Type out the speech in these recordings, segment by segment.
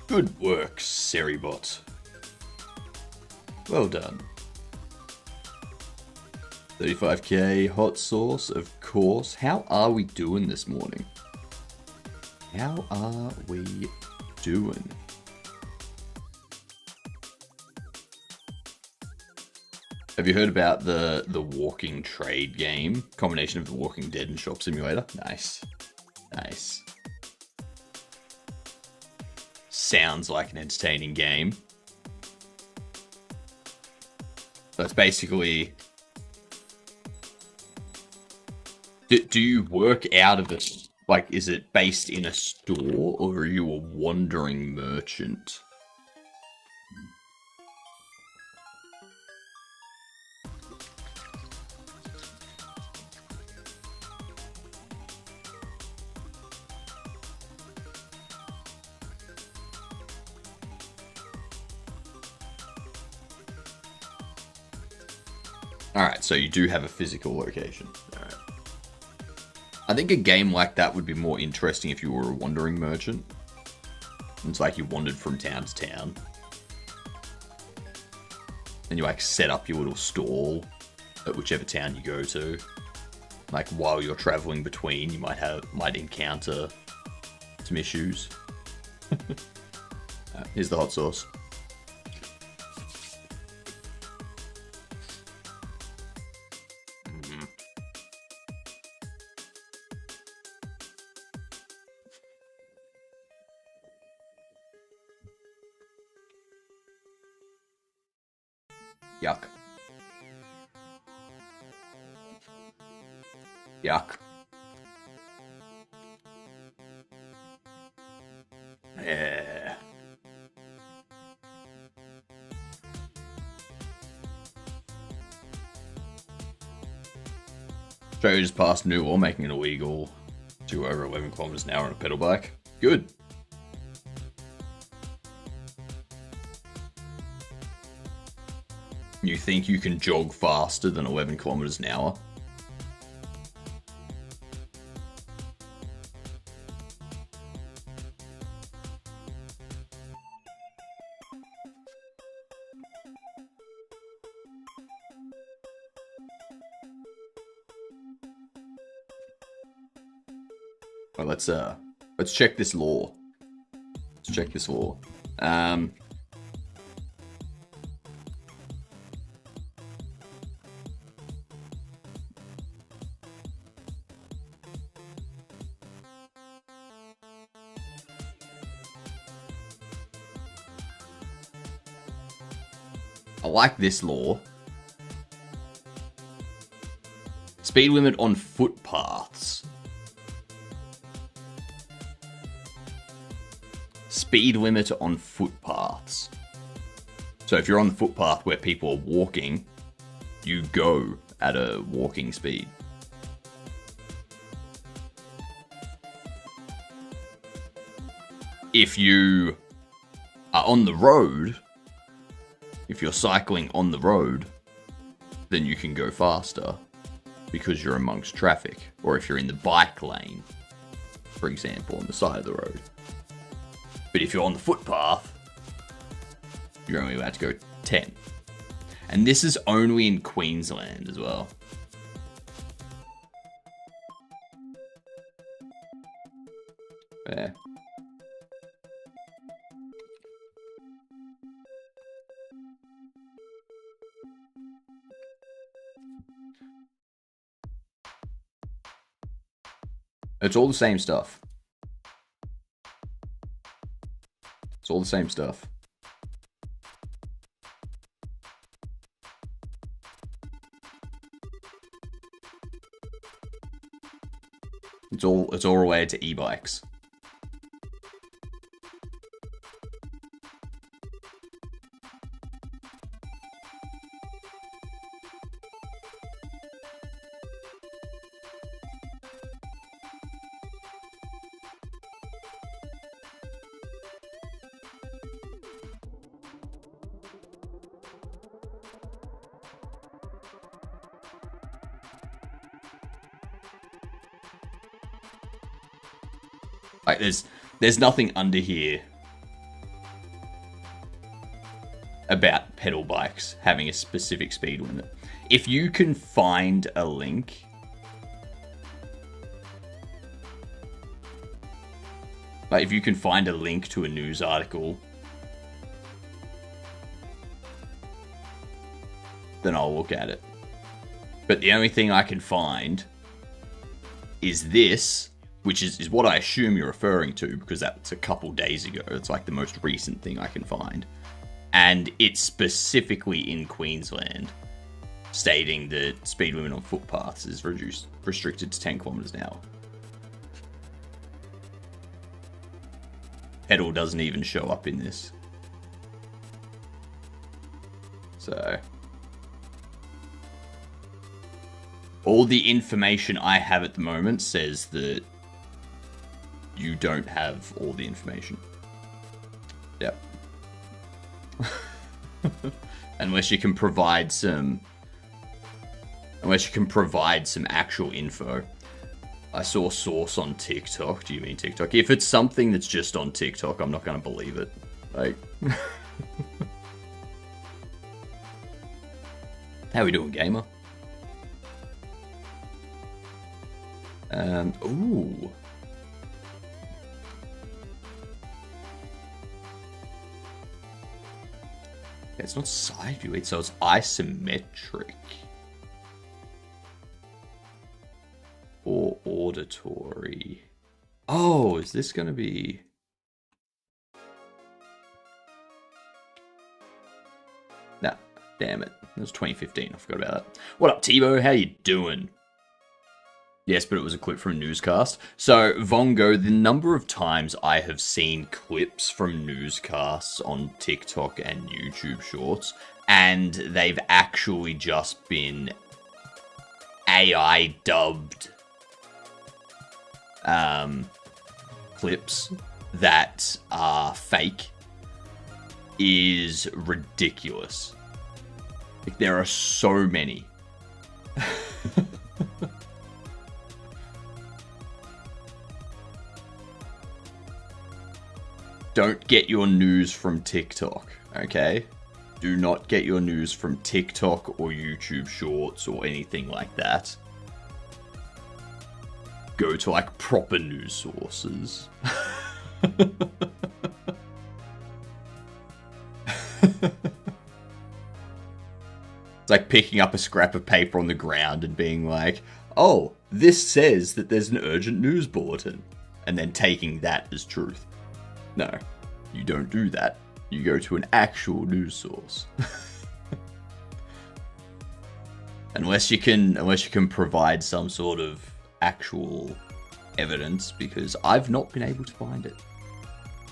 Good work, Seribot. Well done. 35k hot sauce, of course. How are we doing this morning? How are we doing? Have you heard about the walking trade game? Combination of The Walking Dead and Shop Simulator? Nice. Nice. Sounds like an entertaining game. So it's basically... Do you work out of it? Like, is it based in a store, or are you a wandering merchant? Alright, so you do have a physical location. Alright. I think a game like that would be more interesting if you were a wandering merchant. It's like you wandered from town to town. And you like set up your little stall at whichever town you go to. Like while you're traveling between, you might encounter some issues. Here's the hot sauce. Yuck. Yuck. Yeah. Australia just passed a new law making it illegal to go over 11 kilometers an hour on a pedal bike. Good. You think you can jog faster than 11 kilometers an hour? Well, let's check this law. Let's check this law. I like this law. Speed limit on footpaths. Speed limit on footpaths. So if you're on the footpath where people are walking, you go at a walking speed. If you are on the road, if you're cycling on the road, then you can go faster because you're amongst traffic. Or if you're in the bike lane, for example, on the side of the road. But if you're on the footpath, you're only allowed to go 10. And this is only in Queensland as well. There. It's all the same stuff. It's all the same stuff. It's all related to e-bikes. Like there's nothing under here about pedal bikes having a specific speed limit. If you can find a link, like if you can find a link to a news article, then I'll look at it. But the only thing I can find is this, which is what I assume you're referring to, because that's a couple days ago. It's like the most recent thing I can find. And it's specifically in Queensland, stating that speed limit on footpaths is restricted to 10 kilometers an hour. Pedal doesn't even show up in this. So all the information I have at the moment says that you don't have all the information. Yep. Unless you can provide some actual info. I saw source on TikTok. Do you mean TikTok? If it's something that's just on TikTok, I'm not going to believe it. Like, how we doing, gamer? Ooh. It's not side view, so it's isometric. Or auditory. Oh, is this going to be... Nah, damn it. It was 2015, I forgot about that. What up, Tebow? How you doing? Yes, but it was a clip from a newscast. So, Vongo, the number of times I have seen clips from newscasts on TikTok and YouTube Shorts, and they've actually just been AI dubbed clips that are fake, is ridiculous. Like, there are so many. Don't get your news from TikTok, okay? Do not get your news from TikTok or YouTube Shorts or anything like that. Go to, like, proper news sources. It's like picking up a scrap of paper on the ground and being like, oh, this says that there's an urgent news bulletin. And then taking that as truth. No, you don't do that. You go to an actual news source. unless you can provide some sort of actual evidence, because I've not been able to find it.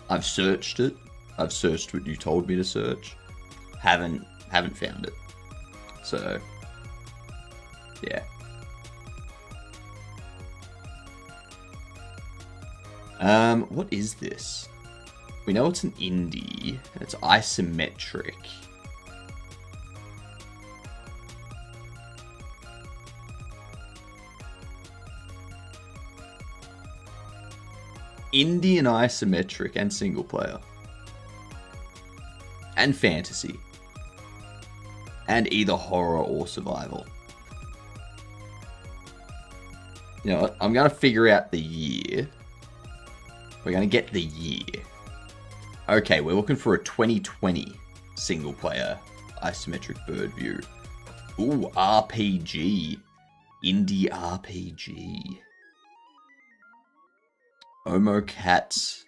I've searched it. I've searched what you told me to search. Haven't found it. So, yeah. What is this? We know it's an indie. It's isometric. Indie and isometric and single player. And fantasy. And either horror or survival. You know what? I'm going to figure out the year. We're going to get the year. Okay, we're looking for a 2020 single player isometric bird view. Ooh, RPG. Indie RPG. Omocat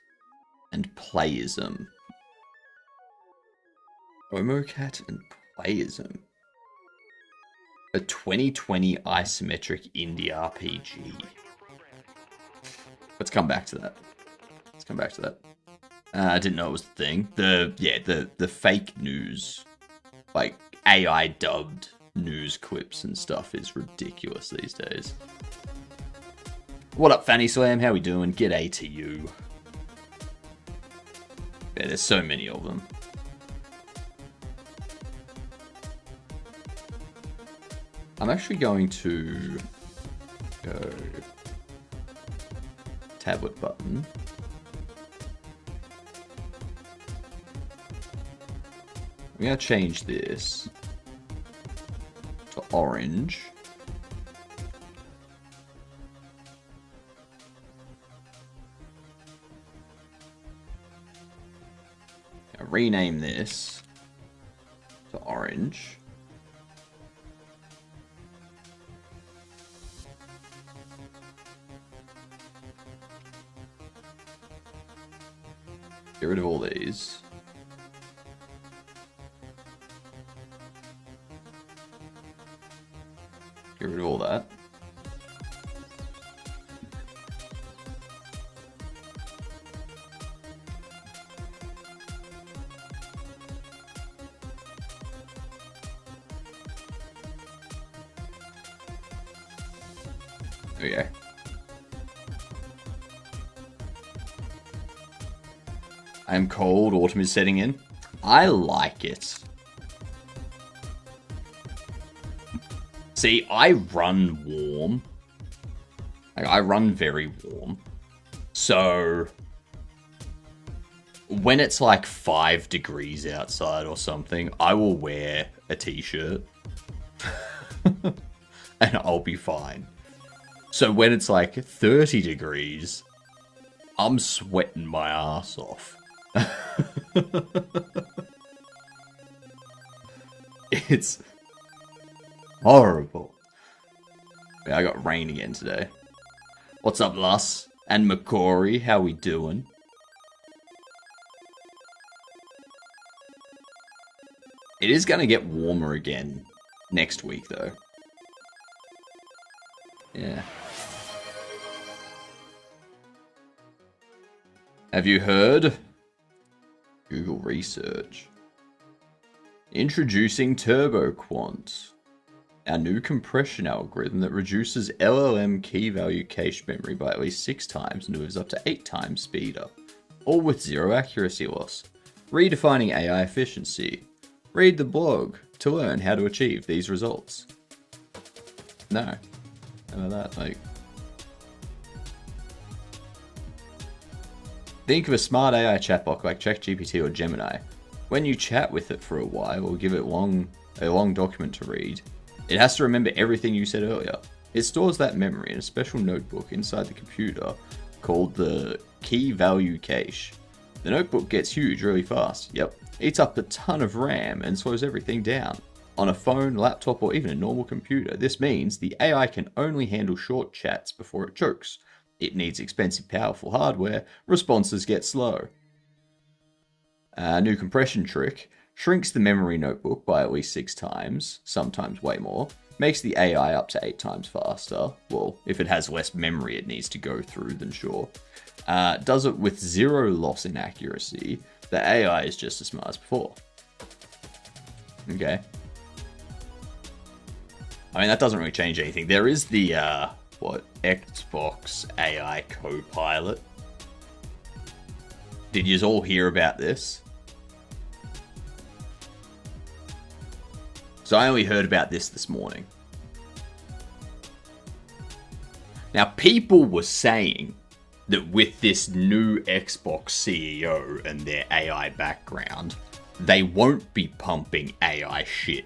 and Playism. Omocat and Playism. A 2020 isometric indie RPG. Let's come back to that. I didn't know it was the thing. The fake news, like AI dubbed news clips and stuff, is ridiculous these days. What up, Fanny Slam? How we doing? G'day to you. Yeah, there's so many of them. I'm actually going to go tablet button. I'm going to change this to orange. Now rename this to orange. Get rid of all these. Get rid of all that. Okay. I am cold. Autumn is setting in. I like it. See, I run warm. Like, I run very warm. So, when it's like 5 degrees outside or something, I will wear a t-shirt. And I'll be fine. So when it's like 30 degrees, I'm sweating my ass off. It's horrible. Yeah, I got rain again today. What's up, Luss? And McCory, how we doing? It is going to get warmer again next week, though. Yeah. Have you heard? Google research. Introducing TurboQuant, our new compression algorithm that reduces LLM key value cache memory by at least 6 times and moves up to 8 times speeder, all with 0 accuracy loss. Redefining AI efficiency. Read the blog to learn how to achieve these results. No. None of that, like... Think of a smart AI chatbot like ChatGPT or Gemini. When you chat with it for a while or give it a long document to read, it has to remember everything you said earlier. It stores that memory in a special notebook inside the computer called the key value cache. The notebook gets huge really fast. Yep, eats up a ton of RAM and slows everything down. On a phone, laptop, or even a normal computer, this means the AI can only handle short chats before it chokes. It needs expensive, powerful hardware. Responses get slow. A new compression trick shrinks the memory notebook by at least 6 times, sometimes way more, makes the AI up to 8 times faster. Well, if it has less memory it needs to go through, then sure. Does it with 0 loss in accuracy. The AI is just as smart as before. Okay. I mean, that doesn't really change anything. There is the, Xbox AI Copilot. Did you all hear about this? So I only heard about this morning. Now, people were saying that with this new Xbox CEO and their AI background, they won't be pumping AI shit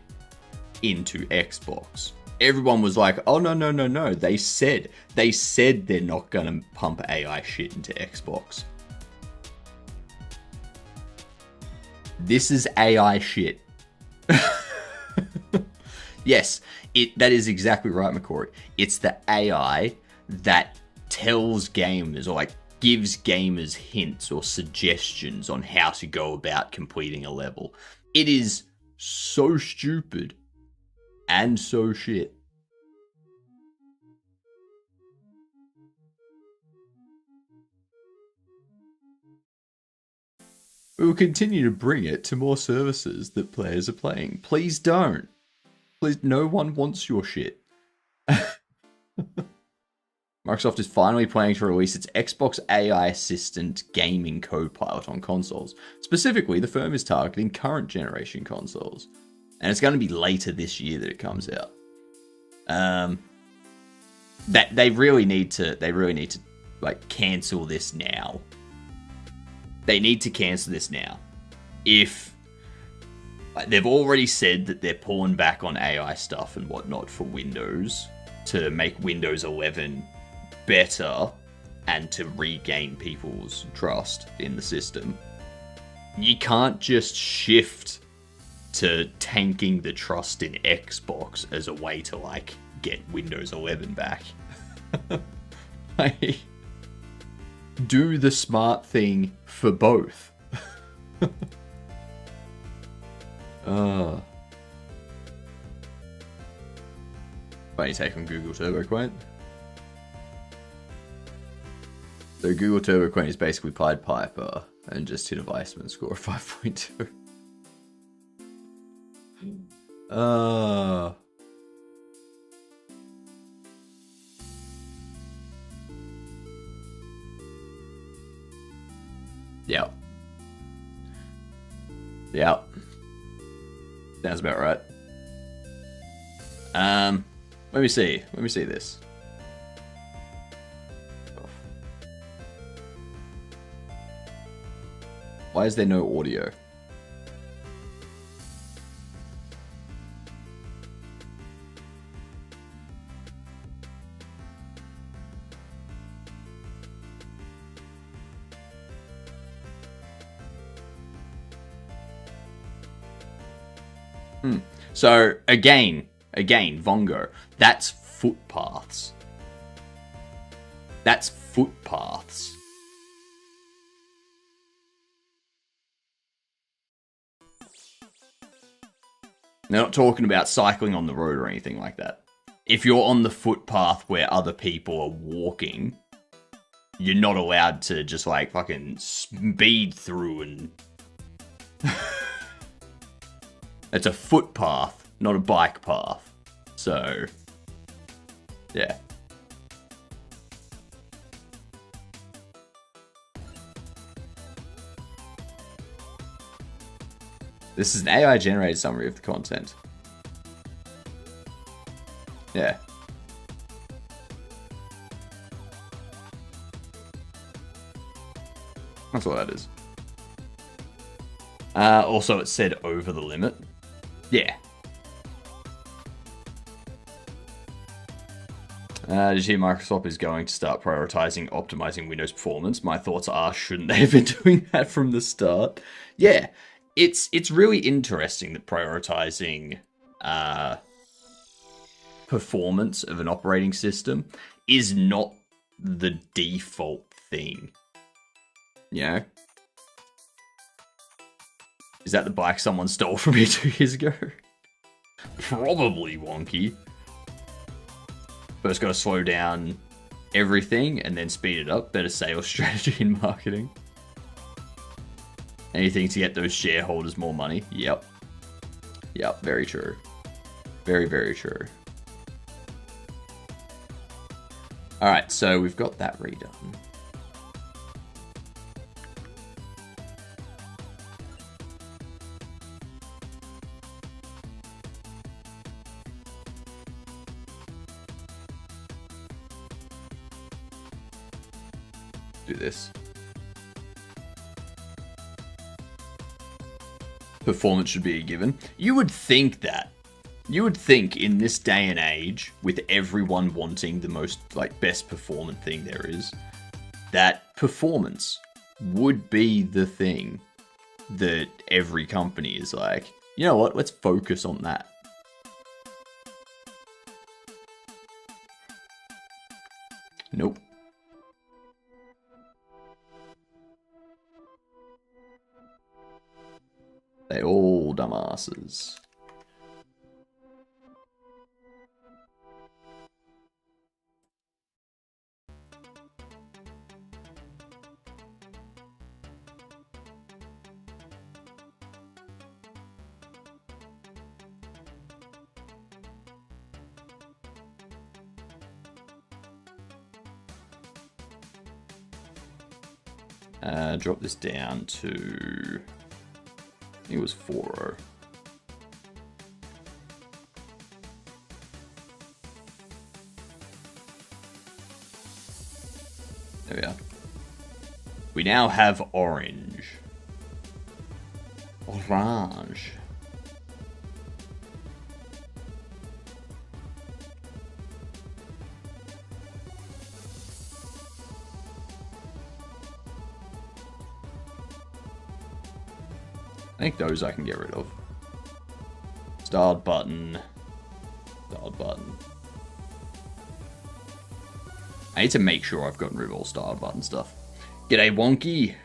into Xbox. Everyone was like, oh, no. They said they're not going to pump AI shit into Xbox. This is AI shit. Yes, that is exactly right, McCory. It's the AI that tells gamers, or like gives gamers hints or suggestions on how to go about completing a level. It is so stupid and so shit. We will continue to bring it to more services that players are playing. Please don't. Please, no one wants your shit. Microsoft is finally planning to release its Xbox AI Assistant gaming co-pilot on consoles. Specifically, the firm is targeting current generation consoles. And it's going to be later this year that it comes out. That they really need to like cancel this now. They need to cancel this now. If Like, they've already said that they're pulling back on AI stuff and whatnot for Windows to make Windows 11 better and to regain people's trust in the system. You can't just shift to tanking the trust in Xbox as a way to, like, get Windows 11 back. Like, do the smart thing for both. Funny take on Google Turbo Quaint. So Google Turbo Quaint is basically Pied Piper and just hit a Weissman score of 5.2. Yep. Yep. Sounds about right. Let me see. Let me see this. Why is there no audio? So again, Vongo, that's footpaths. That's footpaths. They're not talking about cycling on the road or anything like that. If you're on the footpath where other people are walking, you're not allowed to just like fucking speed through and... It's a footpath, not a bike path. So, yeah. This is an AI-generated summary of the content. Yeah. That's what that is. Also, it said over the limit. Yeah. Did you hear Microsoft is going to start prioritizing optimizing Windows performance? My thoughts are, shouldn't they have been doing that from the start? Yeah, it's really interesting that prioritizing performance of an operating system is not the default thing. You know? Is that the bike someone stole from me 2 years ago? Probably wonky. First gotta slow down everything and then speed it up. Better sales strategy and marketing. Anything to get those shareholders more money. Yep. Yep, very true. Very, very true. Alright, so we've got that redone. Do this. Performance should be a given. You would think that. You would think in this day and age, with everyone wanting the most like best performant thing there is, that performance would be the thing that every company is like, you know what, let's focus on that. Nope. They all dumbasses. Drop this down to... I think it was 4.0. There we are. We now have orange. Orange. I think those I can get rid of. Styled button. Styled button. I need to make sure I've gotten rid of all styled button stuff. G'day, Wonky.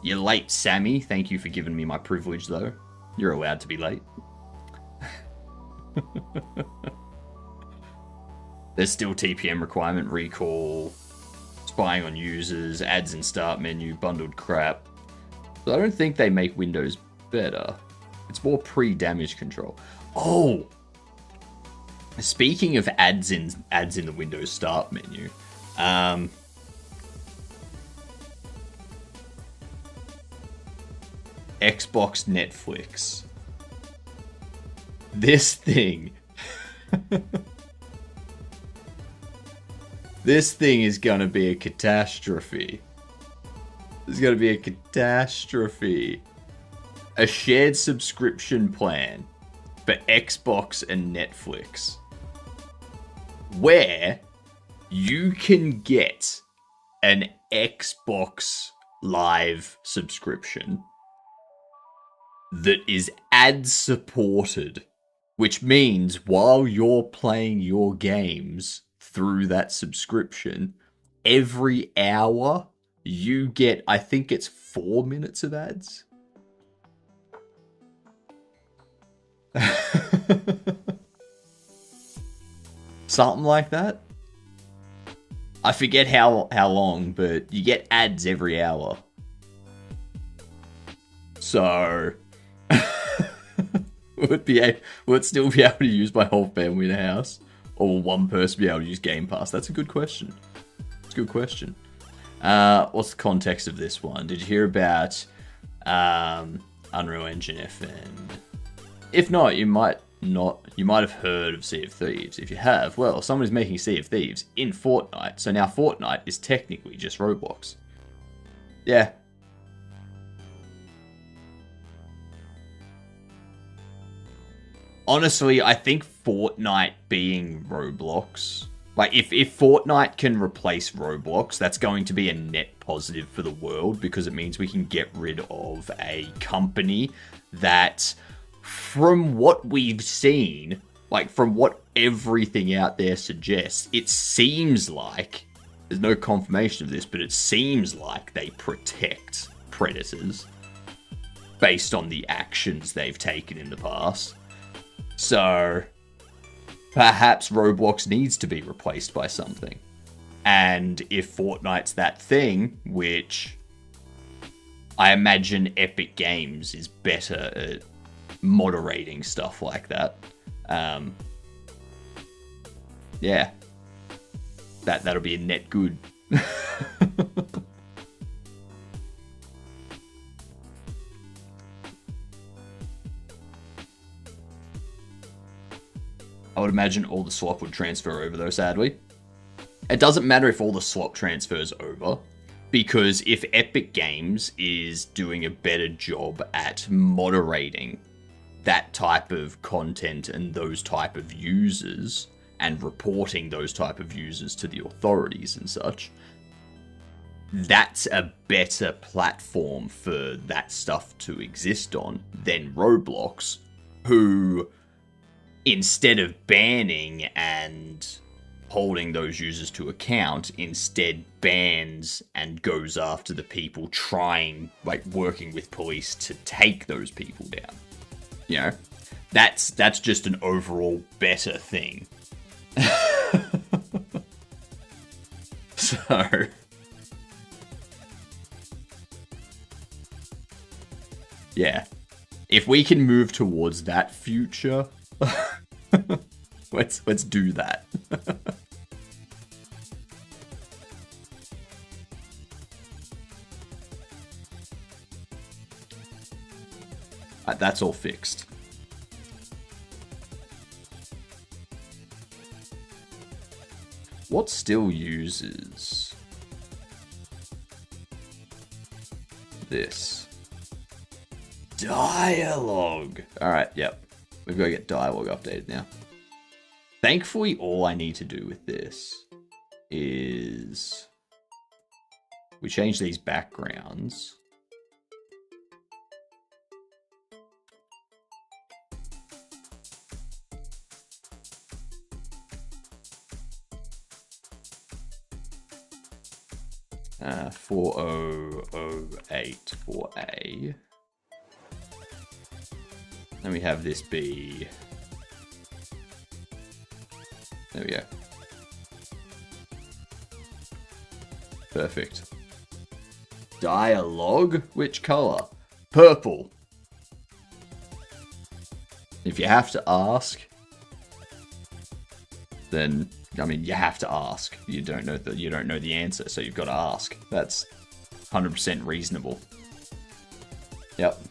You're late, Sammy. Thank you for giving me my privilege, though. You're allowed to be late. There's still TPM requirement, recall, spying on users, ads in start menu, bundled crap. But I don't think they make Windows better. It's more pre-damage control. Oh! Speaking of ads in the Windows start menu, Xbox Netflix. This thing. This thing is gonna be a catastrophe. It's gonna be a catastrophe. A shared subscription plan for Xbox and Netflix, where you can get an Xbox Live subscription that is ad supported, which means while you're playing your games through that subscription, every hour you get, I think it's 4 minutes of ads. Something like that. I forget how long, but you get ads every hour. So would still be able to use my whole family in a house, or will one person be able to use Game Pass? That's a good question. It's a good question. What's the context of this one? Did you hear about Unreal Engine FN? If not, you might have heard of Sea of Thieves. If you have, well, someone is making Sea of Thieves in Fortnite, so now Fortnite is technically just Roblox. Yeah. Honestly, I think Fortnite being Roblox, like if Fortnite can replace Roblox, that's going to be a net positive for the world, because it means we can get rid of a company that, from what we've seen, like from what everything out there suggests, it seems like, there's no confirmation of this, but it seems like they protect predators based on the actions they've taken in the past. So perhaps Roblox needs to be replaced by something. And if Fortnite's that thing, which I imagine Epic Games is better at moderating stuff like that, yeah, that'll be a net good. I would imagine all the swap would transfer over, though, sadly. It doesn't matter if all the swap transfers over, because if Epic Games is doing a better job at moderating that type of content and those type of users, and reporting those type of users to the authorities and such, that's a better platform for that stuff to exist on than Roblox, who, instead of banning and holding those users to account, instead bans and goes after the people trying, like, working with police to take those people down. You know, that's just an overall better thing. So yeah, if we can move towards that future, let's do that. That's all fixed. What still uses this? Dialogue. Alright, yep. We've got to get dialogue updated now. Thankfully, all I need to do with this is we change these backgrounds. 4008 for A. Then we have this be... There we go. Perfect. Dialogue? Which color? Purple. If you have to ask, then I mean you have to ask. You don't know the answer, so you've got to ask. That's 100% reasonable. Yep.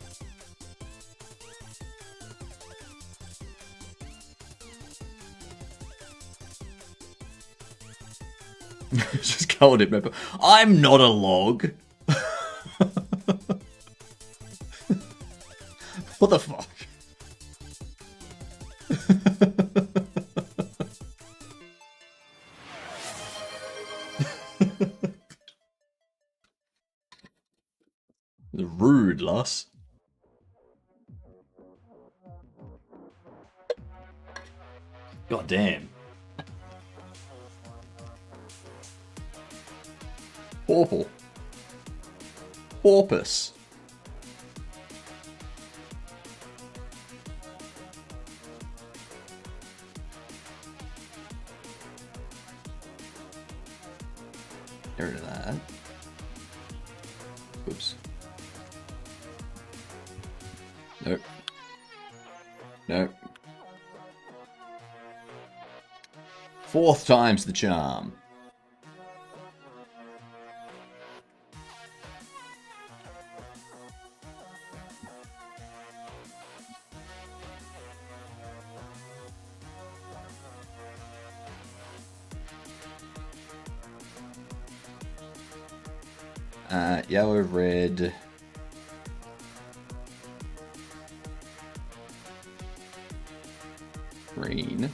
Just colored it purple. I'm not a log. What the fuck? Rude, Luss. God damn. Purple. Porpoise. Get rid of that. Oops. Nope. Nope. Fourth time's the charm. Yellow, red. Green.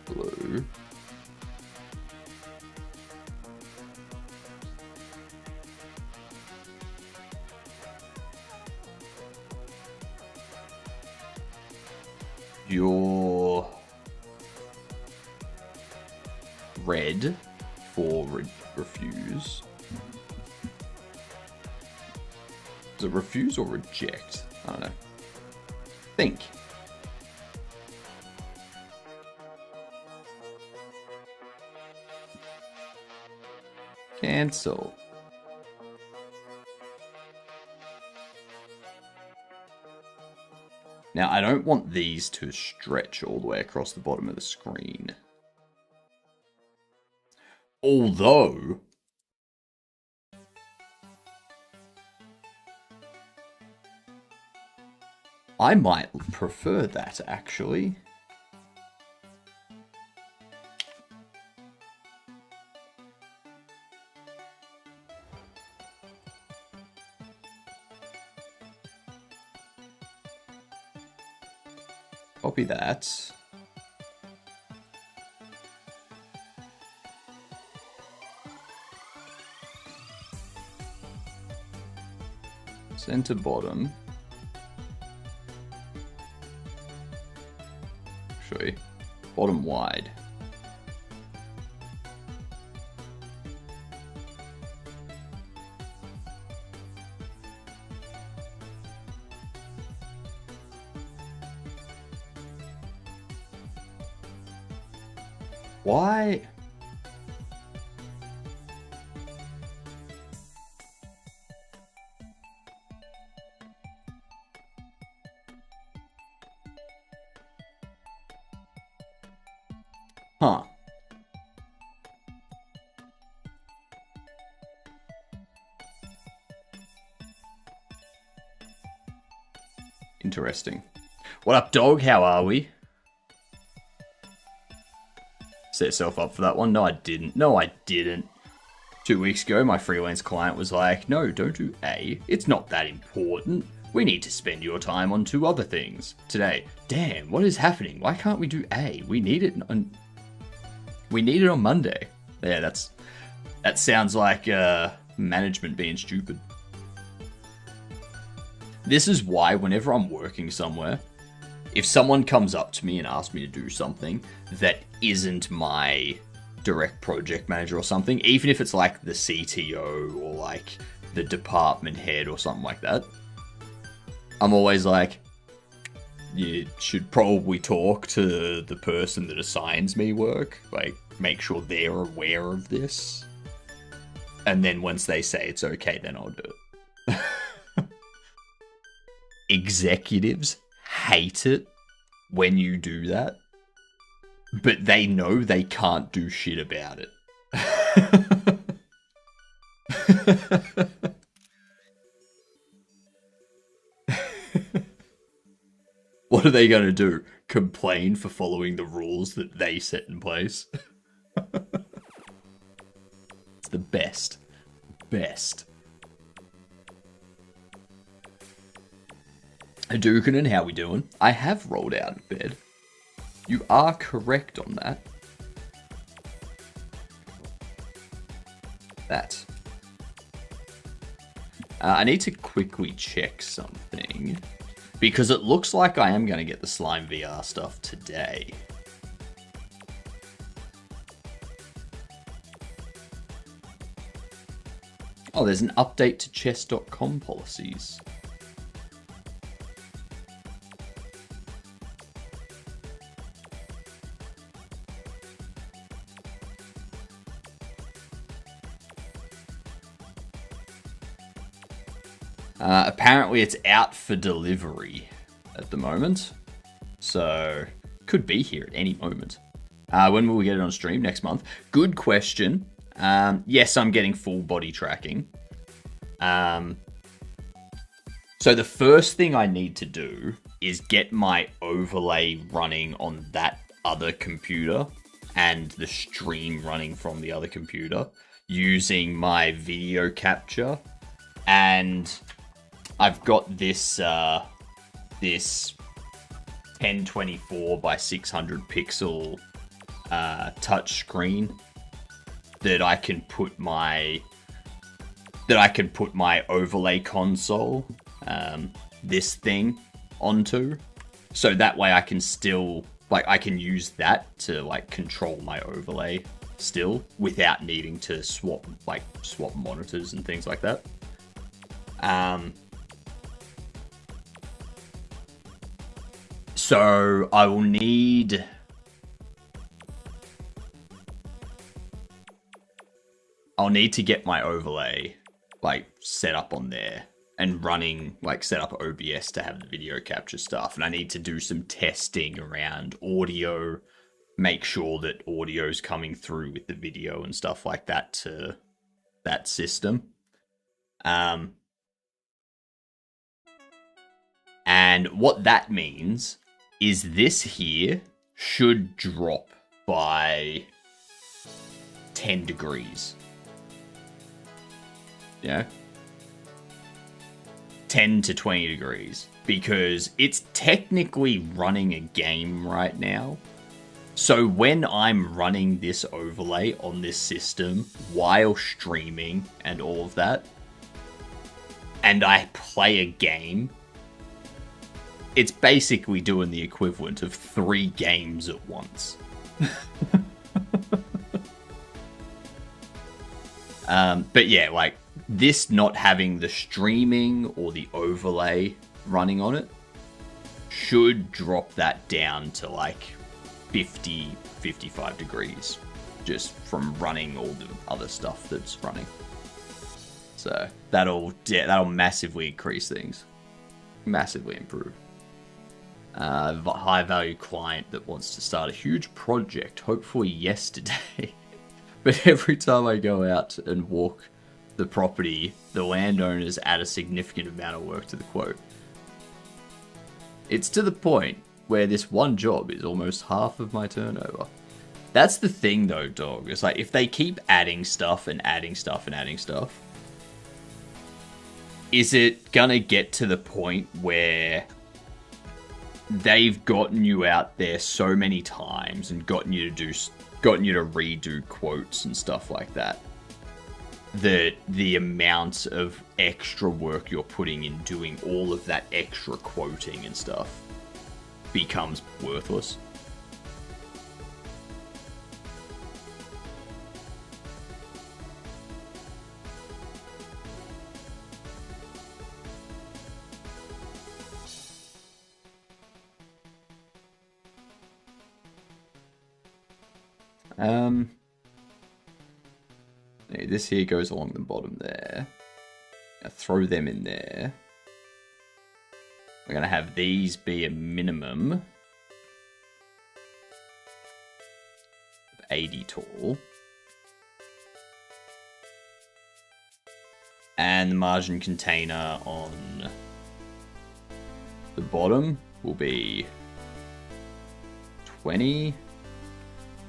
Blue. Your red for refuse. Is it refuse or reject? I don't know. Think. Cancel. Now, I don't want these to stretch all the way across the bottom of the screen. Although... I might prefer that, actually. Copy that. Center bottom. Actually, bottom wide. Why? Huh. Interesting. What up, dog? How are we? Set yourself up for that one. No, I didn't. No, I didn't. 2 weeks ago, my freelance client was like, no, don't do A. It's not that important. We need to spend your time on 2 other things. Today, damn, what is happening? Why can't we do A? We need it on Monday. Yeah, that sounds like management being stupid. This is why whenever I'm working somewhere, if someone comes up to me and asks me to do something that isn't my direct project manager or something, even if it's like the CTO or like the department head or something like that, I'm always like, you should probably talk to the person that assigns me work. Like, make sure they're aware of this. And then once they say it's okay, then I'll do it. Executives hate it when you do that, but they know they can't do shit about it. What are they going to do? Complain for following the rules that they set in place? It's the best. Best. Hadouken, how we doing? I have rolled out of bed. You are correct on that. That. I need to quickly check something, because it looks like I am going to get the Slime VR stuff today. Oh, there's an update to chess.com policies. Apparently it's out for delivery at the moment, so could be here at any moment. When will we get it on stream? Next month? Good question. Yes, I'm getting full body tracking. So the first thing I need to do is get my overlay running on that other computer and the stream running from the other computer using my video capture. And I've got this this 1024 by 600 pixel touch screen that I can put my overlay console, this thing, onto, so that way I can still, like, I can use that to like control my overlay still without needing to swap monitors and things like that. So I'll need to get my overlay like set up on there and running, like set up OBS to have the video capture stuff. And I need to do some testing around audio, make sure that audio's coming through with the video and stuff like that to that system. And what that means is this here should drop by 10 degrees. Yeah. 10 to 20 degrees. Because it's technically running a game right now. So when I'm running this overlay on this system while streaming and all of that, and I play a game, it's basically doing the equivalent of 3 games at once. But yeah, like, this not having the streaming or the overlay running on it should drop that down to like 50, 55 degrees just from running all the other stuff that's running. So that'll massively increase things. Massively improve. High value client that wants to start a huge project, hopefully yesterday. But every time I go out and walk the property, the landowners add a significant amount of work to the quote. It's to the point where this one job is almost half of my turnover. That's the thing though, dog. It's like, if they keep adding stuff and adding stuff and adding stuff, is it gonna get to the point where they've gotten you out there so many times and gotten you to redo quotes and stuff like that, that the amount of extra work you're putting in doing all of that extra quoting and stuff becomes worthless? This here goes along the bottom there. Now throw them in there. We're going to have these be a minimum of 80 tall. And the margin container on the bottom will be 20.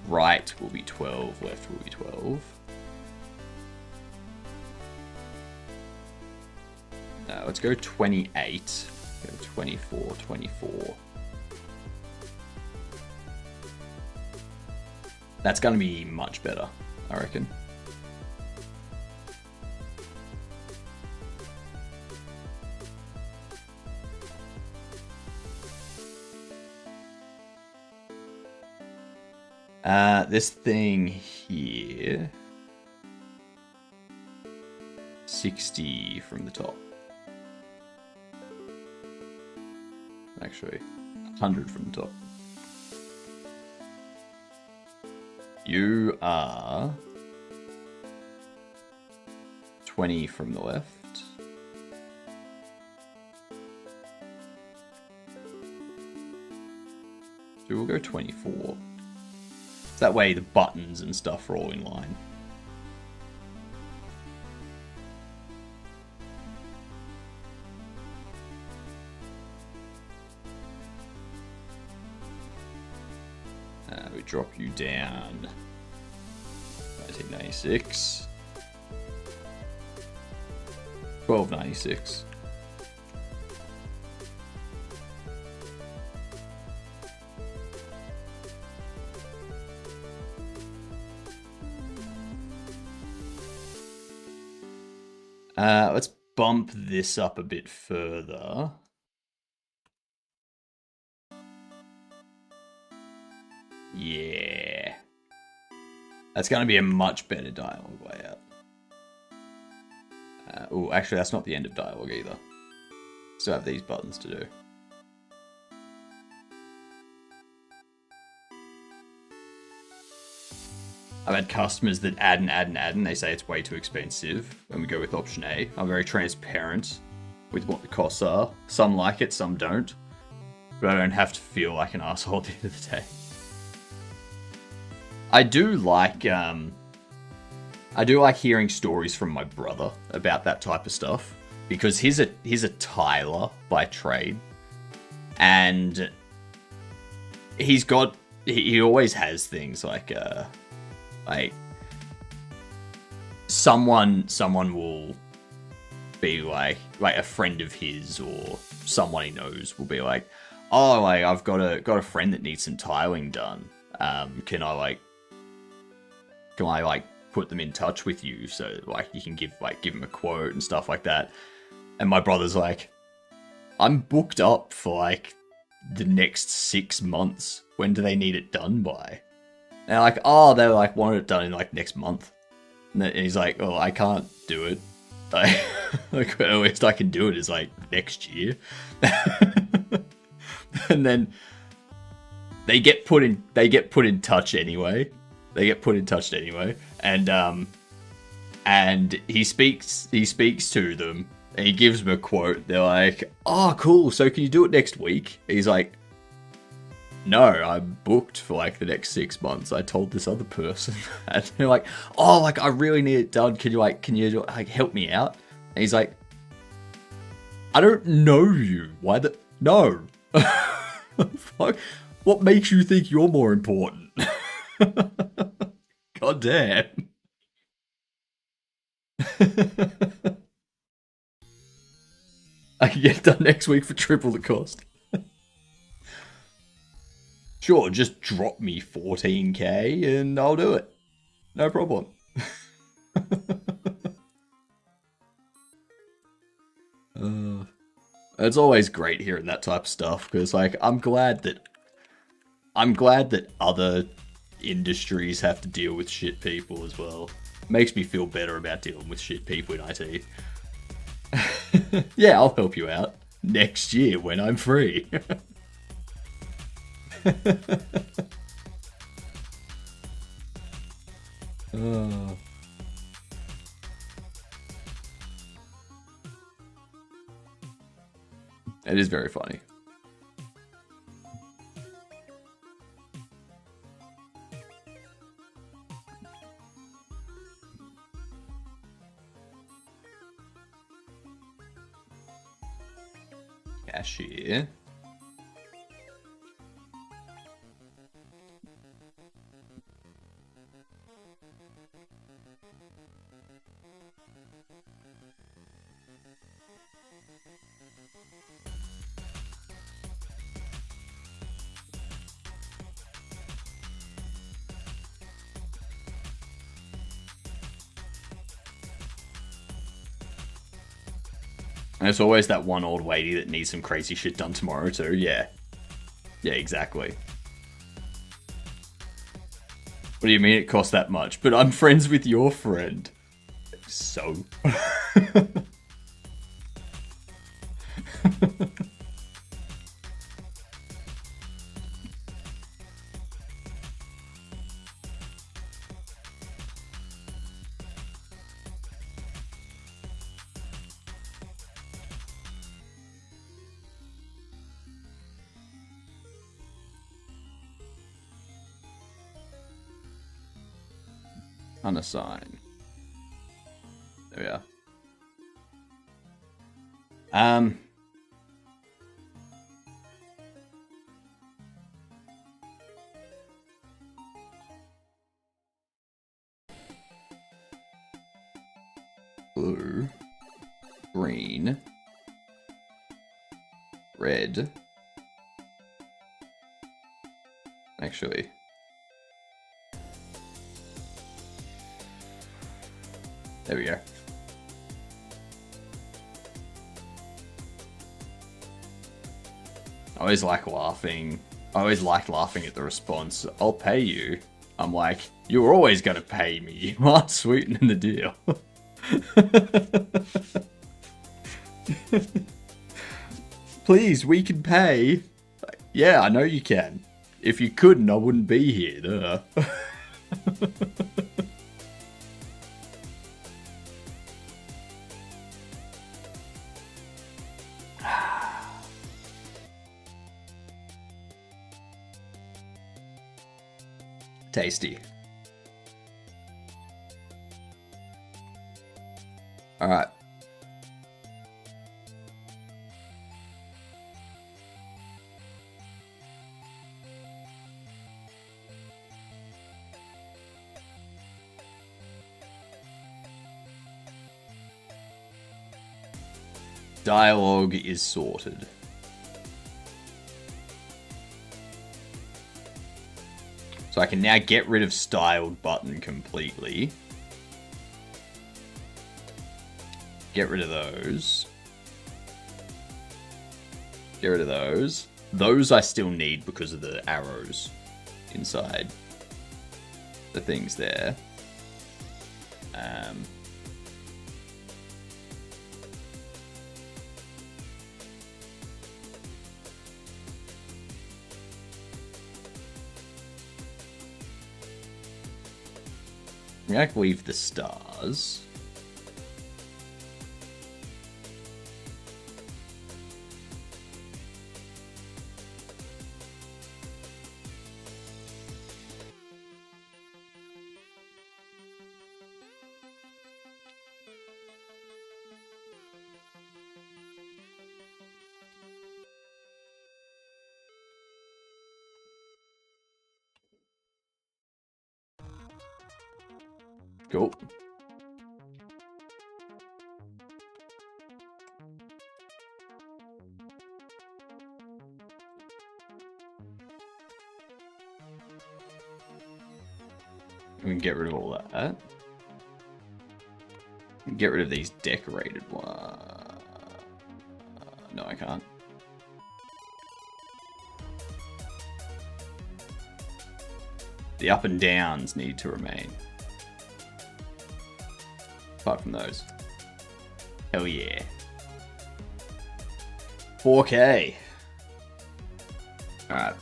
Right will be 12, left will be 12. Let's go 28. Go 24, 24. That's going to be much better, I reckon. This thing here, 60 from the top. Actually, 100 from the top. You are 20 from the left. So we'll go 24. That way the buttons and stuff are all in line. We drop you down 1996. 1296. Let's bump this up a bit further. Yeah. That's going to be a much better dialogue layout. Oh, actually, that's not the end of dialogue either. Still have these buttons to do. I've had customers that add and they say it's way too expensive, and we go with option A. I'm very transparent with what the costs are. Some like it, some don't. But I don't have to feel like an asshole at the end of the day. I do like hearing stories from my brother about that type of stuff, because he's a tiler by trade, and he always has things like someone will be like a friend of his or someone he knows will be like, oh, like I've got a friend that needs some tiling done. Can I put them in touch with you so like you can give him a quote and stuff like that? And my brother's like, I'm booked up for like the next 6 months. When do they need it done by? And they're like, oh, they like wanted it done in like next month. And he's like, oh, I can't do it. Like the earliest I can do it is like next year. And then they get put in touch anyway. And he speaks to them and he gives them a quote. They're like, oh, cool. So can you do it next week? He's like, no, I'm booked for like the next 6 months. I told this other person. And they're like, oh, like I really need it done. Can you help me out? And he's like, I don't know you. No. Fuck. What makes you think you're more important? God damn. I can get it done next week for triple the cost. Sure, just drop me 14k and I'll do it. No problem. It's always great hearing that type of stuff because, like, I'm glad that other industries have to deal with shit people as well. It makes me feel better about dealing with shit people in IT. Yeah, I'll help you out next year when I'm free. Oh. It is very funny. Cashier. And it's always that one old lady that needs some crazy shit done tomorrow too. Yeah. Yeah, exactly. What do you mean it costs that much? But I'm friends with your friend. So. Unassign. There we are. Blue, green, red. Actually, there we go. I always like laughing. I always like laughing at the response, I'll pay you. I'm like, you're always going to pay me. You are sweetening the deal. Please, we can pay. Yeah, I know you can. If you couldn't, I wouldn't be here. Duh. Tasty. All right. Dialogue is sorted. So I can now get rid of styled button completely. Get rid of those. Get rid of those. Those I still need because of the arrows inside the things there. I'm gonna leave the stars. Cool. We can get rid of all that. Get rid of these decorated ones. No, I can't. The up and downs need to remain. Apart from those. Hell yeah. 4K. Alright.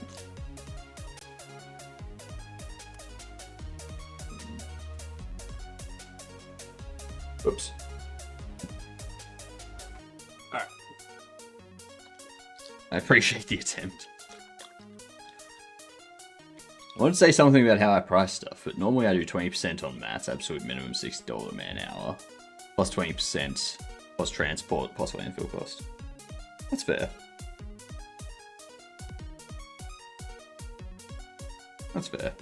Oops. Alright. I appreciate the attempt. I want to say something about how I price stuff, but normally I do 20% on mats, absolute minimum $60 a man hour, plus 20%, plus transport, plus landfill cost. That's fair. That's fair.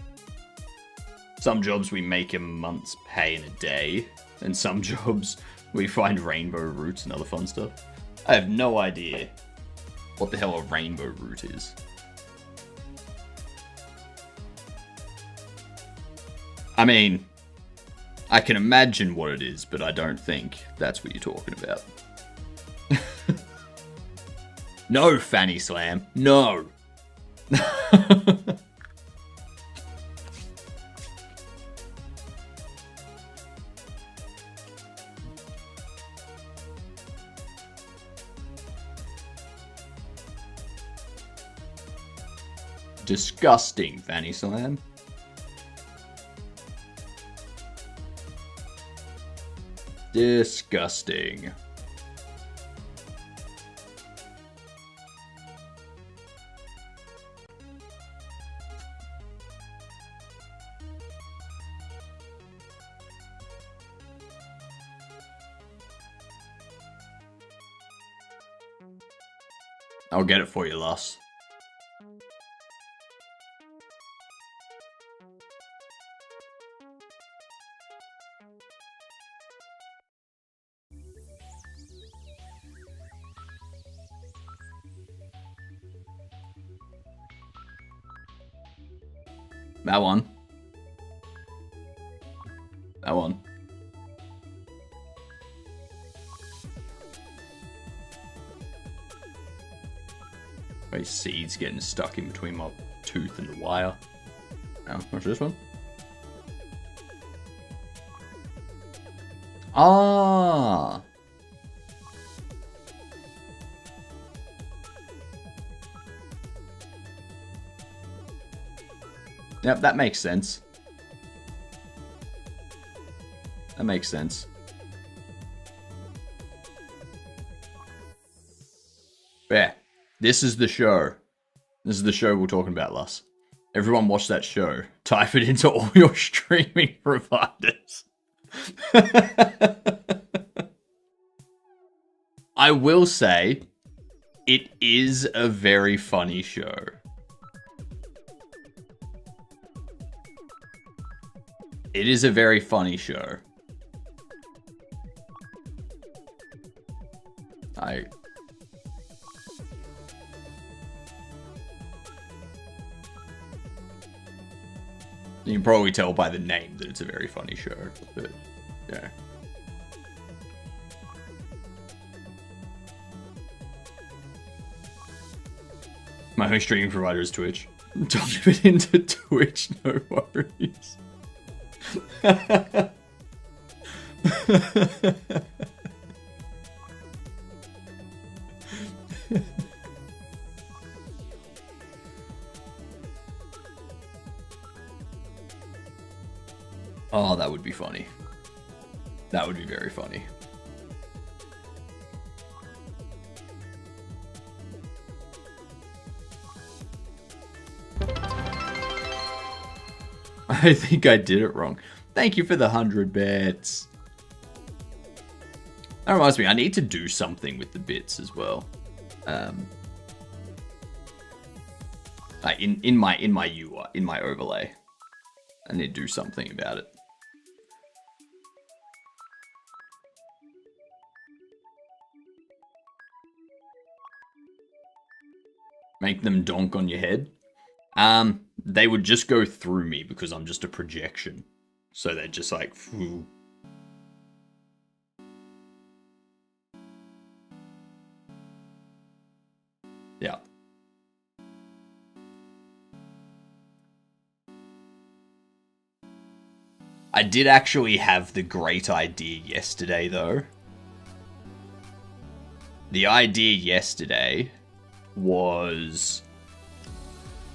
Some jobs we make a month's pay in a day, and some jobs we find rainbow roots and other fun stuff. I have no idea what the hell a rainbow root is. I mean, I can imagine what it is, but I don't think that's what you're talking about. No, Fanny Slam. No. Disgusting, Fanny Slam. Disgusting. I'll get it for you, Luss. That one. That one. My seeds getting stuck in between my tooth and the wire. Oh, what's this one? Ah! Yep, that makes sense. That makes sense. Yeah, this is the show. This is the show we're talking about, Luss. Everyone watch that show. Type it into all your streaming providers. I will say, it is a very funny show. It is a very funny show. You can probably tell by the name that it's a very funny show, but yeah. My only streaming provider is Twitch. Type it into Twitch, no worries. Oh, that would be funny. That would be very funny. I think I did it wrong. Thank you for the 100 bits. That reminds me, I need to do something with the bits as well. In my UI, in my overlay, I need to do something about it. Make them donk on your head. They would just go through me because I'm just a projection. So they're just like, phew. Yeah. I did actually have the great idea yesterday, though. The idea yesterday was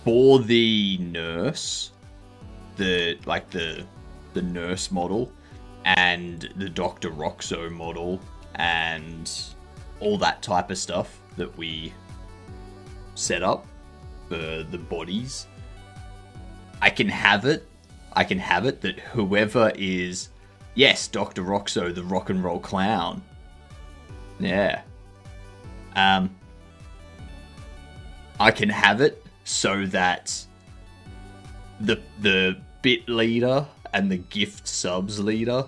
for the nurse, the nurse model, and the Dr. Roxo model and all that type of stuff that we set up for the bodies. I can have it that whoever is, yes, Dr. Roxo, the rock and roll clown. Yeah. I can have it so that the bit leader and the gift subs leader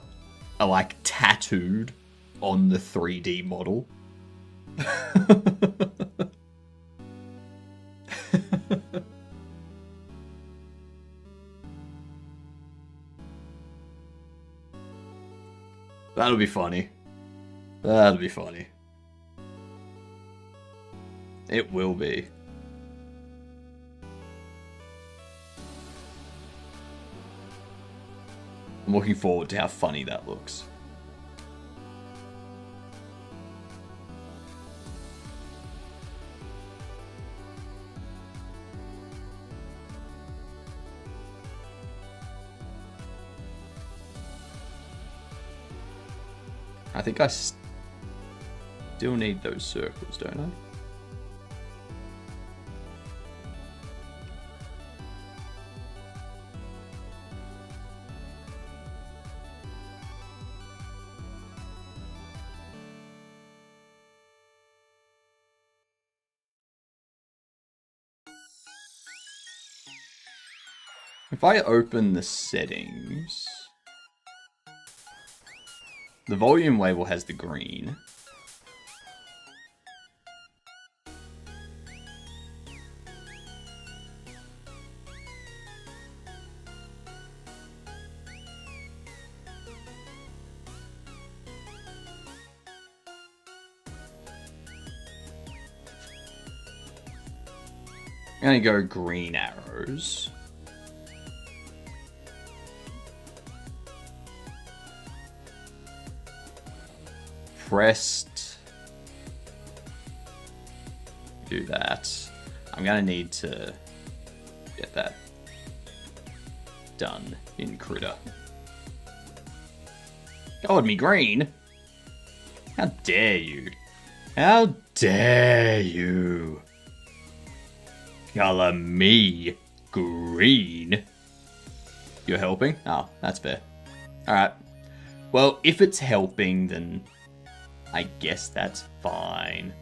are like tattooed on the 3D model. That'll be funny. That'll be funny. It will be. I'm looking forward to how funny that looks. I think I still need those circles, don't I? If I open the settings, the volume label has the green. I'm gonna go green arrows. Pressed. Do that. I'm gonna need to get that done in Critter. Colored me green? How dare you? How dare you? Color me green. You're helping? Oh, that's fair. Alright. Well, if it's helping, then I guess that's fine.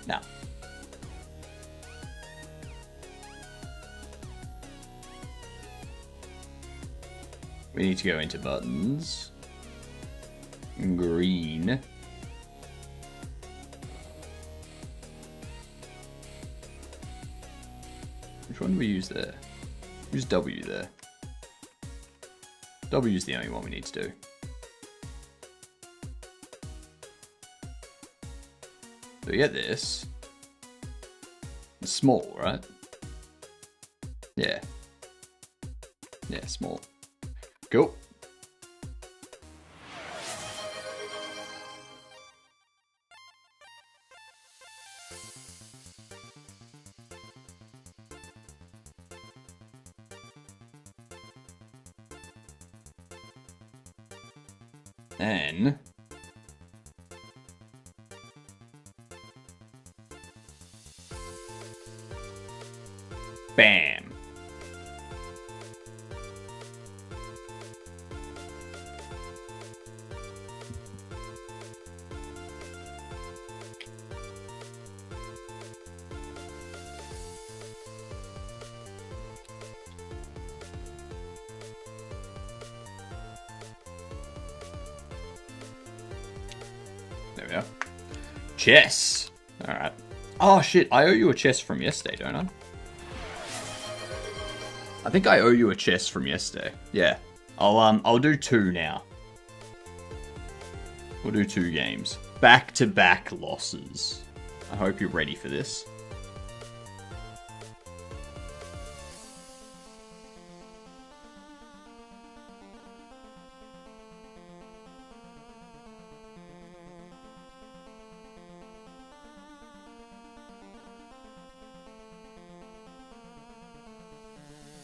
Now, we need to go into buttons. Green. Which one do we use there? Use W there. W is the only one we need to do. So we get this. It's small, right? Yeah. Yeah, small. Cool. Then bam. There we are. Chess. Alright. Oh shit, I owe you a chess from yesterday, don't I? I think I owe you a chest from yesterday. Yeah. I'll do 2 now. We'll do 2 games. Back-to-back losses. I hope you're ready for this.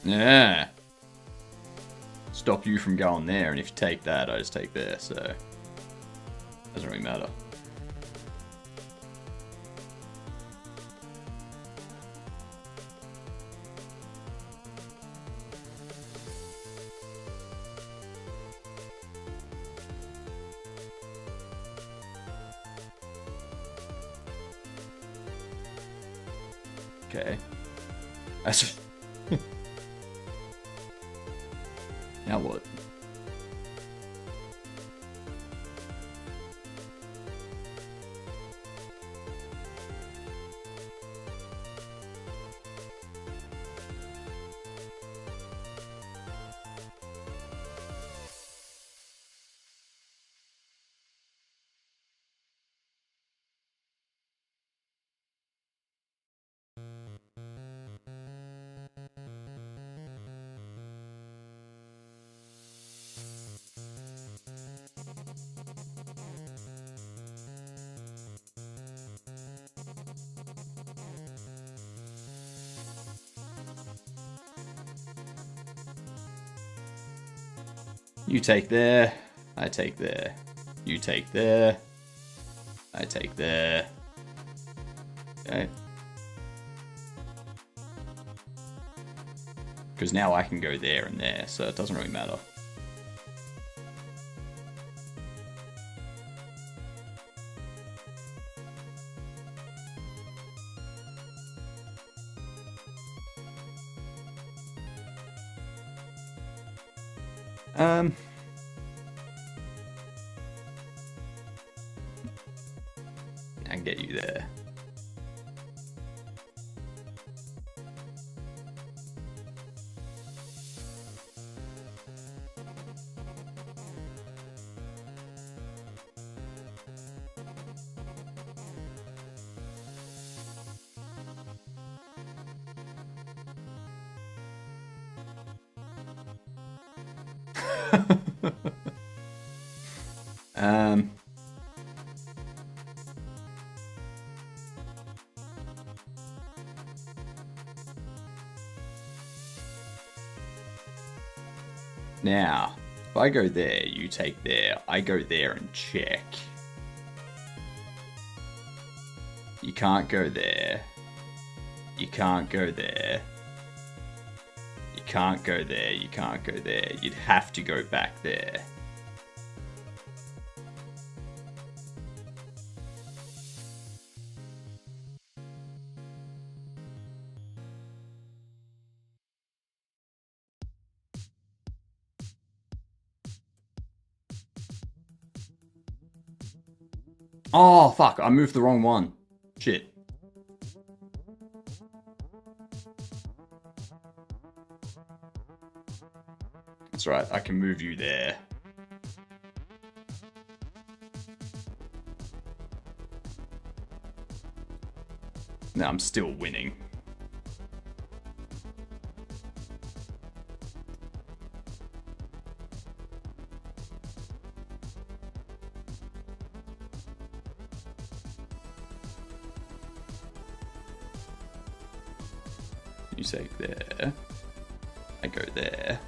Yeah. Stop you from going there, and if you take that, I just take there, so... Doesn't really matter. Okay. That's... Now what? You take there, I take there. You take there, I take there. Okay. Because now I can go there and there, so it doesn't really matter. I can get you there. Now, if I go there, you take there, I go there and check. You can't go there. You can't go there. You can't go there, you can't go there. You'd have to go back there. Oh, fuck, I moved the wrong one. Shit. That's right, I can move you there. No, I'm still winning. You take there. I go there.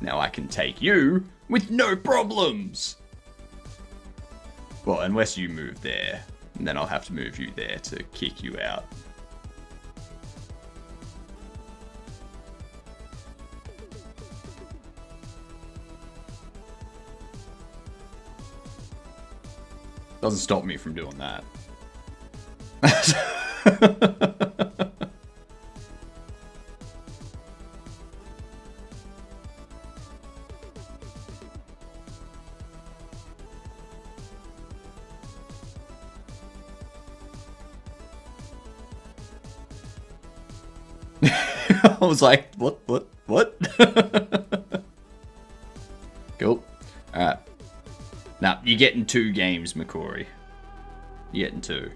Now I can take you with no problems. Well, unless you move there, and then I'll have to move you there to kick you out. Doesn't stop me from doing that. I was like, what? Cool. Alright. Now, you're getting 2 games, McCory. You're getting 2.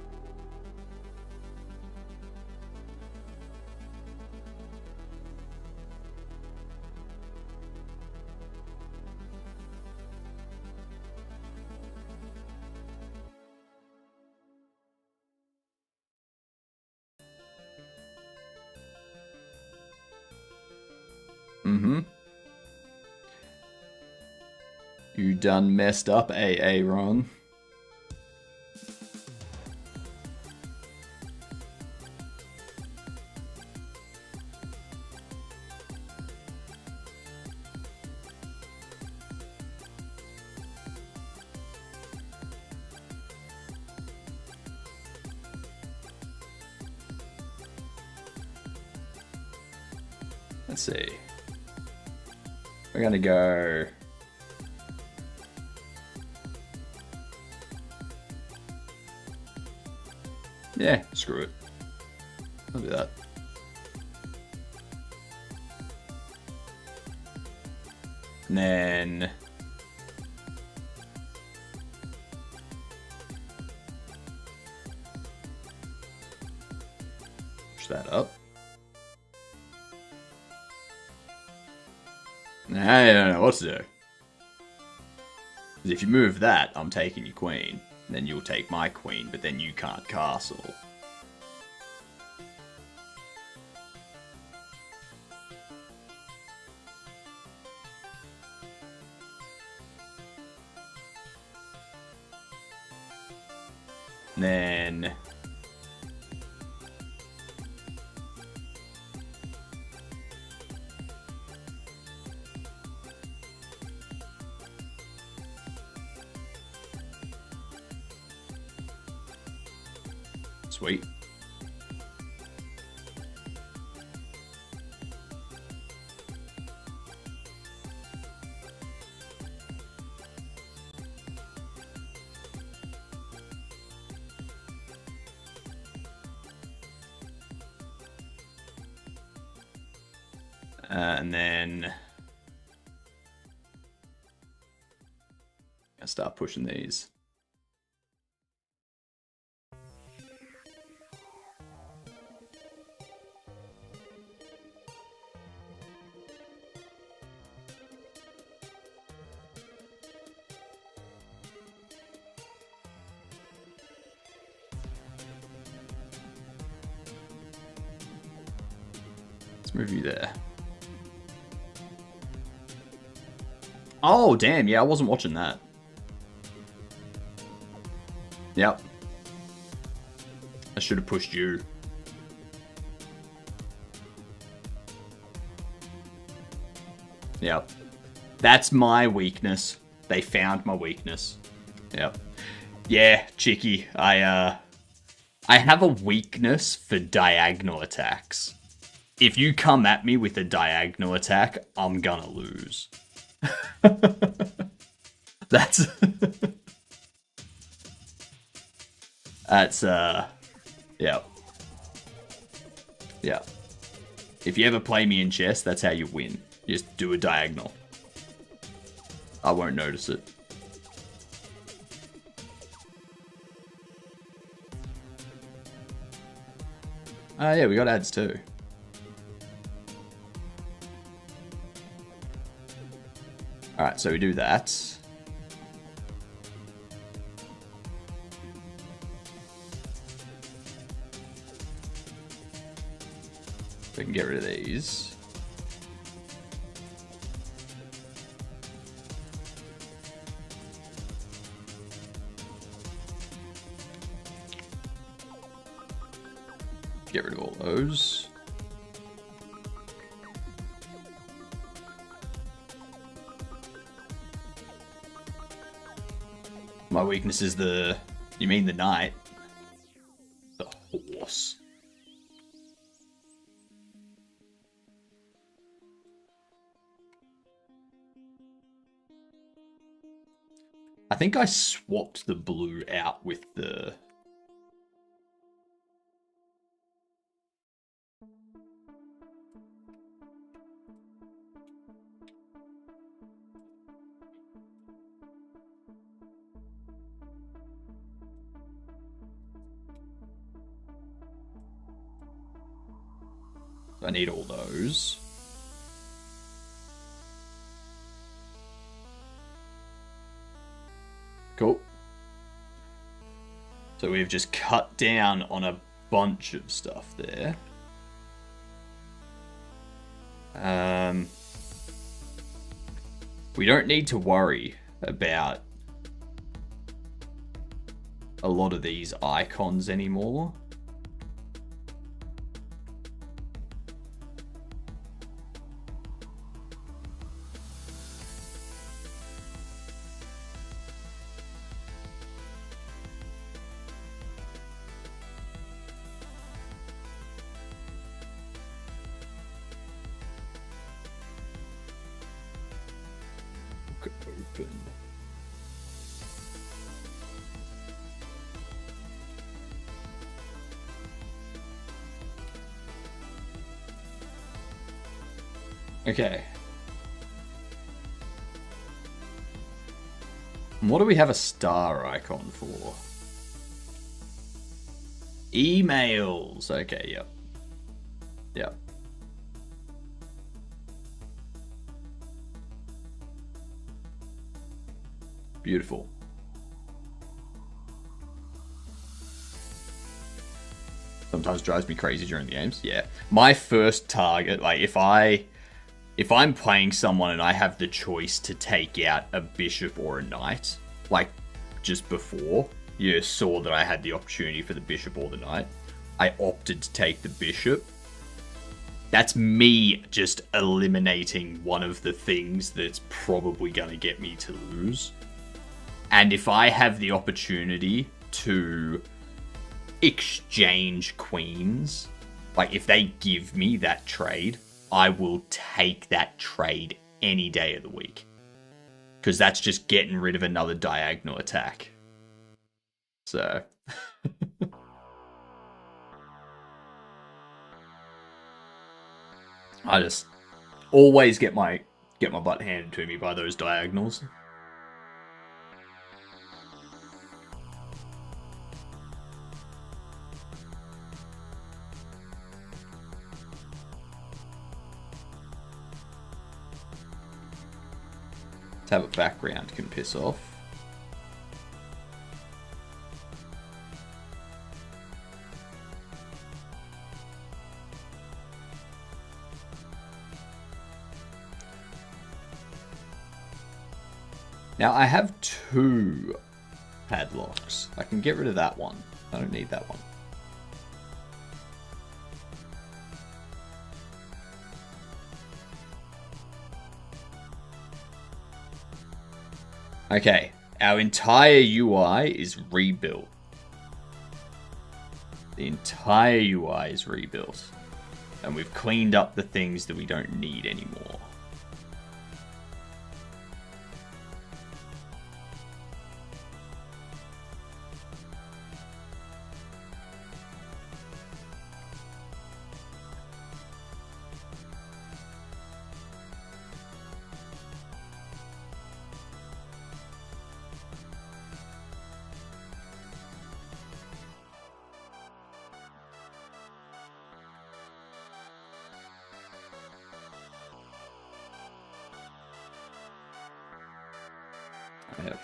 Mm-hmm. You done messed up, AA Ron. Let's see. We're gonna go... Yeah, screw it. I'll do that. And then... push that up. I don't know what to do. Because if you move that, I'm taking your queen. Then you'll take my queen, but then you can't castle. Then... sweet. And then I'll start pushing these. Let's move you there. Oh, damn. Yeah, I wasn't watching that. Yep. I should have pushed you. Yep. That's my weakness. They found my weakness. Yep. Yeah, Chicky. I have a weakness for diagonal attacks. If you come at me with a diagonal attack, I'm gonna lose. That's yeah. Yeah. If you ever play me in chess, that's how you win. You just do a diagonal. I won't notice it. Yeah, we got ads too. Alright, so we do that. We can get rid of these. Get rid of all those. My weakness is the... You mean the knight? The horse. I think I swapped the blue out with the... I need all those. Cool. So we've just cut down on a bunch of stuff there. We don't need to worry about a lot of these icons anymore. Open. Okay. What do we have a star icon for? Emails. Okay, yep. Yep. Beautiful. Sometimes drives me crazy during the games. Yeah. My first target, like if I'm playing someone and I have the choice to take out a bishop or a knight, like just before you saw that I had the opportunity for the bishop or the knight, I opted to take the bishop. That's me just eliminating one of the things that's probably going to get me to lose. And if I have the opportunity to exchange queens, like if they give me that trade, I will take that trade any day of the week. Because that's just getting rid of another diagonal attack. So... I just always get my butt handed to me by those diagonals. To have a background can piss off. Now I have 2 padlocks. I can get rid of that one. I don't need that one. Okay, our entire UI is rebuilt. The entire UI is rebuilt. And we've cleaned up the things that we don't need anymore. Yep.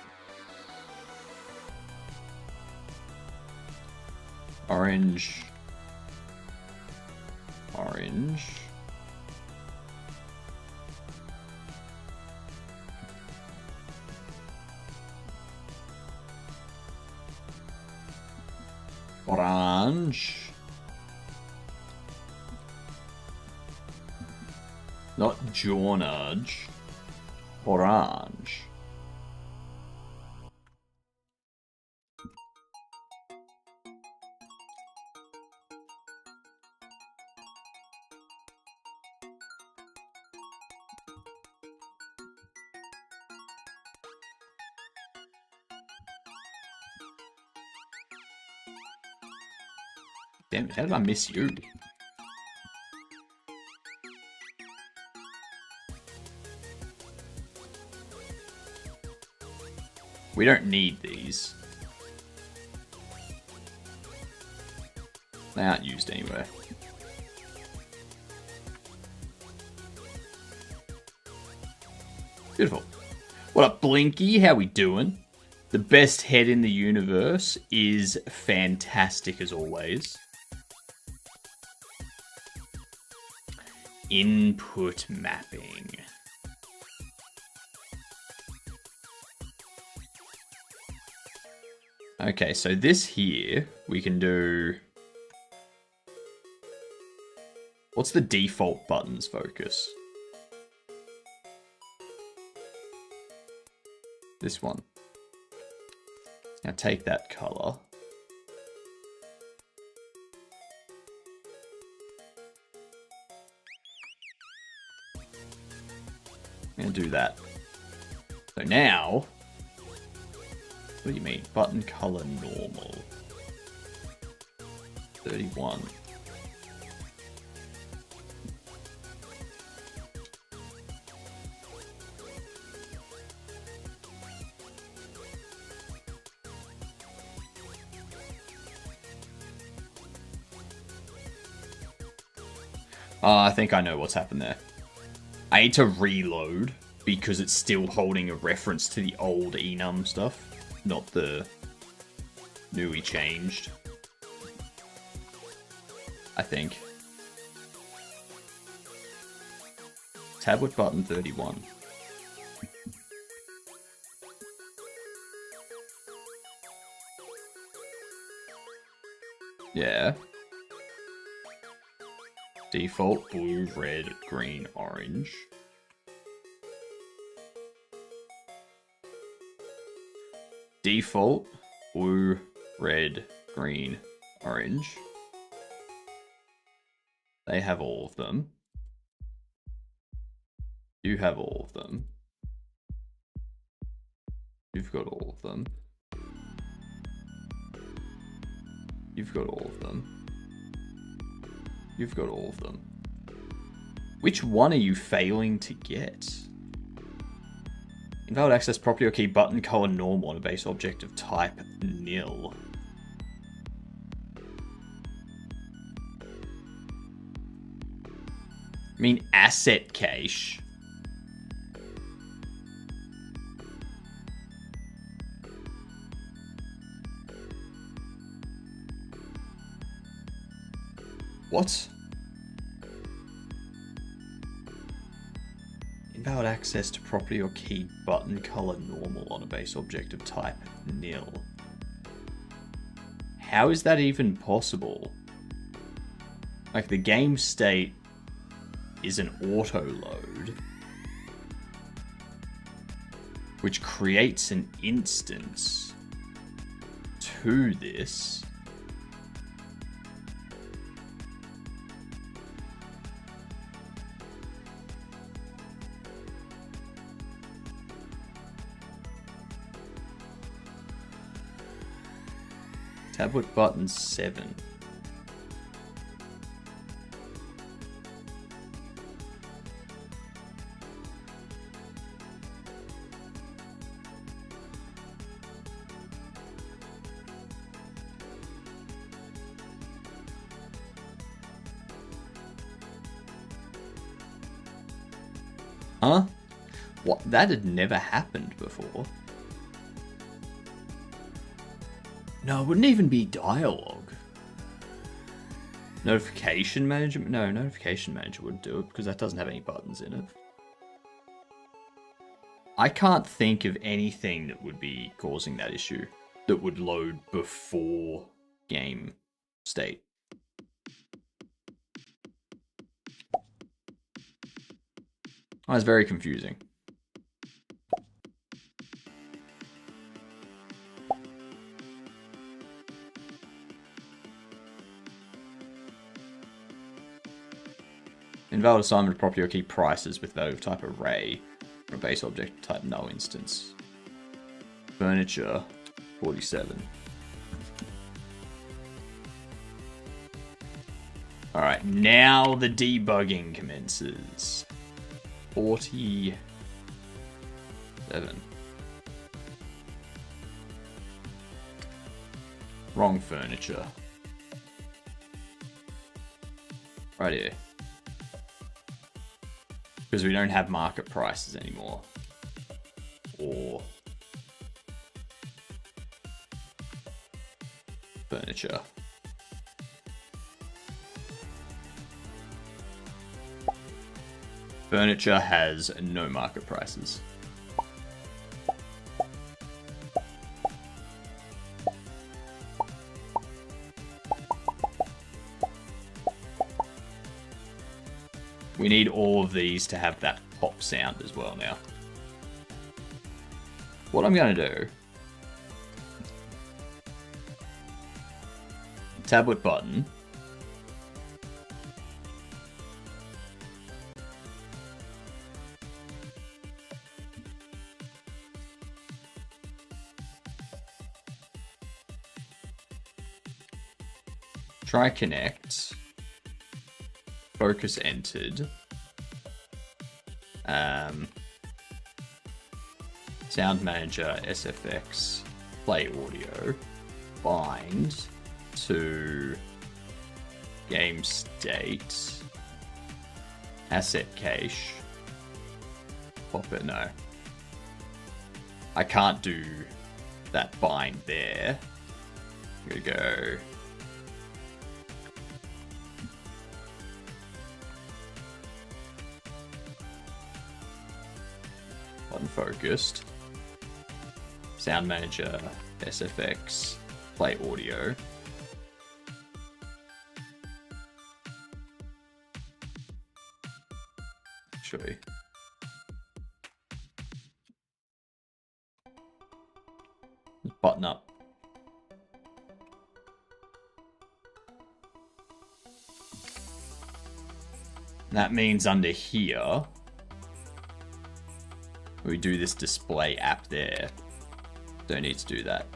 Orange. Orange. Orange. Not Jornage. Orange. Damn it, how did I miss you? We don't need these. They aren't used anywhere. Beautiful. What up, Blinky? How we doing? The best head in the universe is fantastic as always. Input mapping. Okay, so this here, we can do... What's the default buttons focus? This one. Now take that color. I'm gonna do that. So now, what do you mean? Button color normal. 31. I think I know what's happened there. I need to reload because it's still holding a reference to the old enum stuff, not the newly changed. I think. Tablet button 31. Yeah. Default blue, red, green, orange. Default blue, red, green, orange. They have all of them. You have all of them. You've got all of them. You've got all of them. You've got all of them. Which one are you failing to get? Invalid access property or key button color normal on a base object of type nil. I mean asset cache. What? Invalid access to property or key button color normal on a base object of type nil. How is that even possible? Like the game state is an auto load, which creates an instance to this. Tablet button 7. Huh? What? That had never happened before. No, it wouldn't even be dialogue. Notification manager? No, notification manager wouldn't do it because that doesn't have any buttons in it. I can't think of anything that would be causing that issue that would load before game state. Oh, it's very confusing. Invalid assignment of property or key prices with value of type array for a base object type null instance. Furniture 47. Alright, now the debugging commences. 47. Wrong furniture. Right here. Because we don't have market prices anymore. or furniture. Furniture has no market prices. We need all of these to have that pop sound as well now. What I'm going to do... tablet button. Try connect. Focus entered. Sound manager, SFX, play audio, bind to game state, asset cache, pop it, no. I can't do that bind there. I'm gonna go unfocused. Sound manager, SFX, play audio. Actually, button up. That means under here, we do this display app there. Don't need to do that.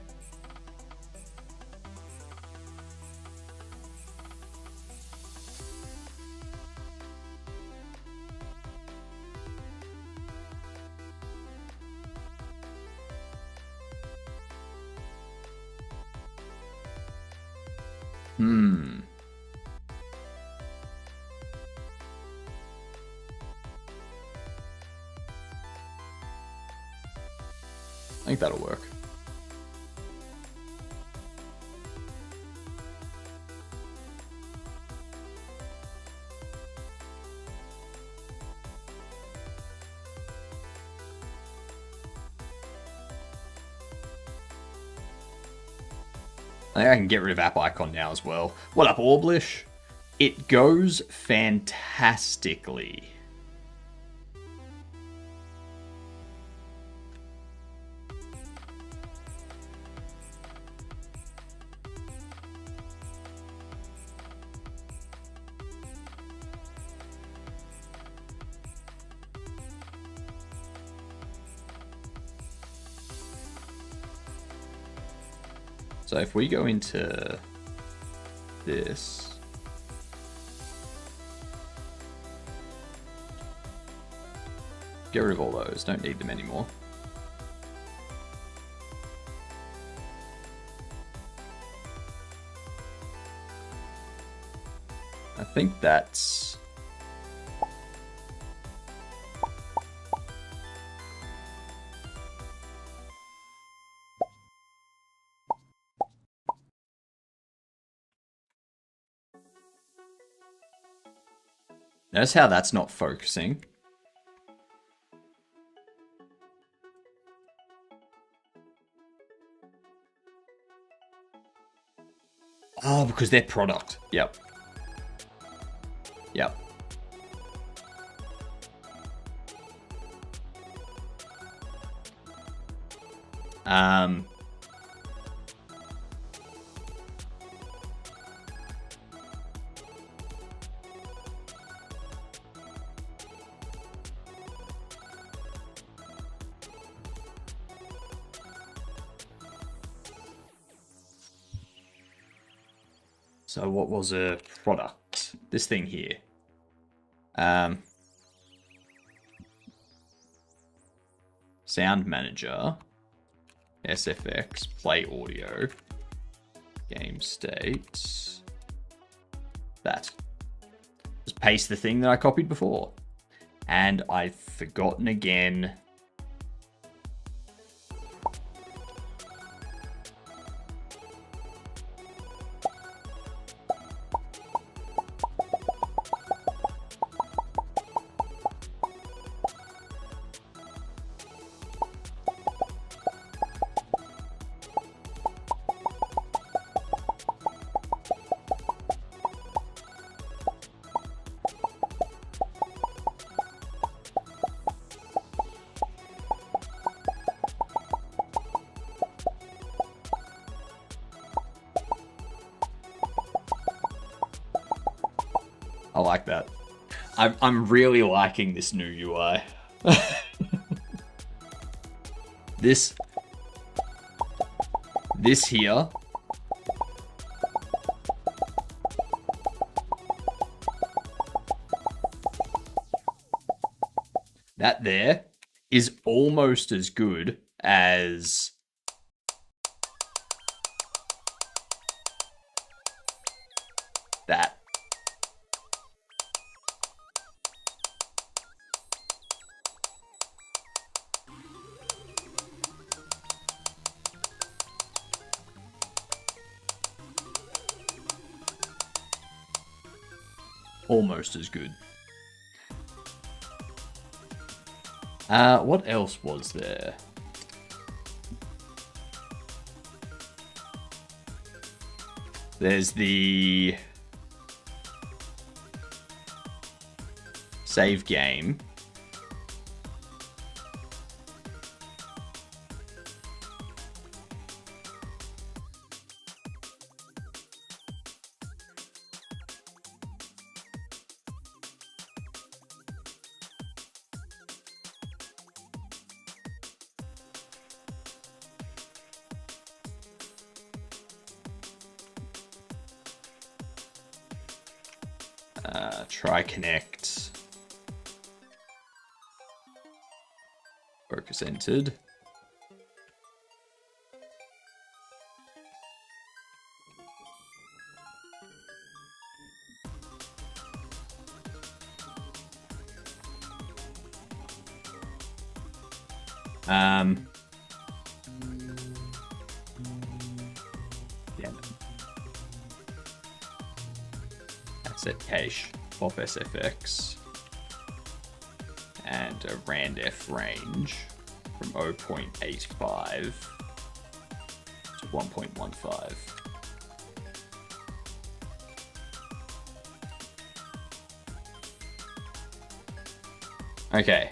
I think that'll work. I think I can get rid of app icon now as well. What up, Orblish? It goes fantastically. So if we go into this, get rid of all those, don't need them anymore. I think that's... Notice how that's not focusing. Oh, because they're product. Yep. Yep. So what was a product? This thing here. Sound manager, SFX, play audio, game state. That. Just paste the thing that I copied before. And I've forgotten again I like that. I'm really liking this new UI. This here that there is almost as good as that. Almost as good. What else was there? There's the save game. Try connect. Focus entered. Yeah. Asset cache. Pop SFX and a randf range from 0.85 to 1.15. Okay.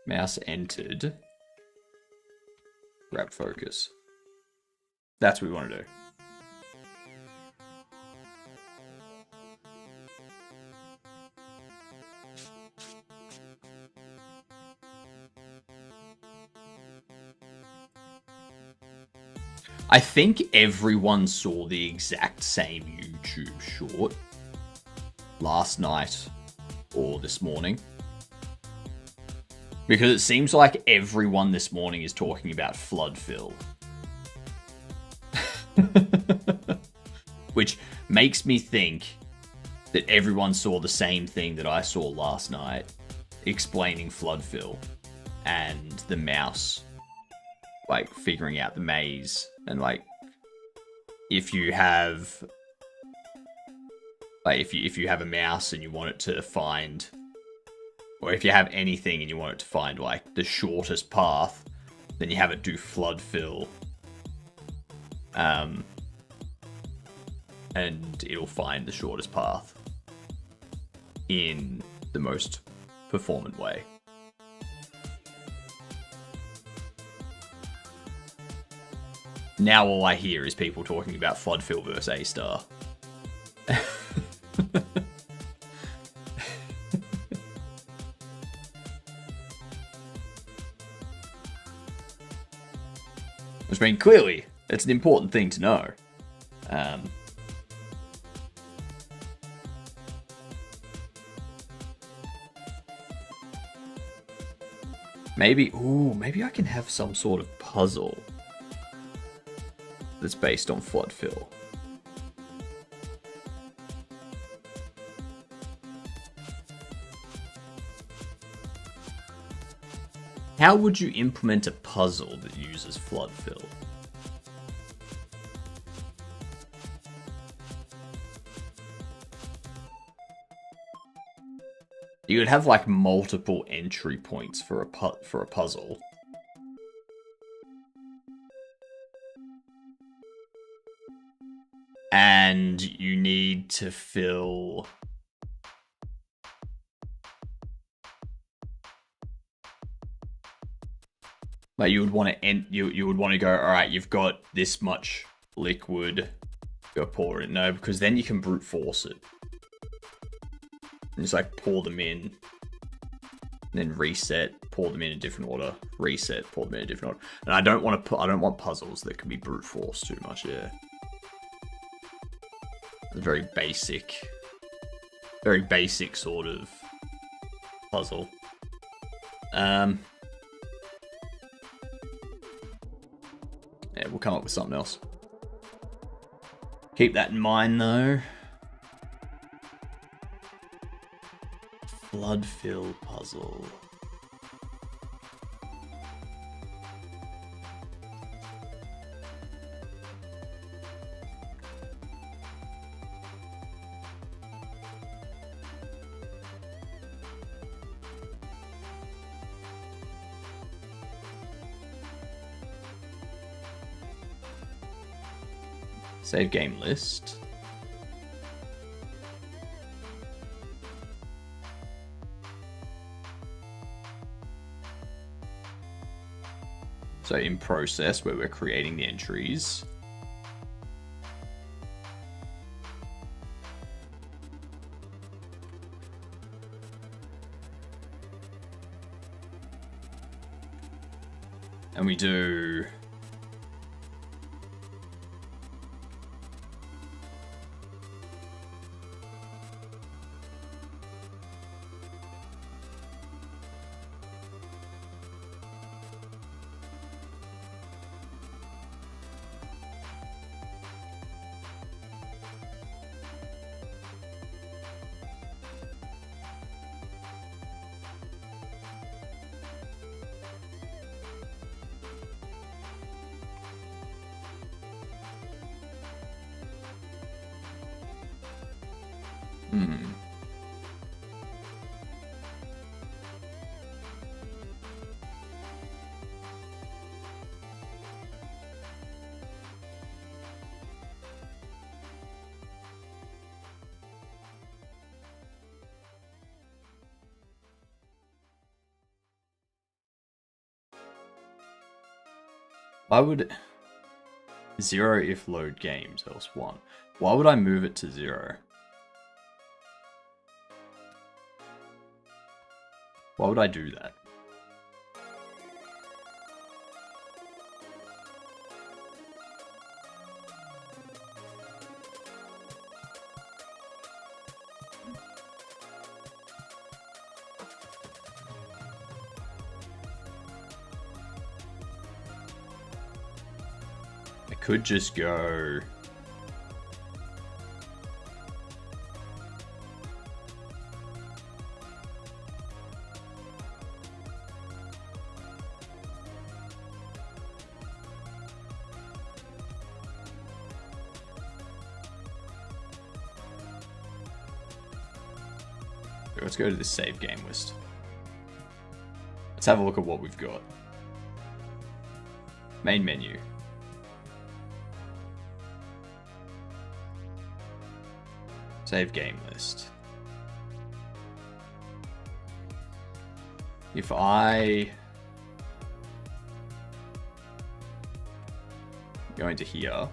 Mouse entered. Grab focus. That's what we want to do. I think everyone saw the exact same YouTube short last night or this morning. Because it seems like everyone this morning is talking about flood fill. Which makes me think that everyone saw the same thing that I saw last night, explaining flood fill and the mouse, like figuring out the maze, and like if you have a mouse and you want it to find, or if you have anything and you want it to find like the shortest path, then you have it do flood fill. And it'll find the shortest path in the most performant way. Now all I hear is people talking about flood fill versus A-star. Which, I mean, clearly, it's an important thing to know. Maybe I can have some sort of puzzle that's based on flood fill. How would you implement a puzzle that uses flood fill? You would have like multiple entry points for a puzzle. And you need to fill... Like you would want to you would want to go, all right, you've got this much liquid, go pour it. No, because then you can brute force it. And just like pour them in, and then reset, pour them in a different order, reset, pour them in a different order. And I don't want puzzles that can be brute force too much. Yeah, a very basic sort of puzzle. Yeah, we'll come up with something else. Keep that in mind, though. Blood fill puzzle. Save game list. So in process, where we're creating the entries. And we do... Why would 0 if load games else 1? Why would I move it to 0? Why would I do that? I could just go... Let's go to this save game list. Let's have a look at what we've got. Main menu. Save game list. If I go into here,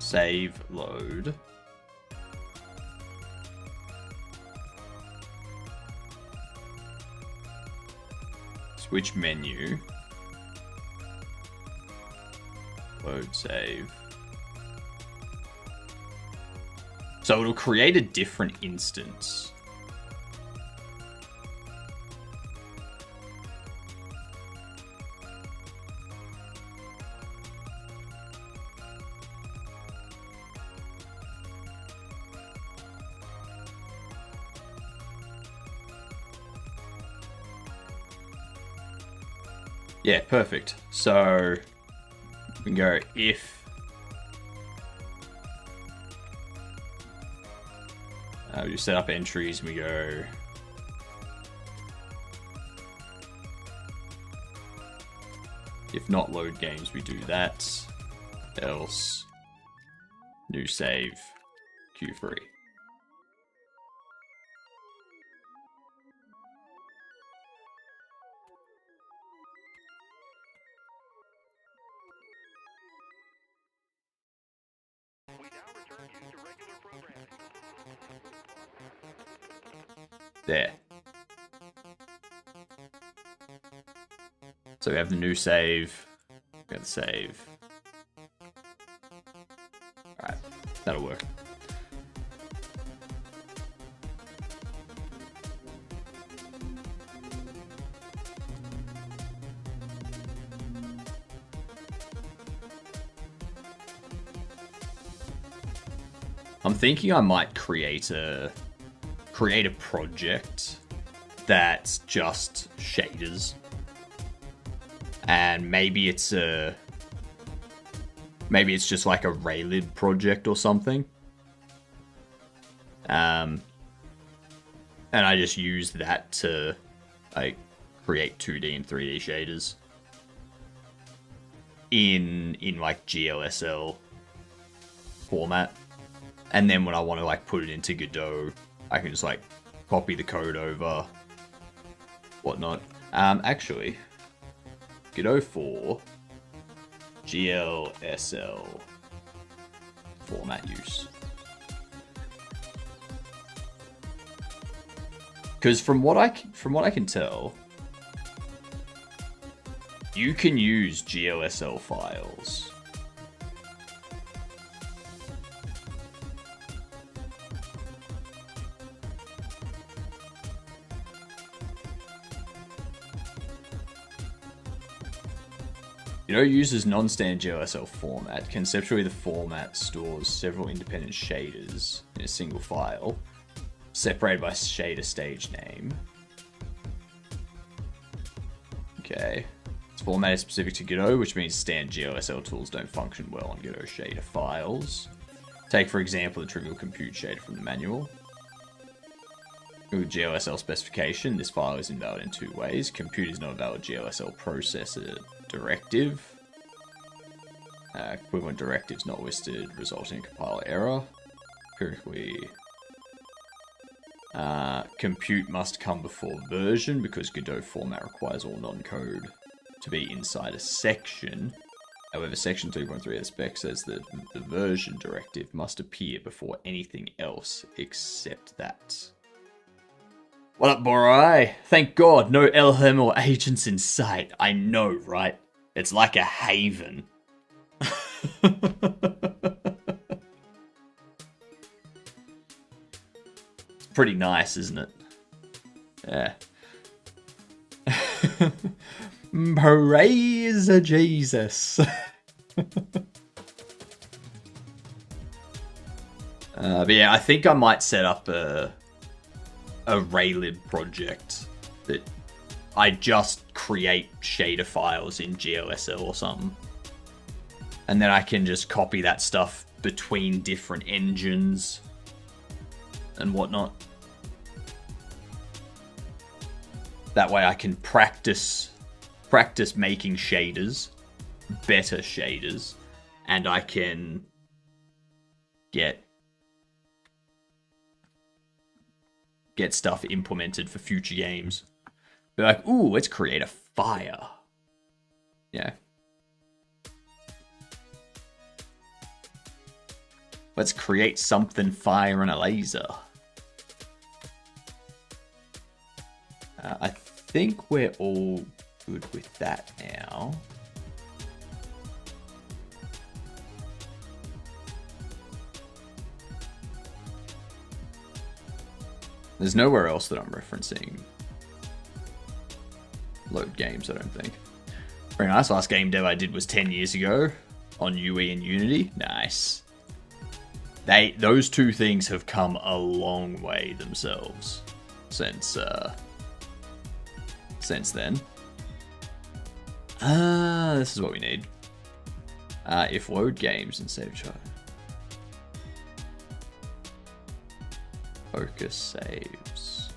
save load. Switch menu, load save. So it'll create a different instance. Yeah, perfect. So we can go if we set up entries and we go if not load games, we do that. else new save Q3. There. So we have the new save. We have the save. Alright, that'll work. I'm thinking I might create a project that's just shaders, and maybe it's just like a Raylib project or something, and I just use that to like create 2D and 3D shaders in like GLSL format. And then when I want to like put it into Godot, I can just like copy the code over, whatnot. Actually, Godot 4 GLSL format use. Because from what I can tell, you can use GLSL files. Godot uses non-standard GLSL format. Conceptually, the format stores several independent shaders in a single file, separated by shader stage name. Okay. This format is specific to Godot, which means standard GLSL tools don't function well on Godot shader files. Take, for example, the trivial compute shader from the manual. With GLSL specification, this file is invalid in two ways. Compute is not a valid GLSL processor directive. Equivalent directives not listed, resulting in compiler error. Empirically, compute must come before version because Godot format requires all non-code to be inside a section. However, section 3.3 of the spec says that the version directive must appear before anything else except that. What up, Borai? Thank God, no LLM or agents in sight. I know, right? It's like a haven. It's pretty nice, isn't it? Yeah. Praise Jesus. But yeah, I think I might set up a Raylib project that I just create shader files in GLSL or something. And then I can just copy that stuff between different engines and whatnot. That way I can practice making shaders, better shaders, and I can get stuff implemented for future games. Be like, ooh, let's create a fire. Yeah. Let's create something fire and a laser. I think we're all good with that now. There's nowhere else that I'm referencing load games, I don't think. Very nice. Last game dev I did was 10 years ago on UE and Unity. Nice. Those two things have come a long way themselves since then. This is what we need. If load games and save chart. Focus saves.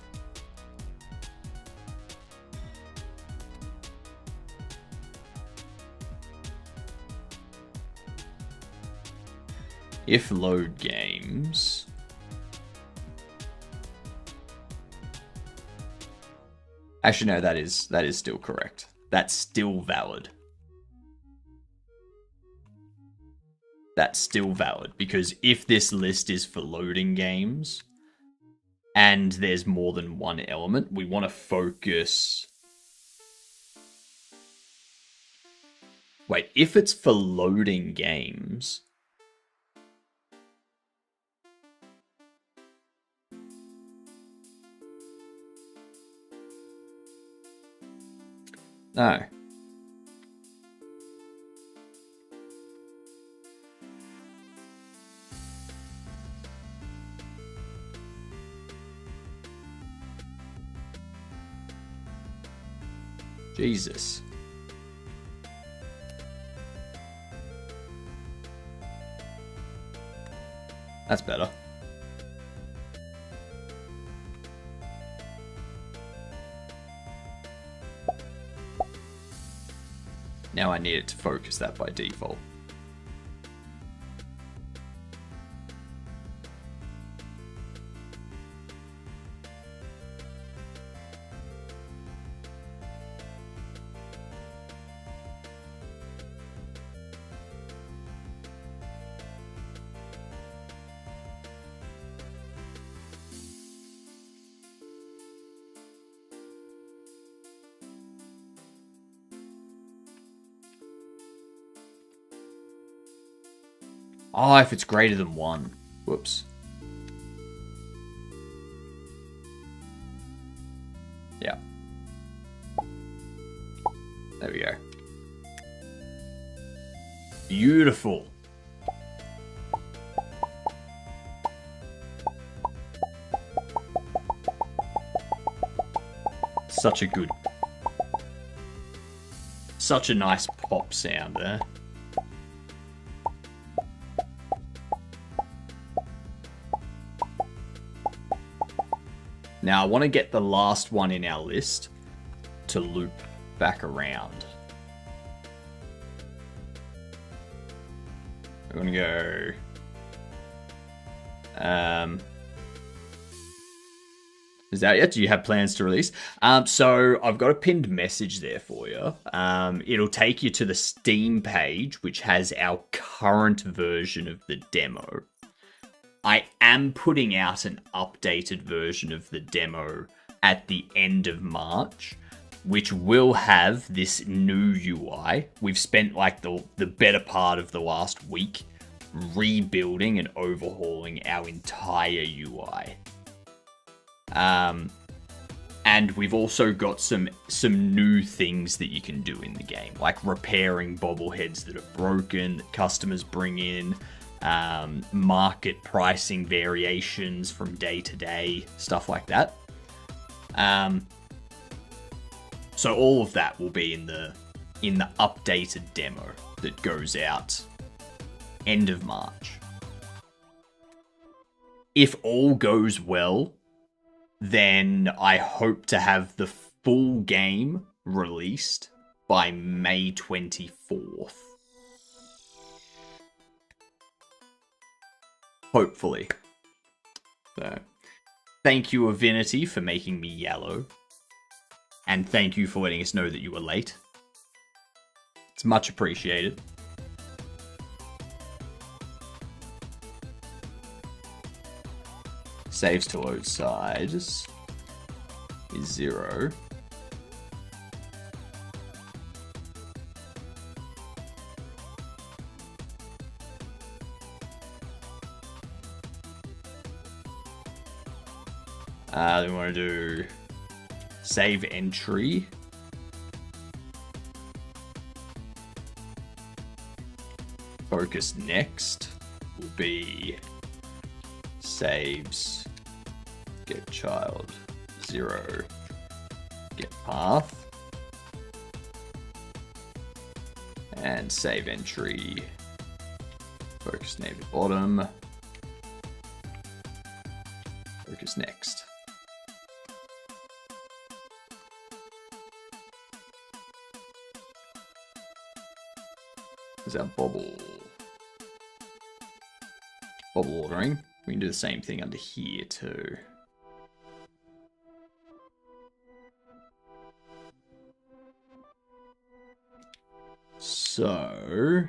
If load games... Actually, no, that is still correct. That's still valid. That's still valid, because if this list is for loading games and there's more than one element, we want to focus... Wait, if it's for loading games... No. Jesus. That's better. Now I need it to focus that by default. Oh, if it's greater than 1. Whoops. Yeah. There we go. Beautiful. Such a good... Such a nice pop sound there. Now, I want to get the last one in our list to loop back around. I'm going to go... Is that it? Do you have plans to release? So I've got a pinned message there for you. It'll take you to the Steam page, which has our current version of the demo. I am putting out an updated version of the demo at the end of March, which will have this new UI. We've spent like the better part of the last week rebuilding and overhauling our entire UI. And we've also got some new things that you can do in the game, like repairing bobbleheads that are broken, that customers bring in, market pricing variations from day to day, stuff like that. So all of that will be in the updated demo that goes out end of March. If all goes well, then I hope to have the full game released by May 24th. Hopefully. So, thank you, Avinity, for making me yellow. And thank you for letting us know that you were late. It's much appreciated. Saves to load size is 0. Then we want to do save entry. Focus next will be saves get child 0 get path, and save entry focus name at bottom, focus next. Is that bobble? bobble ordering. We can do the same thing under here too. So...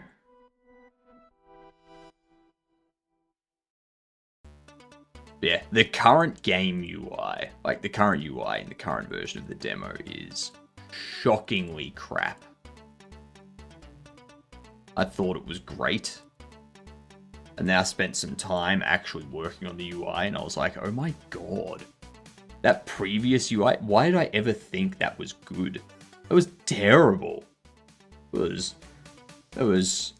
yeah, the current game UI, like the current UI in the current version of the demo is shockingly crap. I thought it was great. And then I spent some time actually working on the UI and I was like, oh my god. That previous UI, why did I ever think that was good? It was terrible. It was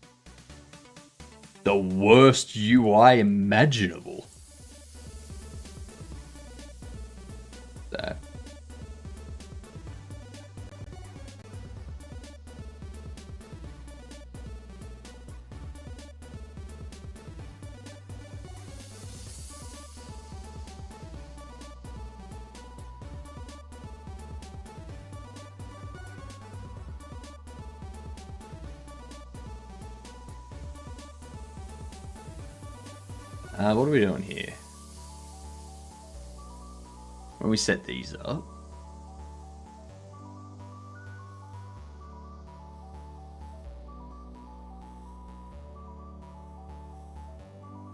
the worst UI imaginable. There. What are we doing here? When we set these up,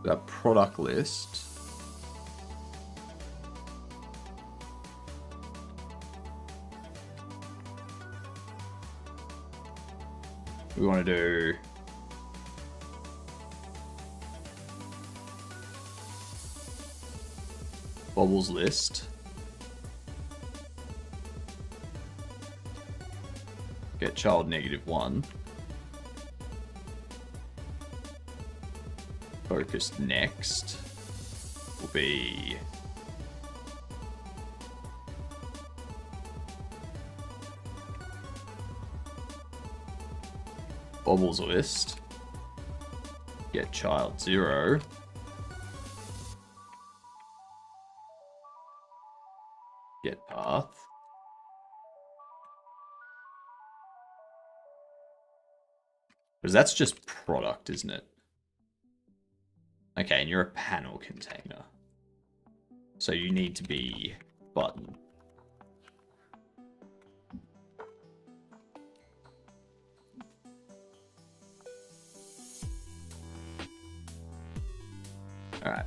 that product list. We want to do Bobble's list. Get child -1. Focus next will be Bobble's list. Get child 0. Get path. Because that's just product, isn't it? Okay, and you're a panel container. So you need to be button. Alright.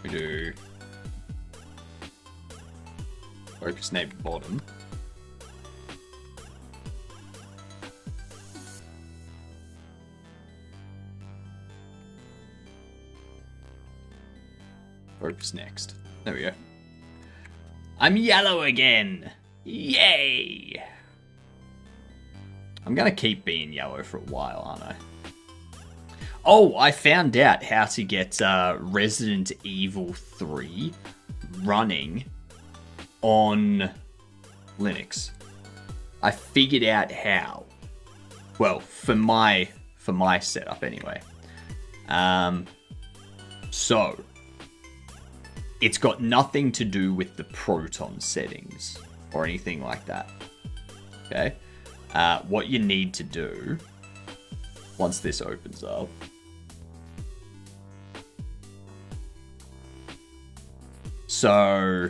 We do focus name bottom. Focus next. There we go. I'm yellow again! Yay! I'm gonna keep being yellow for a while, aren't I? Oh, I found out how to get Resident Evil 3 running on Linux. I figured out how. Well, for my setup anyway. So it's got nothing to do with the Proton settings or anything like that. Okay? What you need to do once this opens up, so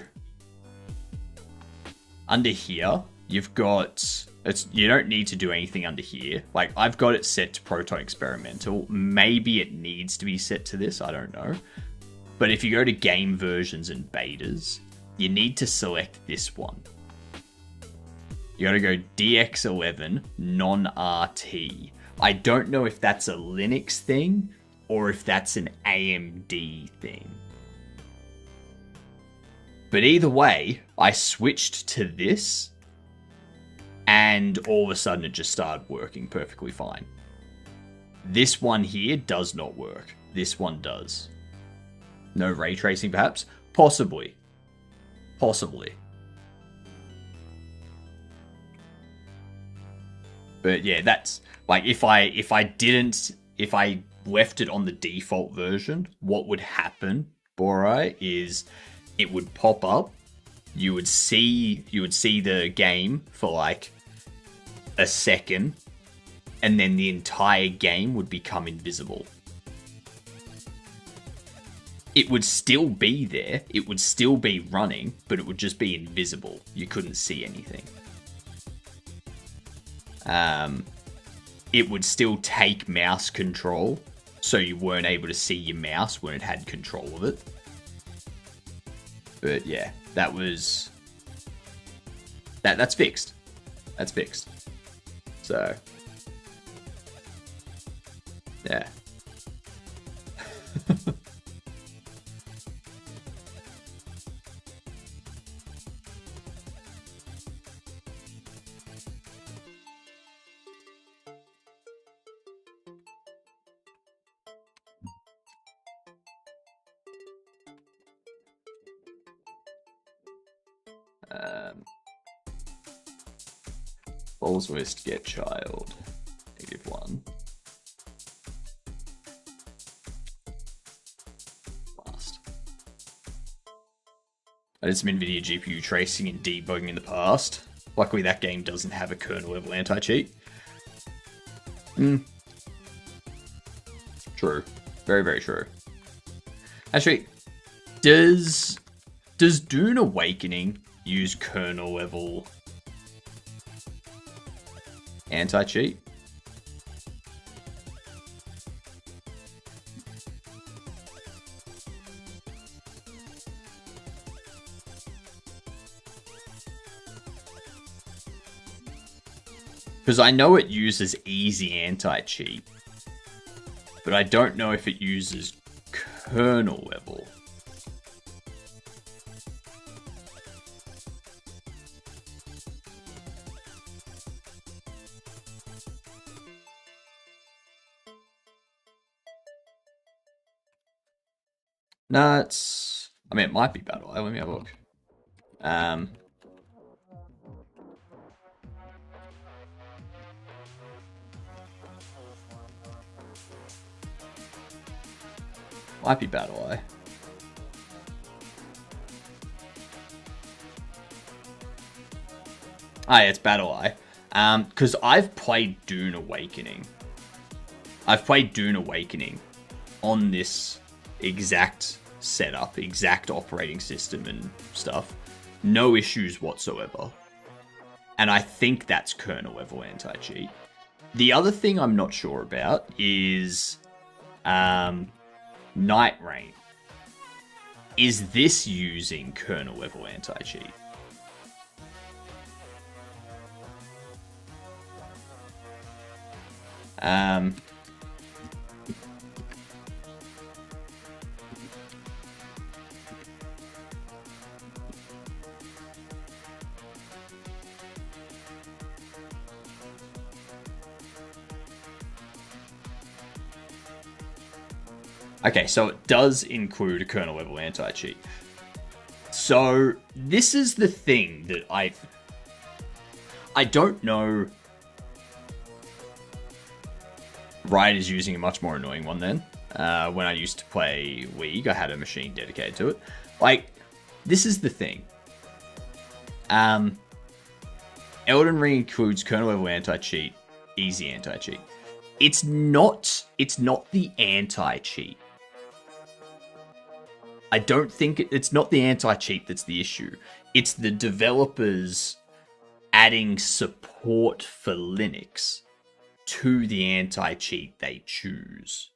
under here, you've got, you don't need to do anything under here. Like, I've got it set to Proton Experimental. Maybe it needs to be set to this, I don't know. But if you go to game versions and betas, you need to select this one. You gotta go DX11 non-RT. I don't know if that's a Linux thing or if that's an AMD thing. But either way, I switched to this and all of a sudden it just started working perfectly fine. This one here does not work. This one does. No ray tracing perhaps? Possibly. Possibly. But yeah, that's like if I left it on the default version, what would happen, Borai, is it would pop up. You would see the game for like a second, and then the entire game would become invisible. It would still be there, it would still be running, but it would just be invisible. You couldn't see anything. It would still take mouse control, so you weren't able to see your mouse when it had control of it. But yeah, that's fixed. That's fixed. So yeah. Balls West get child. -1. Last. I did some NVIDIA GPU tracing and debugging in the past. Luckily that game doesn't have a kernel level anti-cheat. True. Very, very true. Actually, does Dune Awakening use kernel level anti-cheat? Because I know it uses easy anti-cheat, but I don't know if it uses kernel level. No, it's... I mean, it might be Battle Eye. Let me have a look. Might be Battle Eye. Ah, yeah, it's Battle Eye. Because I've played Dune Awakening. I've played Dune Awakening on this exact setup, exact operating system and stuff. No issues whatsoever. And I think that's kernel level anti-cheat. The other thing I'm not sure about is Night Rain. Is this using kernel level anti-cheat? Okay, so it does include a kernel level anti-cheat. So this is the thing that I don't know. Riot is using a much more annoying one then. When I used to play League, I had a machine dedicated to it. Like, this is the thing. Elden Ring includes kernel level anti-cheat, easy anti-cheat. It's not the anti-cheat. I don't think it's not the anti-cheat that's the issue. It's the developers adding support for Linux to the anti-cheat they choose.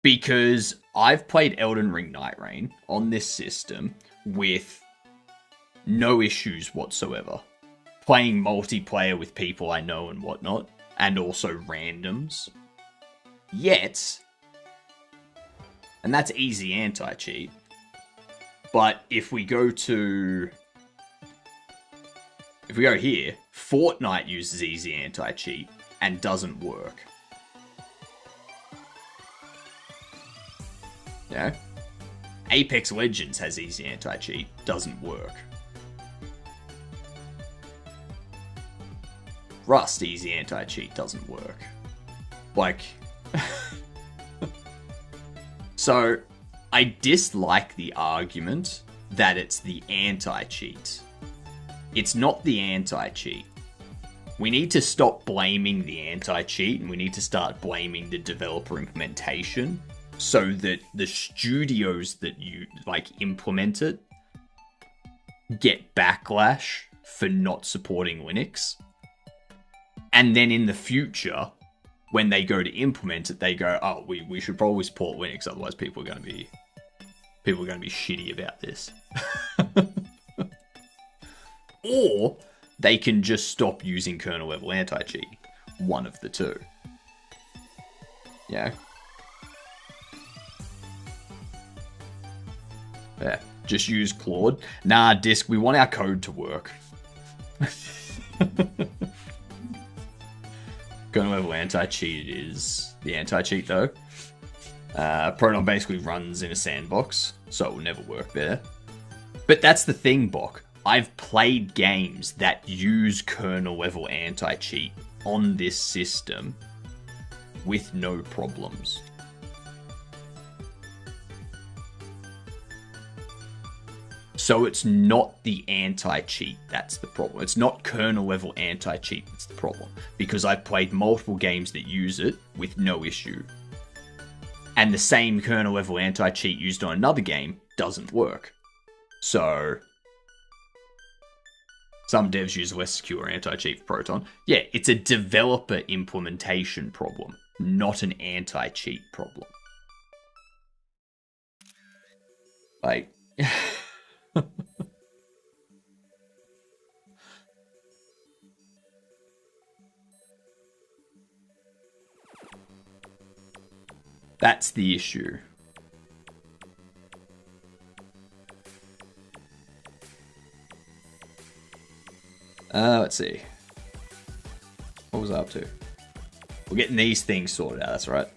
Because I've played Elden Ring Night Rain on this system with no issues whatsoever. Playing multiplayer with people I know and whatnot, and also randoms. Yet, and that's easy anti-cheat, but if we go here, Fortnite uses easy anti-cheat and doesn't work. Yeah. Apex Legends has easy anti-cheat, doesn't work. Rust easy anti-cheat doesn't work. Like, so I dislike the argument that it's the anti-cheat. It's not the anti-cheat. We need to stop blaming the anti-cheat and we need to start blaming the developer implementation so that the studios that implement it get backlash for not supporting Linux. And then in the future, when they go to implement it, they go, oh, we should probably support Linux, otherwise people are going to be shitty about this. Or they can just stop using kernel level anti-cheat. One of the two. Yeah. Yeah. Just use Claude. Nah, disk, we want our code to work. Kernel level anti-cheat is the anti-cheat though. Proton basically runs in a sandbox, so it will never work there. But that's the thing, Bok. I've played games that use kernel level anti-cheat on this system with no problems. So it's not the anti-cheat that's the problem. It's not kernel level anti-cheat that's the problem. Because I've played multiple games that use it with no issue. And the same kernel level anti-cheat used on another game doesn't work. So some devs use less secure anti-cheat for Proton. Yeah, it's a developer implementation problem, not an anti-cheat problem. Like... That's the issue. Let's see. What was I up to? We're getting these things sorted out, that's right.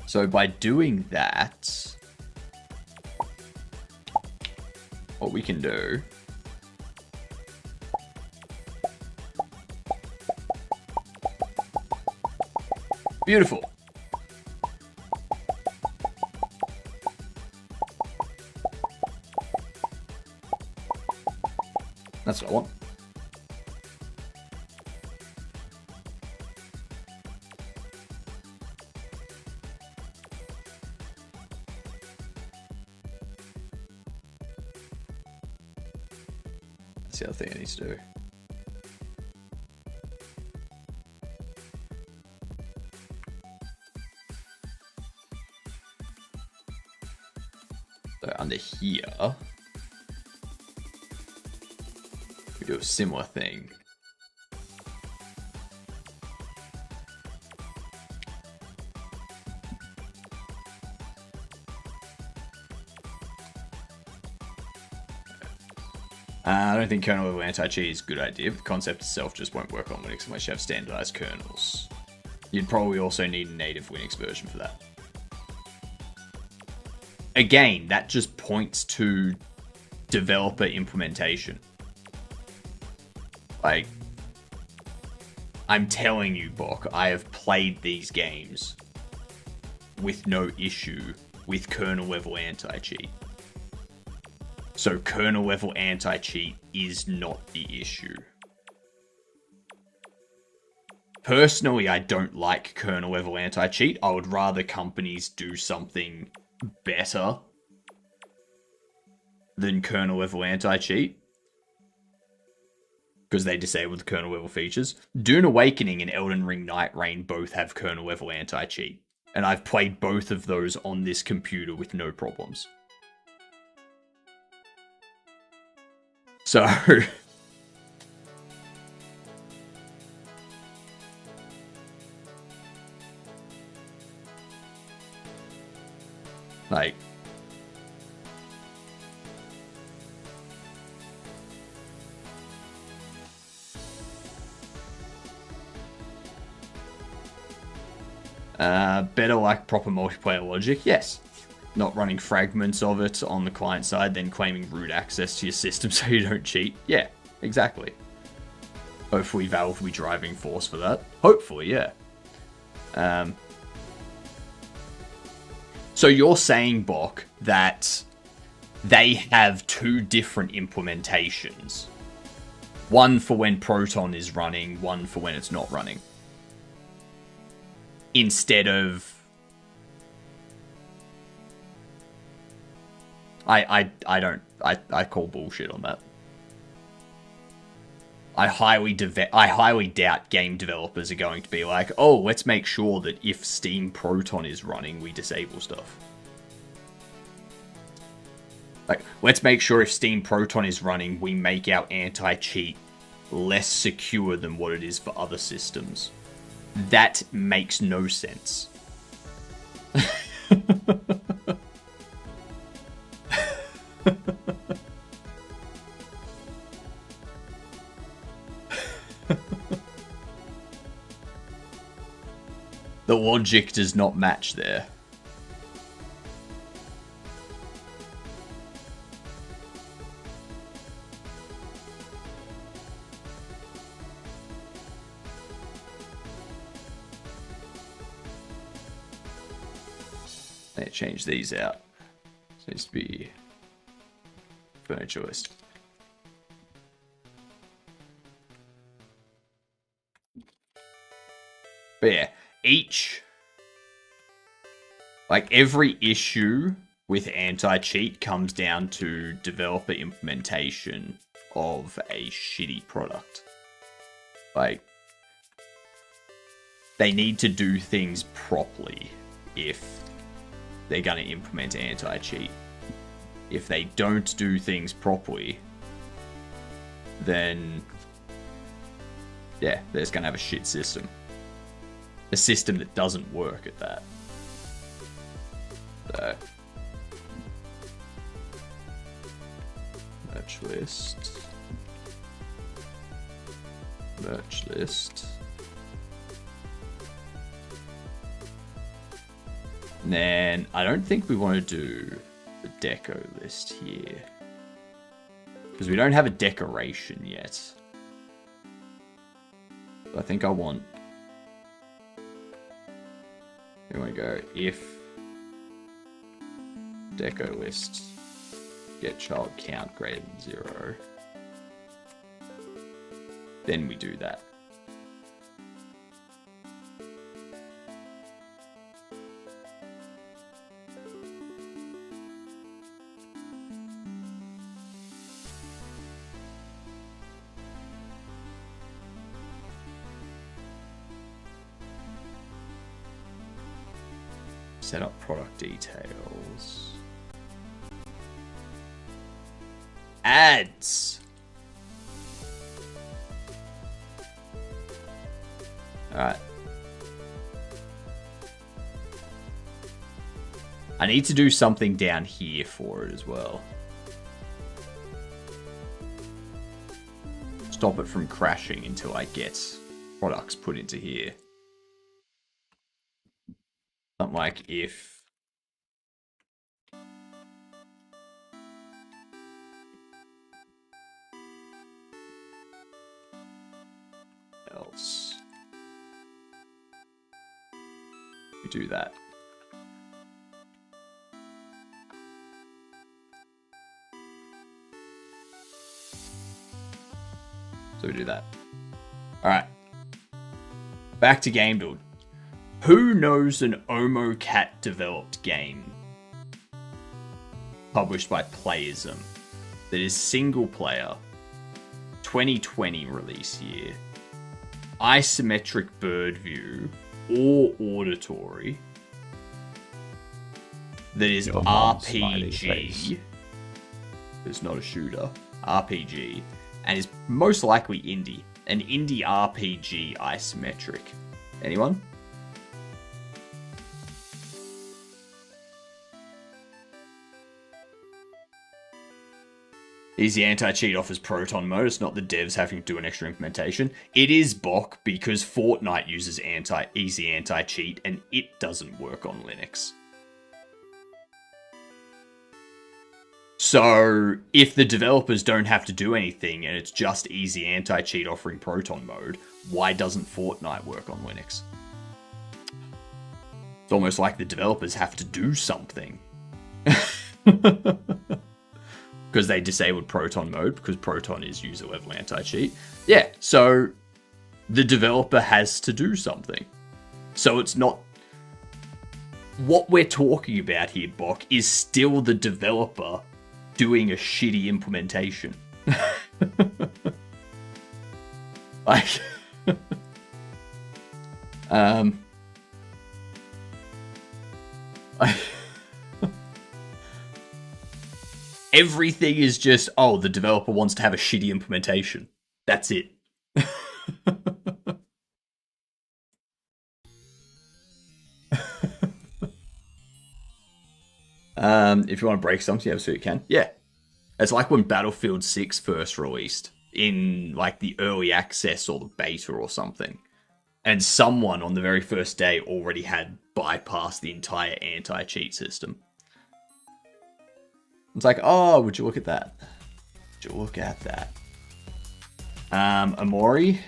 So by doing that, what we can do beautiful. That's what I want. That's the other thing I need to do. So under here, we do a similar thing. I don't think kernel level anti-cheat is a good idea. The concept itself just won't work on Linux unless you have standardized kernels. You'd probably also need a native Linux version for that. Again, that just points to developer implementation. Like, I'm telling you, Bok, I have played these games with no issue with kernel level anti-cheat. So kernel level anti-cheat is not the issue. Personally, I don't like kernel level anti-cheat. I would rather companies do something better than kernel level anti-cheat, because they disabled the kernel level features. Dune Awakening and Elden Ring Night Rain both have kernel level anti-cheat, and I've played both of those on this computer with no problems. So like, better like proper multiplayer logic, yes. not running fragments of it on the client side, then claiming root access to your system so you don't cheat. Yeah, exactly. Hopefully Valve will be driving force for that. Hopefully, yeah. So you're saying, Bok, that they have two different implementations. One for when Proton is running, one for when it's not running. Instead of... I call bullshit on that. I highly doubt game developers are going to be like, oh, let's make sure that if Steam Proton is running, we disable stuff. Like, let's make sure if Steam Proton is running, we make our anti-cheat less secure than what it is for other systems. That makes no sense. The logic does not match there. Let's change these out. This needs to be furniture list. But yeah, every issue with anti-cheat comes down to developer implementation of a shitty product. Like, they need to do things properly if they're going to implement anti-cheat. If they don't do things properly, then yeah, they're just going to have a shit system. A system that doesn't work at that. So, merch list. Merch list. And then I don't think we want to do the deco list here, because we don't have a decoration yet. So I think I want to go if deco list get child count greater than 0. Then we do that. Set up product details. Ads. Alright. I need to do something down here for it as well. Stop it from crashing until I get products put into here. Something like if else we do that. So we do that. Alright. Back to game build. Who knows an OmoCat developed game published by Playism that is single player, 2020 release year, isometric bird view or auditory, that is RPG, it's not a shooter, RPG, and is most likely indie, an indie RPG isometric. Anyone? Easy anti-cheat offers Proton mode. It's not the devs having to do an extra implementation. It is Bok because Fortnite uses easy anti-cheat and it doesn't work on Linux. So if the developers don't have to do anything and it's just easy anti-cheat offering Proton mode, why doesn't Fortnite work on Linux? It's almost like the developers have to do something. Because they disabled Proton mode, because Proton is user level anti-cheat. Yeah, so the developer has to do something. So it's not... What we're talking about here, Bok, is still the developer doing a shitty implementation. Like... Everything is just, oh, the developer wants to have a shitty implementation. That's it. If you want to break something, you absolutely can. Yeah. It's like when Battlefield 6 first released in like the early access or the beta or something. And someone on the very first day already had bypassed the entire anti-cheat system. It's like, oh, would you look at that? Would you look at that? Amori.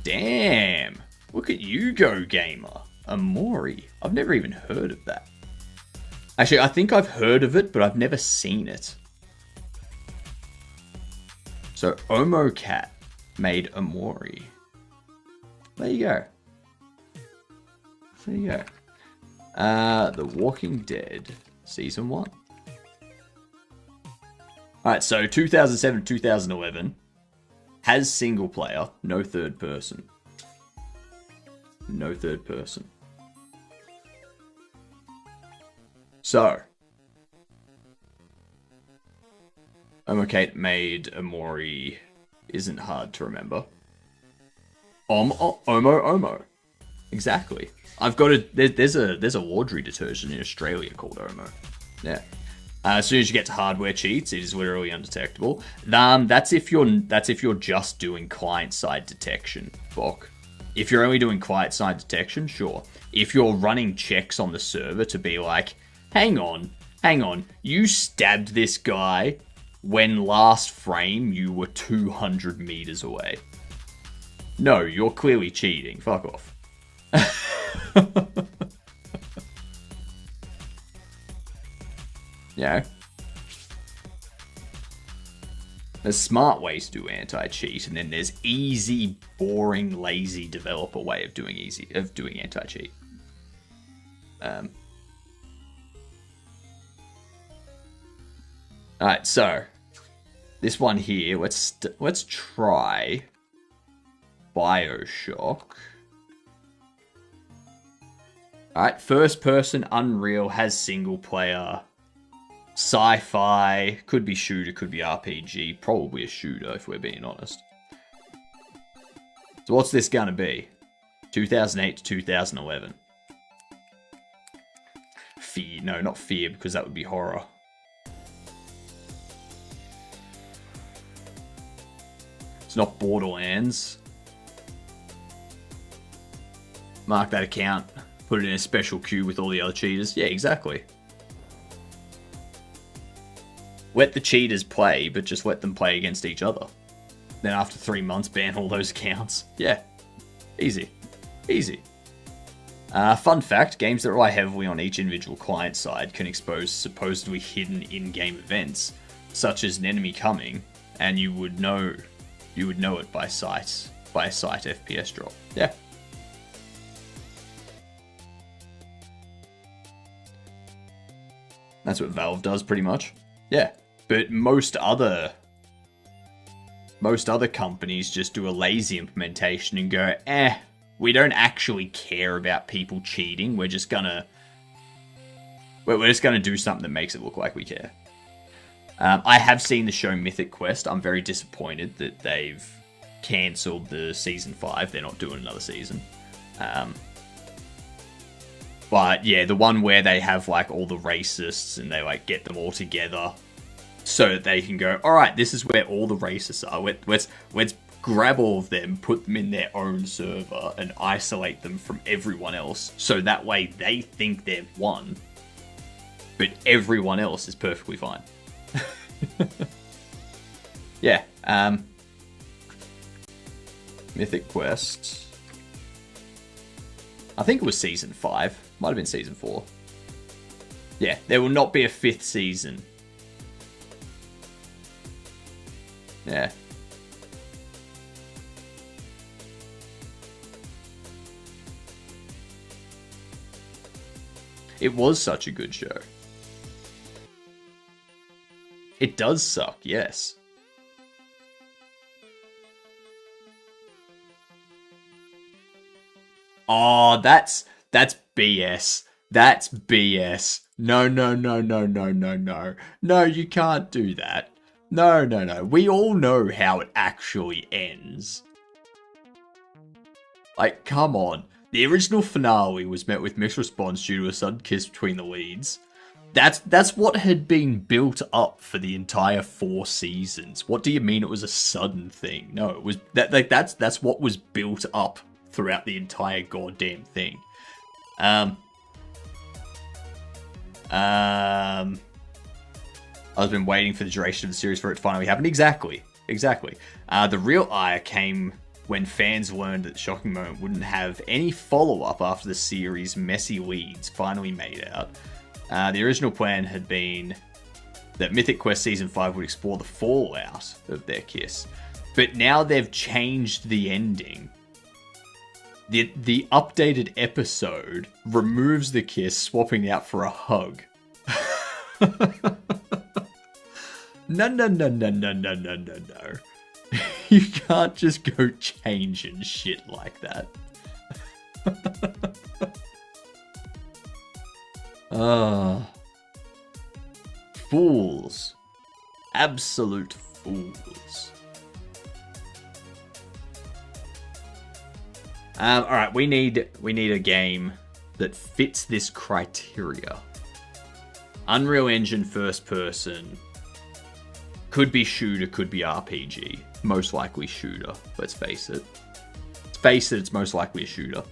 Damn. Look at you go, gamer. Amori. I've never even heard of that. Actually, I think I've heard of it, but I've never seen it. So, OmoCat made Amori. There you go. There you go. The Walking Dead Season 1. Alright, so 2007 to 2011 has single player, no third person. No third person. So, Omokate made Amori isn't hard to remember. Omo. Exactly. I've got a there's a laundry detergent in Australia called Omo. Yeah. As soon as you get to hardware cheats, it is literally undetectable. That's if you're just doing client side detection, Bok. If you're only doing client side detection, sure. If you're running checks on the server to be like, hang on, you stabbed this guy when last frame you were 200 meters away. No, you're clearly cheating. Fuck off. Yeah. There's smart ways to do anti-cheat, and then there's easy, boring, lazy developer way of doing anti-cheat. Alright, so this one here, let's try BioShock. Alright, first person Unreal has single player. Sci-fi, could be shooter, could be RPG, probably a shooter if we're being honest. So what's this gonna be? 2008 to 2011. Fear, no, not Fear, because that would be horror. It's not Borderlands. Mark that account, put it in a special queue with all the other cheaters. Yeah, exactly. Let the cheaters play, but just let them play against each other. Then after 3 months, ban all those accounts. Yeah. Easy. Easy. Fun fact, games that rely heavily on each individual client side can expose supposedly hidden in-game events, such as an enemy coming, and you would know it by sight FPS drop. Yeah. That's what Valve does pretty much. Yeah. But most other companies just do a lazy implementation and go, we don't actually care about people cheating. We're just gonna do something that makes it look like we care. I have seen the show Mythic Quest. I'm very disappointed that they've cancelled the season 5. They're not doing another season. But yeah, the one where they have like all the racists and they like get them all together so that they can go, all right, this is where all the racists are. Let's grab all of them, put them in their own server, and isolate them from everyone else. So that way they think they've won. but everyone else is perfectly fine. Yeah. Mythic Quest. I think it was season 5. Might have been season 4. Yeah, there will not be a 5th season. Yeah. It was such a good show. It does suck, yes. Oh, that's BS. That's BS. No, no, no, no, no, no, no. No, you can't do that. No, no, no. We all know how it actually ends. Like, come on. The original finale was met with mixed response due to a sudden kiss between the leads. That's what had been built up for the entire 4 seasons. What do you mean it was a sudden thing? No, it was that's what was built up throughout the entire goddamn thing. I've been waiting for the duration of the series for it to finally happen. Exactly. The real ire came when fans learned that the shocking moment wouldn't have any follow-up after the series' messy leads finally made out. The original plan had been that Mythic Quest Season 5 would explore the fallout of their kiss. But now they've changed the ending. The updated episode removes the kiss, swapping out for a hug. No. You can't just go changing shit like that. Fools. Absolute fools. Alright, we need a game that fits this criteria. Unreal Engine first person. Could be shooter, could be RPG. Most likely shooter, let's face it. It's most likely a shooter.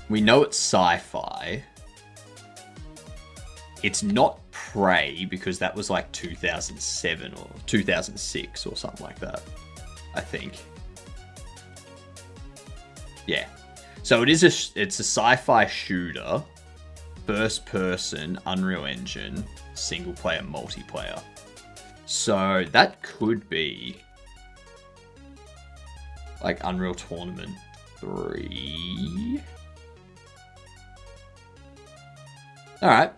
We know it's sci-fi. It's not Prey, because that was like 2007 or 2006 or something like that, I think. Yeah. So it's a sci-fi shooter, first person, Unreal Engine, single player, multiplayer. So that could be like Unreal Tournament 3. Alright.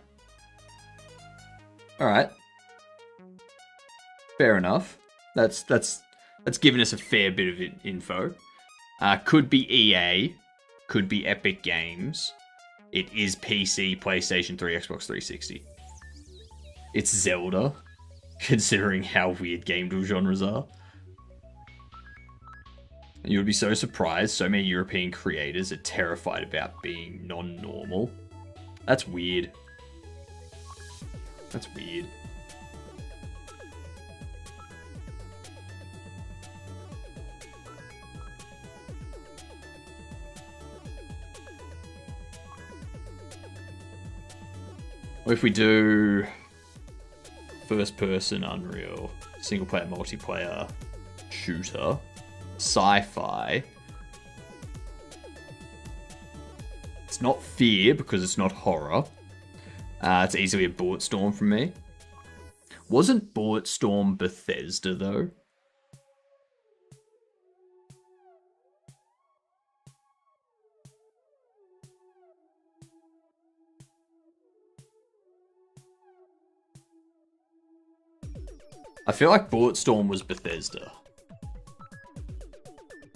Fair enough. That's given us a fair bit of info. Could be EA. Could be Epic Games. It is PC, PlayStation 3, Xbox 360. It's Zelda, considering how weird game genres are. You would be so surprised so many European creators are terrified about being non-normal. That's weird. That's weird. What if we do first person Unreal, single player multiplayer, shooter, sci-fi? It's not fear because it's not horror. It's easily a Bulletstorm from me. Wasn't Bulletstorm Bethesda though? I feel like Bulletstorm was Bethesda.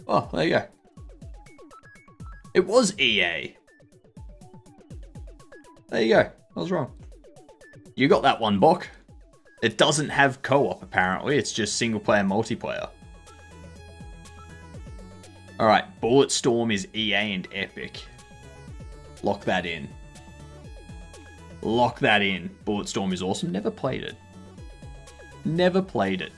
Oh, there you go. It was EA. There you go. I was wrong. You got that one, Bok. It doesn't have co-op, apparently. It's just single-player multiplayer. Alright, Bulletstorm is EA and Epic. Lock that in. Lock that in. Bulletstorm is awesome. Never played it. Never played it.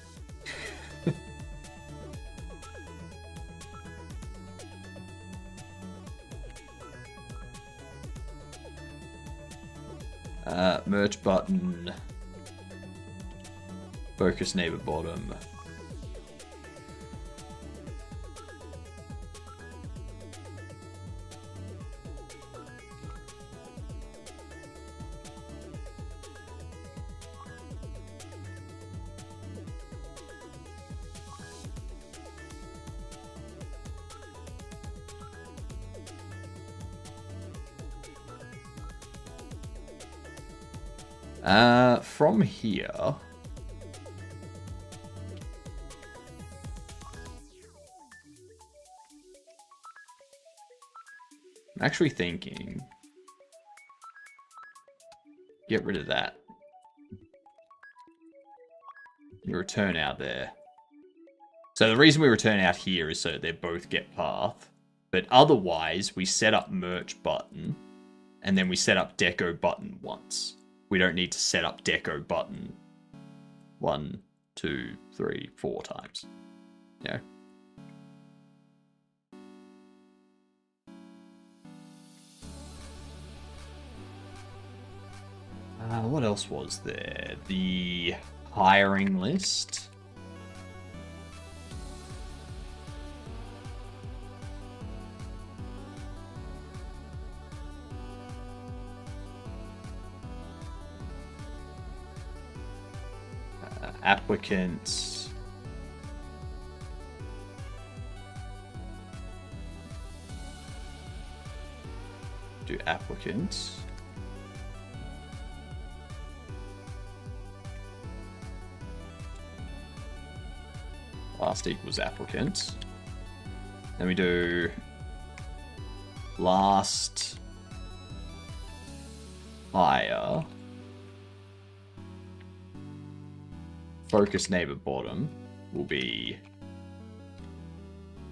Merch button. Focus neighbor bottom. From here, I'm actually thinking, get rid of that. You return out there. So the reason we return out here is so that they both get path. But otherwise, we set up merch button, and then we set up deco button once. We don't need to set up deco button 1, 2, 3, 4 times. Yeah. What else was there? The hiring list. Applicants. Do applicants. Last equals applicant. Then we do last hire. Focus neighbor bottom will be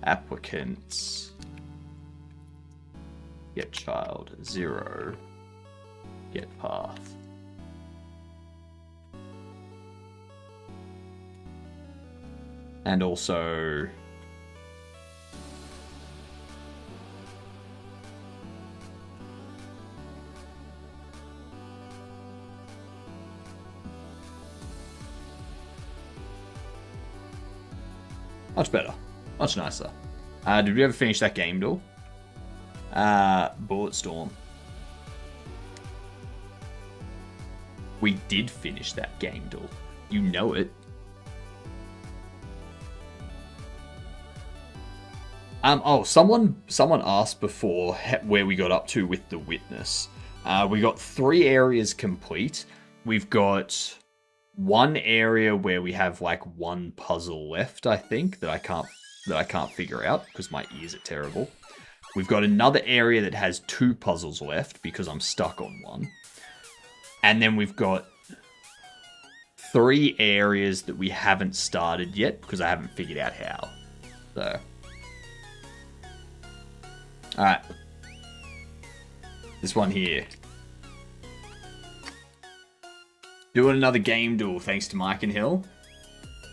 applicants get child 0 get path. And also much better. Much nicer. Did we ever finish that game, though? Bulletstorm. We did finish that game, though. You know it. Someone asked before where we got up to with the witness. We got 3 areas complete. We've got 1 area where we have like 1 puzzle left, I think, that I can't figure out because my ears are terrible. We've got another area that has 2 puzzles left because I'm stuck on 1. And then we've got 3 areas that we haven't started yet because I haven't figured out how. So, alright. This one here. Doing another game duel thanks to Mike and Hill.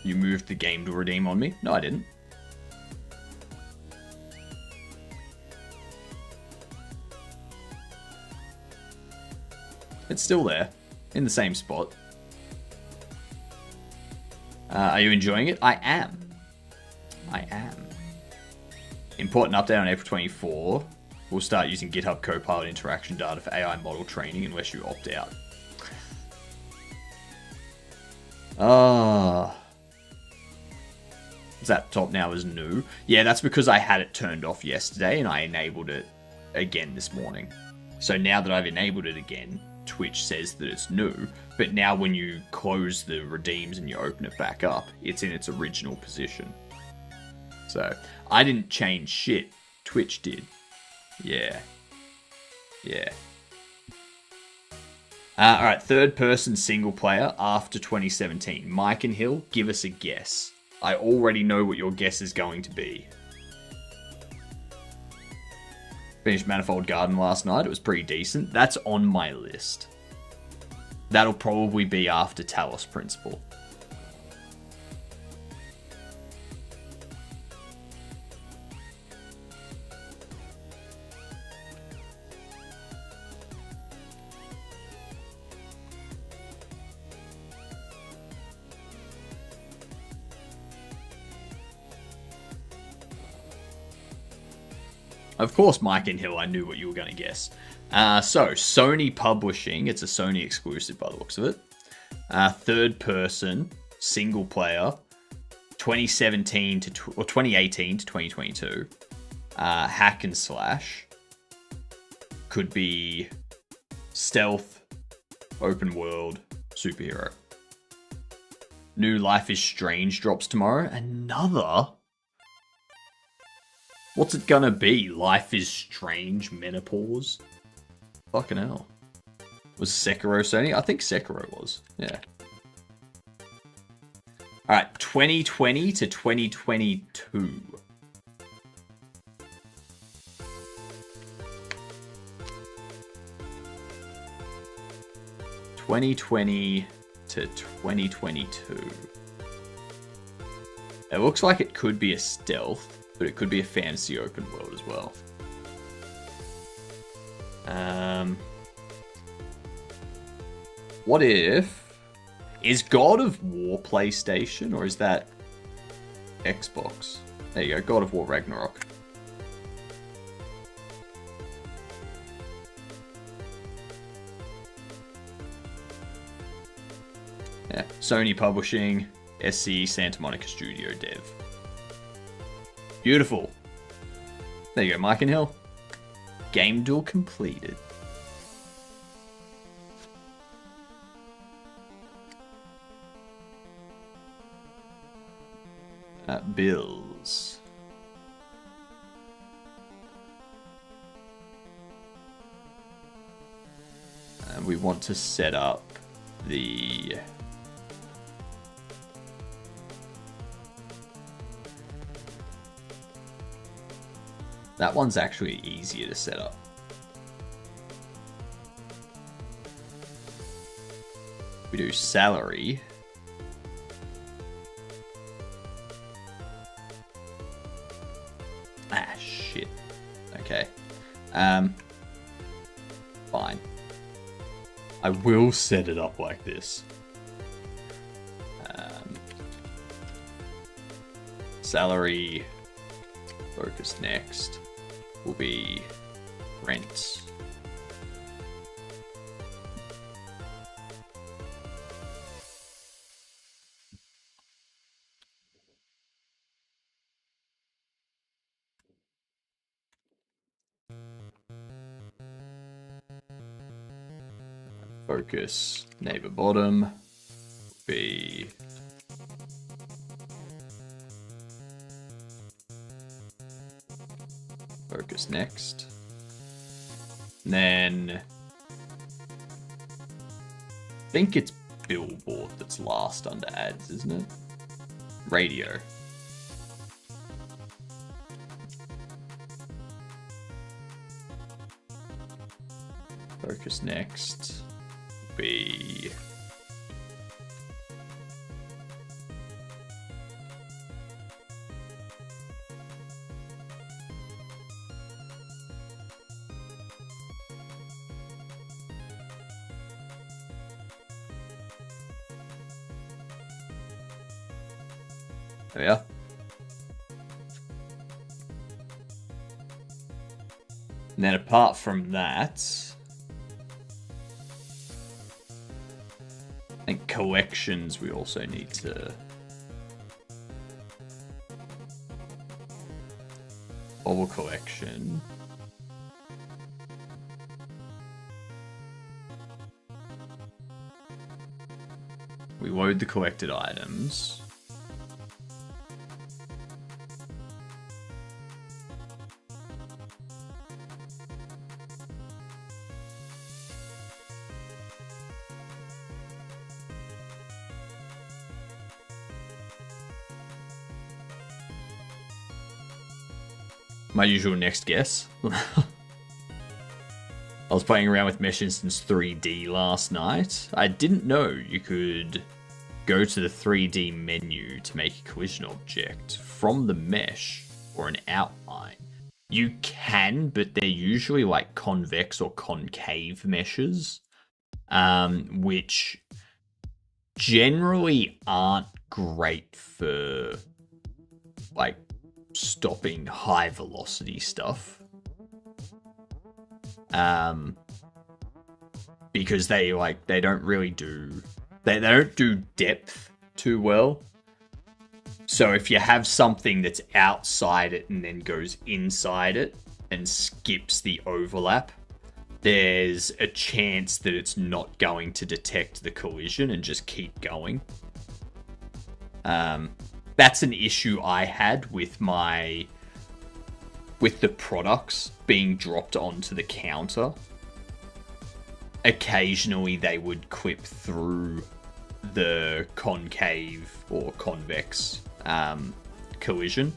You moved the game to redeem on me. No, I didn't. It's still there. In the same spot. Are you enjoying it? I am. I am. Important update on April 24. We'll start using GitHub Copilot interaction data for AI model training unless you opt out. That top now is new. Yeah, that's because I had it turned off yesterday and I enabled it again this morning. So now that I've enabled it again, Twitch says that it's new. But now when you close the redeems and you open it back up, it's in its original position. So I didn't change shit. Twitch did. Yeah. Yeah. Alright, third person single player after 2017. Mike and Hill, give us a guess. I already know what your guess is going to be. Finished Manifold Garden last night. It was pretty decent. That's on my list. That'll probably be after Talos Principle. Of course, Mike and Hill, I knew what you were going to guess. So, Sony Publishing, it's a Sony exclusive by the looks of it. Third person, single player, 2017 to or 2018 to 2022. Hack and slash. Could be stealth, open world, superhero. New Life is Strange drops tomorrow. Another? What's it gonna be? Life is Strange Menopause? Fucking hell. Was Sekiro Sony? I think Sekiro was. Yeah. Alright, 2020 to 2022. (2020 to 2022). It looks like it could be a stealth, but it could be a fantasy open world as well. What if... Is God of War PlayStation, or is that Xbox? There you go, God of War Ragnarok. Yeah, Sony Publishing, SC Santa Monica Studio Dev. Beautiful. There you go, Mike and Hill. Game duel completed. Bills. And we want to set up the... That one's actually easier to set up. We do salary. Ah, shit. Okay. Fine. I will set it up like this. Salary. Focus next. Will be rent. Focus neighbor bottom will be focus next. And then I think it's billboard that's last under ads, isn't it? Radio. Focus next. Be there we are. And then apart from that, I think collections we also need to... Bobble collection. We load the collected items. My usual next guess. I was playing around with Mesh Instance 3D last night. I didn't know you could go to the 3D menu to make a collision object from the mesh or an outline. You can, but they're usually like convex or concave meshes, which generally aren't great for like stopping high velocity stuff. Because they don't really do they don't do depth too well. So if you have something that's outside it and then goes inside it and skips the overlap, there's a chance that it's not going to detect the collision and just keep going. That's an issue I had with the products being dropped onto the counter. Occasionally they would clip through the concave or convex collision.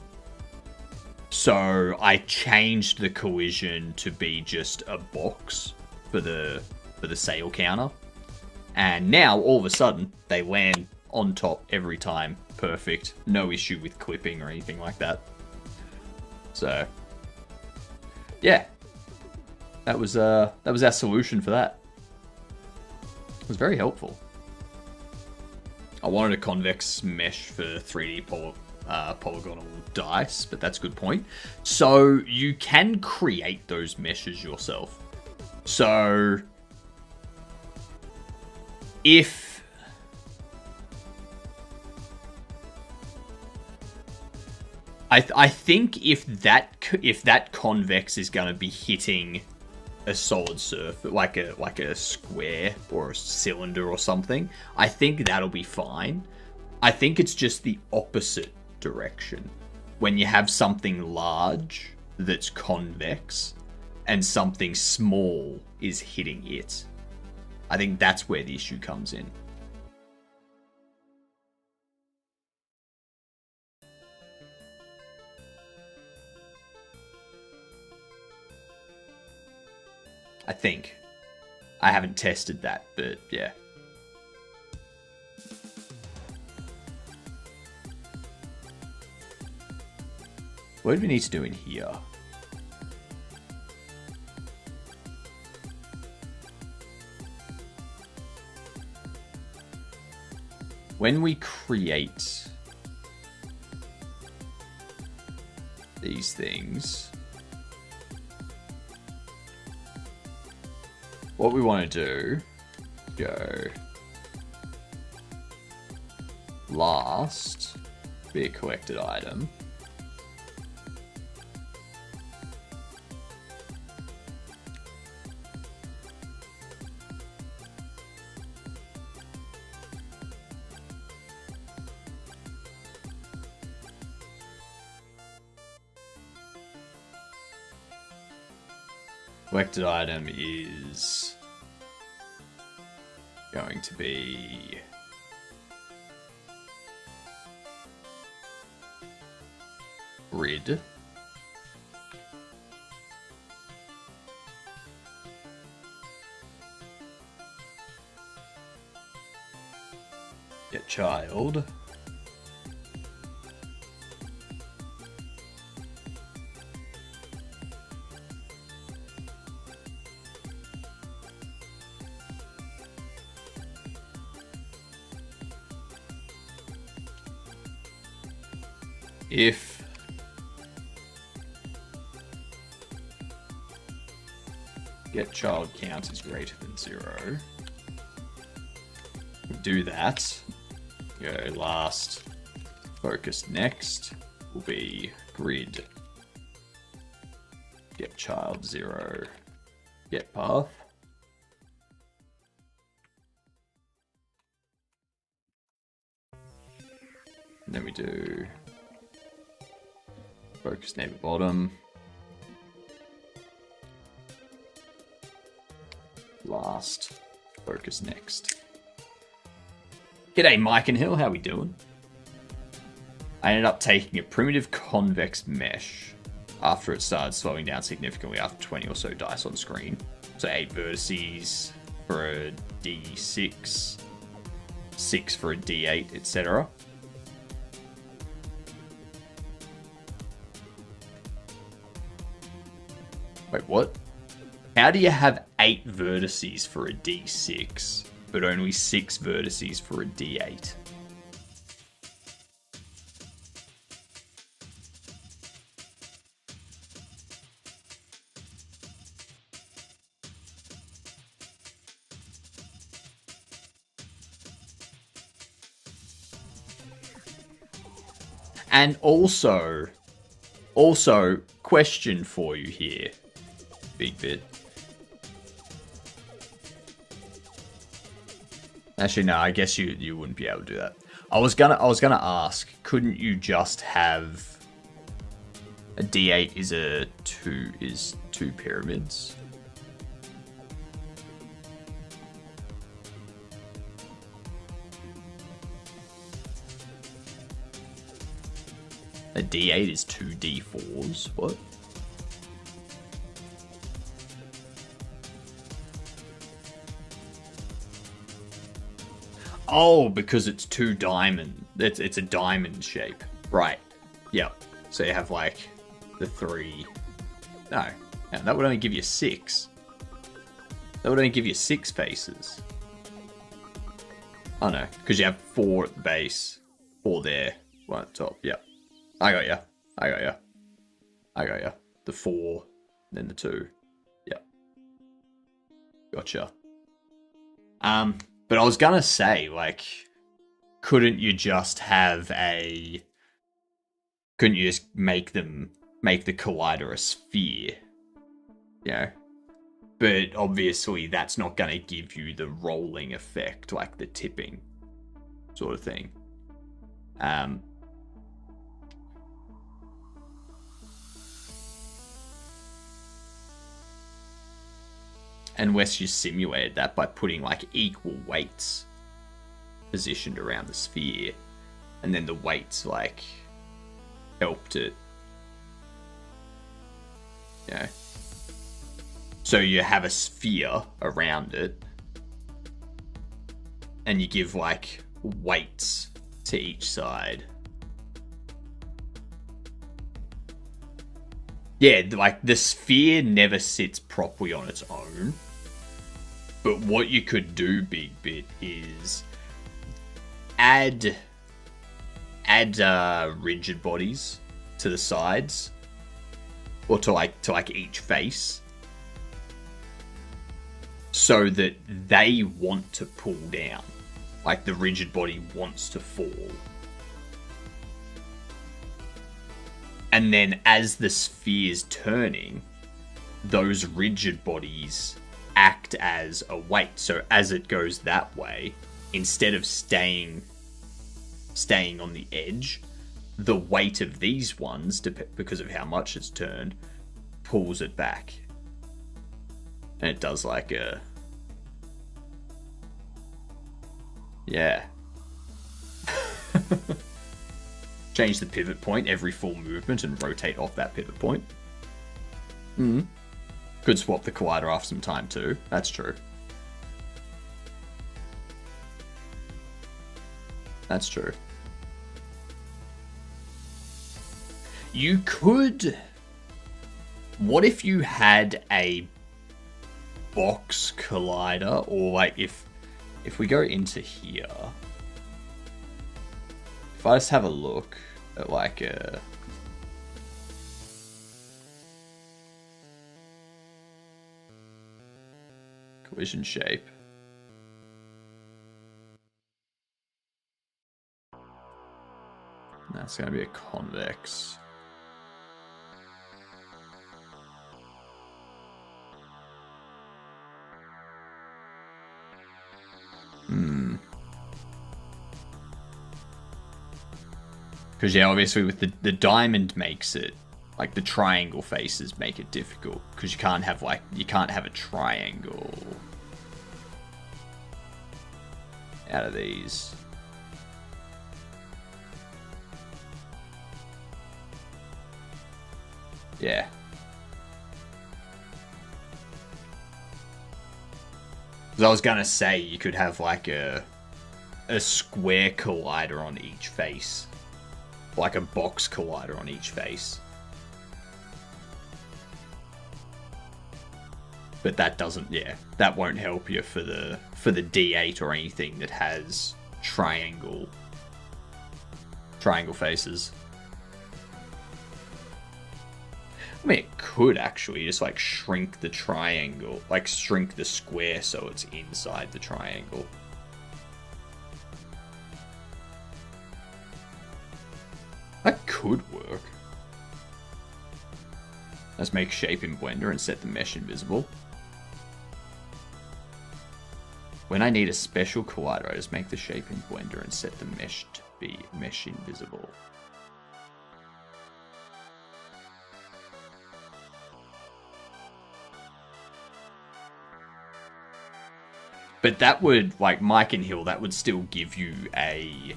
So I changed the collision to be just a box for the sale counter. And now all of a sudden they land on top every time. Perfect. No issue with clipping or anything like that. So yeah. That was our solution for that. It was very helpful. I wanted a convex mesh for 3D polygonal dice, but that's a good point. So you can create those meshes yourself. So if I think if that convex is going to be hitting a solid surface, like a square or a cylinder or something, I think that'll be fine. I think it's just the opposite direction. When you have something large that's convex and something small is hitting it, I think that's where the issue comes in. I think. I haven't tested that, but yeah. What do we need to do in here? When we create these things, what we want to do, go last, be a collected item. Collected item is going to be grid. Get child. If get child count is greater than 0, we do that. Go last, focus next will be grid. Get child 0, get path. And then we do focus neighbor bottom. Last. Focus next. G'day Mike and Hill, how we doing? I ended up taking a primitive convex mesh after it started slowing down significantly after 20 or so dice on screen. So 8 vertices for a D6, 6 for a D8, etc. Wait, what? How do you have 8 vertices for a D6, but only 6 vertices for a D8? And also, question for you here, Big Bit. Actually, no, I guess you wouldn't be able to do that. I was gonna ask, couldn't you just have a D8 is two pyramids? A D8 is two D4s. What? Oh, because it's two diamond. It's a diamond shape. Right. Yep. So you have like the three. No. That would only give you 6. That would only give you 6 faces. Oh no, because you have 4 at the base, 4 there, 1 at the top. Yep. I got ya. The 4, then the 2. Yep. Gotcha. But I was gonna say, like, couldn't you just make the collider a sphere? You know? But obviously that's not gonna give you the rolling effect, like the tipping sort of thing. And Wes just simulated that by putting like equal weights positioned around the sphere, and then the weights like helped it. You know? So you have a sphere around it, and you give like weights to each side. Yeah, like the sphere never sits properly on its own. But what you could do, Big Bit, is add rigid bodies to the sides, or to like each face, so that they want to pull down. Like the rigid body wants to fall. And then as the sphere's turning, those rigid bodies act as a weight. So as it goes that way, instead of staying on the edge, the weight of these ones, because of how much it's turned, pulls it back. And it does like a... Yeah. Change the pivot point every full movement and rotate off that pivot point. Could swap the collider after some time too. That's true. That's true. You could... What if you had a box collider? Or like if we go into here... If I just have a look at like a... collision shape. That's going to be a convex. Because yeah, obviously with the diamond makes it, like the triangle faces make it difficult, because you can't have a triangle out of these. Yeah. Because I was gonna say you could have like a square collider on each face. Like a box collider on each face. But that doesn't, yeah, that won't help you for the D8 or anything that has triangle faces. I mean, it could actually just like shrink the triangle, like shrink the square so it's inside the triangle. That could work. Let's make shape in Blender and set the mesh invisible. When I need a special collider, I just make the shape in Blender and set the mesh to be mesh invisible. But that would, like Mike and Hill, that would still give you a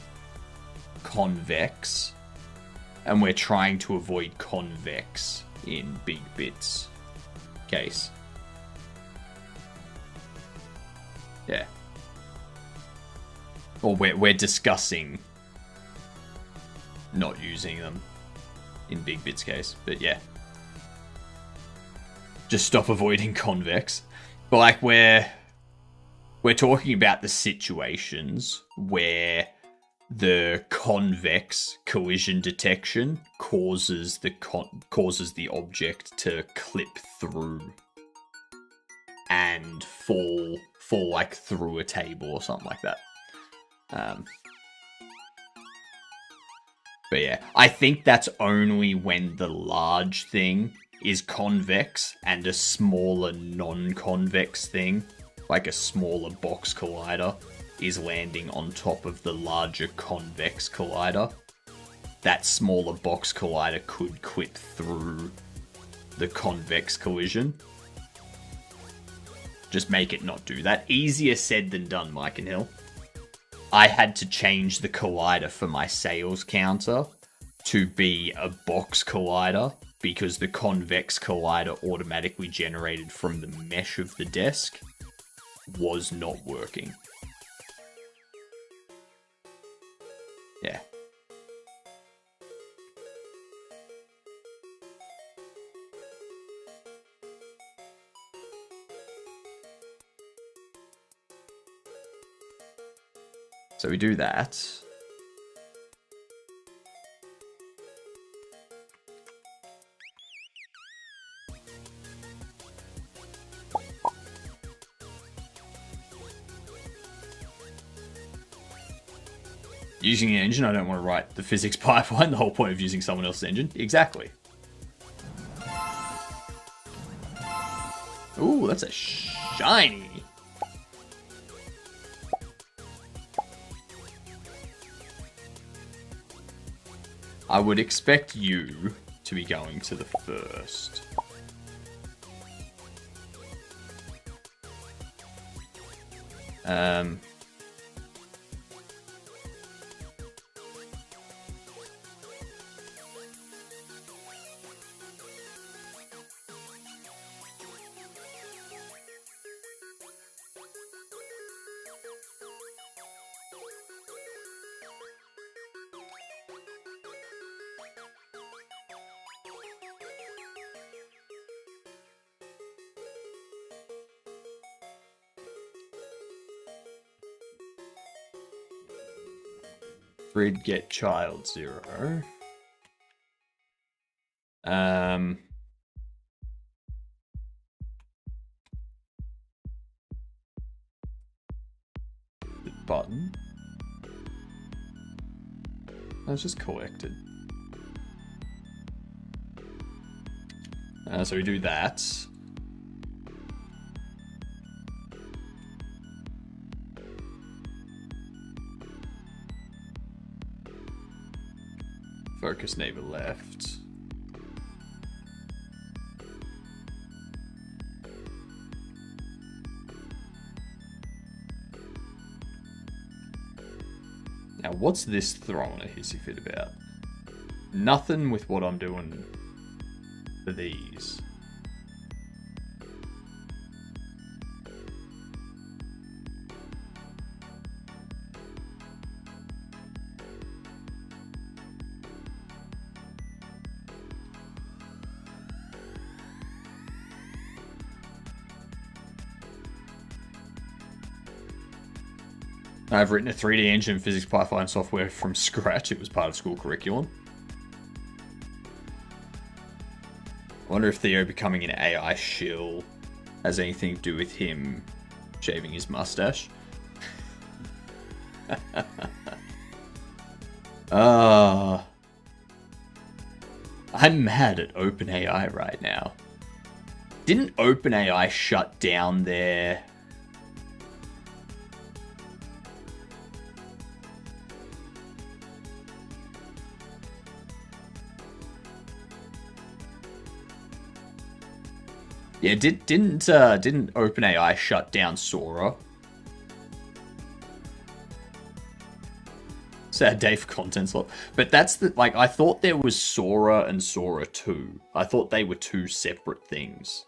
convex. And we're trying to avoid convex in Big Bit's case. Yeah. Or we're discussing not using them in Big Bit's case. But yeah. Just stop avoiding convex. But like we're talking about the situations where the convex collision detection causes the object to clip through and fall like through a table or something like that. But yeah, I think that's only when the large thing is convex and a smaller non-convex thing, like a smaller box collider, is landing on top of the larger convex collider. That smaller box collider could clip through the convex collision. Just make it not do that. Easier said than done, Mike and Hill. I had to change the collider for my sales counter to be a box collider because the convex collider automatically generated from the mesh of the desk was not working. Yeah. So we do that. Using an engine, I don't want to write the physics pipeline. The whole point of using someone else's engine. Exactly. Ooh, that's a shiny. I would expect you to be going to the first. Grid get child 0. The button. That's just collected. So we do that. Focus neighbor left. Now, what's this throwing a hissy fit about? Nothing with what I'm doing for these. I've written a 3D engine physics pipeline software from scratch. It was part of school curriculum. I wonder if Theo becoming an AI shill has anything to do with him shaving his mustache. I'm mad at OpenAI right now. Didn't OpenAI shut down their... Yeah, didn't OpenAI shut down Sora? Sad day for content slot. But that's the, like, I thought there was Sora and Sora 2. I thought they were two separate things.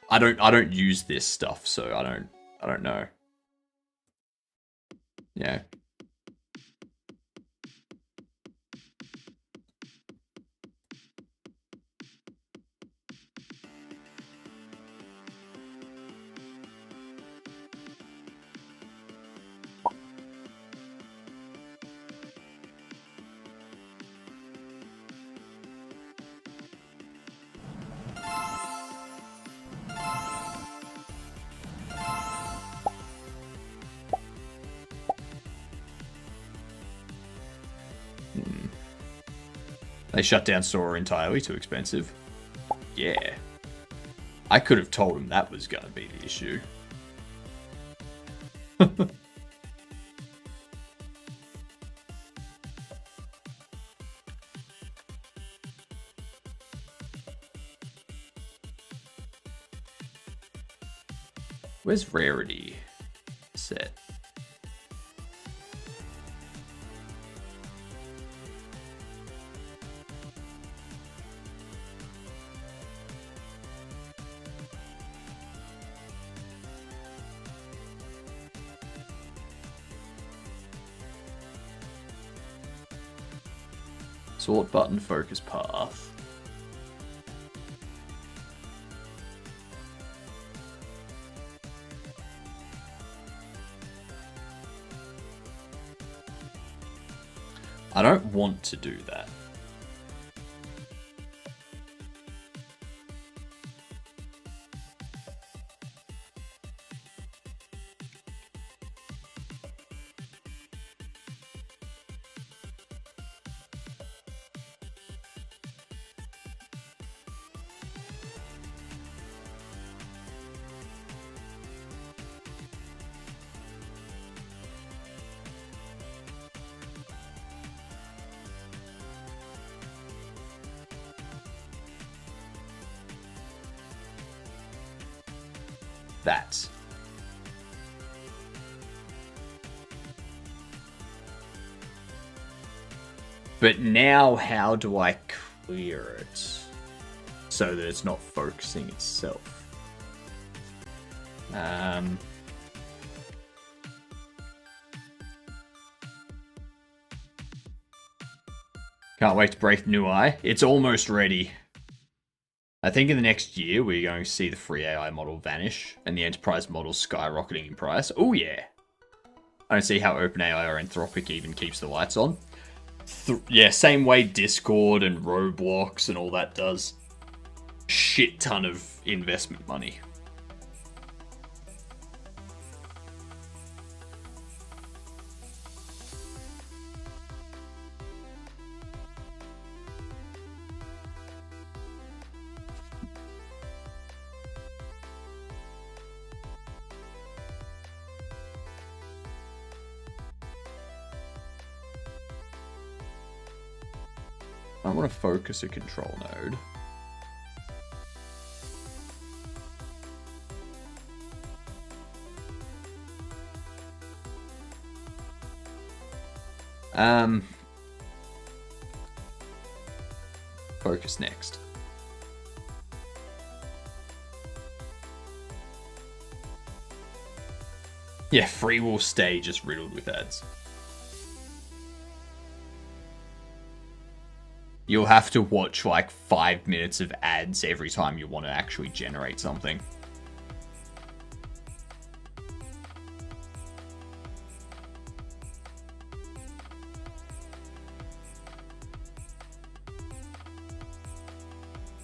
I don't use this stuff, so I don't know. Yeah. They shut down Sora entirely, too expensive. Yeah. I could have told him that was going to be the issue. Where's rarity set? Sort button, focus path. I don't want to do that. That. But now how do I clear it so that it's not focusing itself? Can't wait to break the new eye. It's almost ready. I think in the next year, we're going to see the free AI model vanish and the enterprise model skyrocketing in price. Oh, yeah. I don't see how OpenAI or Anthropic even keeps the lights on. Yeah, same way Discord and Roblox and all that does. Shit ton of investment money. I want to focus a control node. Focus next. Yeah, free will stage is riddled with ads. You'll have to watch like 5 minutes of ads every time you want to actually generate something.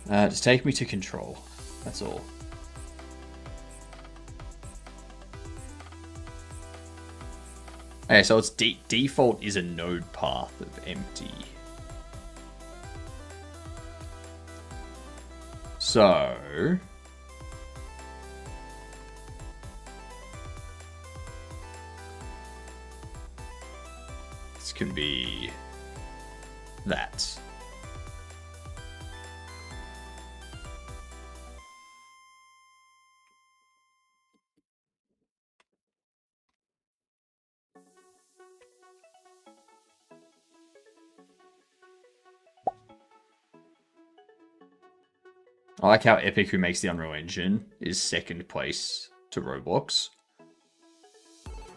Just take me to control. That's all. Okay, so its default is a node path of empty. So this can be that. I like how Epic, who makes the Unreal Engine, is second place to Roblox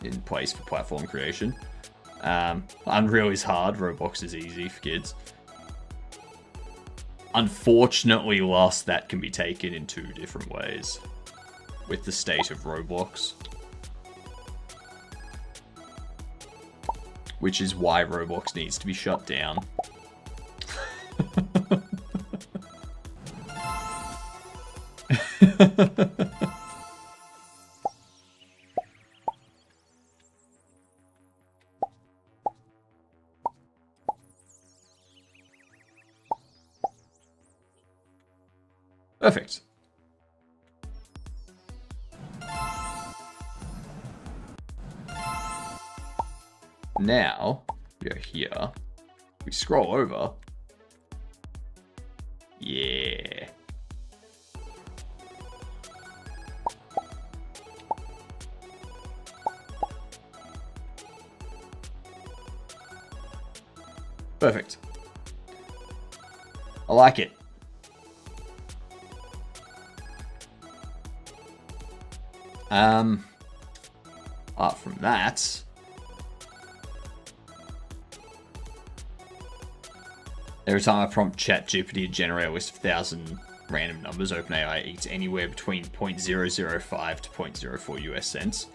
in place for platform creation. Unreal is hard, Roblox is easy for kids. Unfortunately, Last that can be taken in two different ways with the state of Roblox. Which is why Roblox needs to be shut down. Perfect. Now, we go here. We scroll over. Yeah. Perfect. I like it. Apart from that, every time I prompt ChatGPT to generate a list of 1,000 random numbers, OpenAI eats anywhere between 0.005 to 0.04 US cents.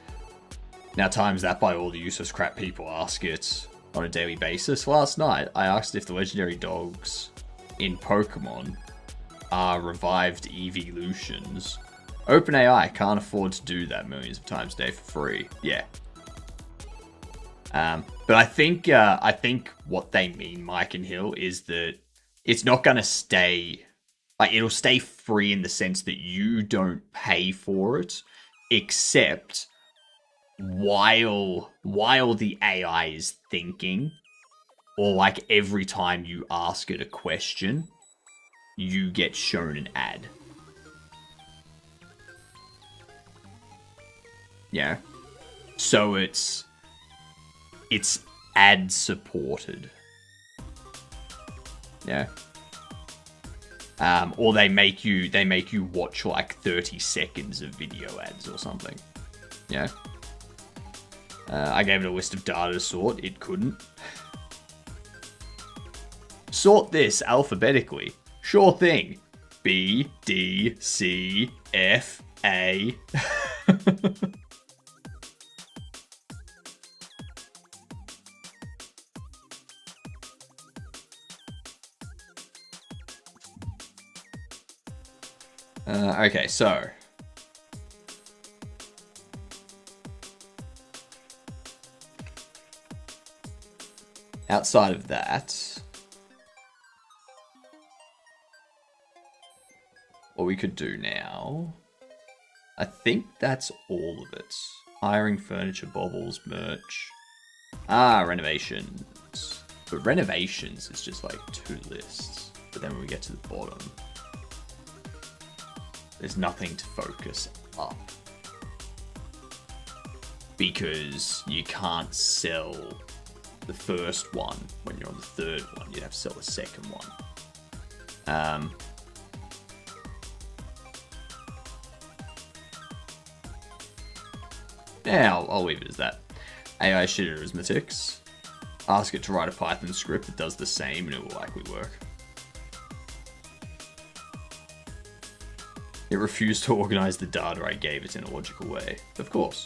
Now times that by all the useless crap people ask it on a daily basis. Last night, I asked if the legendary dogs in Pokemon are revived evolutions. OpenAI can't afford to do that millions of times a day for free. Yeah. But I think what they mean, Mike and Hill, is that it's not going to stay... Like, it'll stay free in the sense that you don't pay for it, except while the AI is thinking, or like every time you ask it a question, you get shown an ad. Yeah. So it's ad supported. Yeah. Or they make you watch like 30 seconds of video ads or something. Yeah. I gave it a list of data to sort. It couldn't. Sort this alphabetically. Sure thing. B, D, C, F, A. Okay, so outside of that, what we could do now, I think that's all of it. Hiring furniture, bobbles, merch. Renovations. But renovations is just like 2 lists. But then when we get to the bottom, there's nothing to focus up. Because you can't sell the first one when you're on the third one. You'd have to sell the second one. Yeah, I'll leave it as that. AI shit arithmetics. Ask it to write a Python script that does the same and it will likely work. It refused to organize the data I gave it in a logical way. Of course.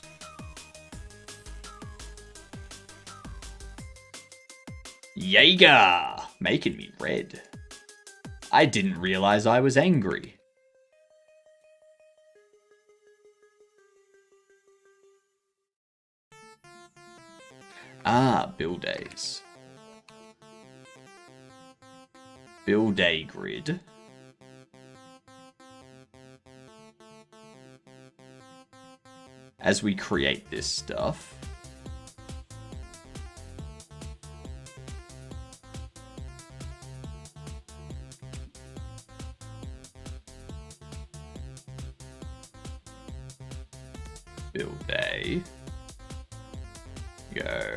Jaeger! Making me red. I didn't realize I was angry. Build days. Build day grid. As we create this stuff, build day, go.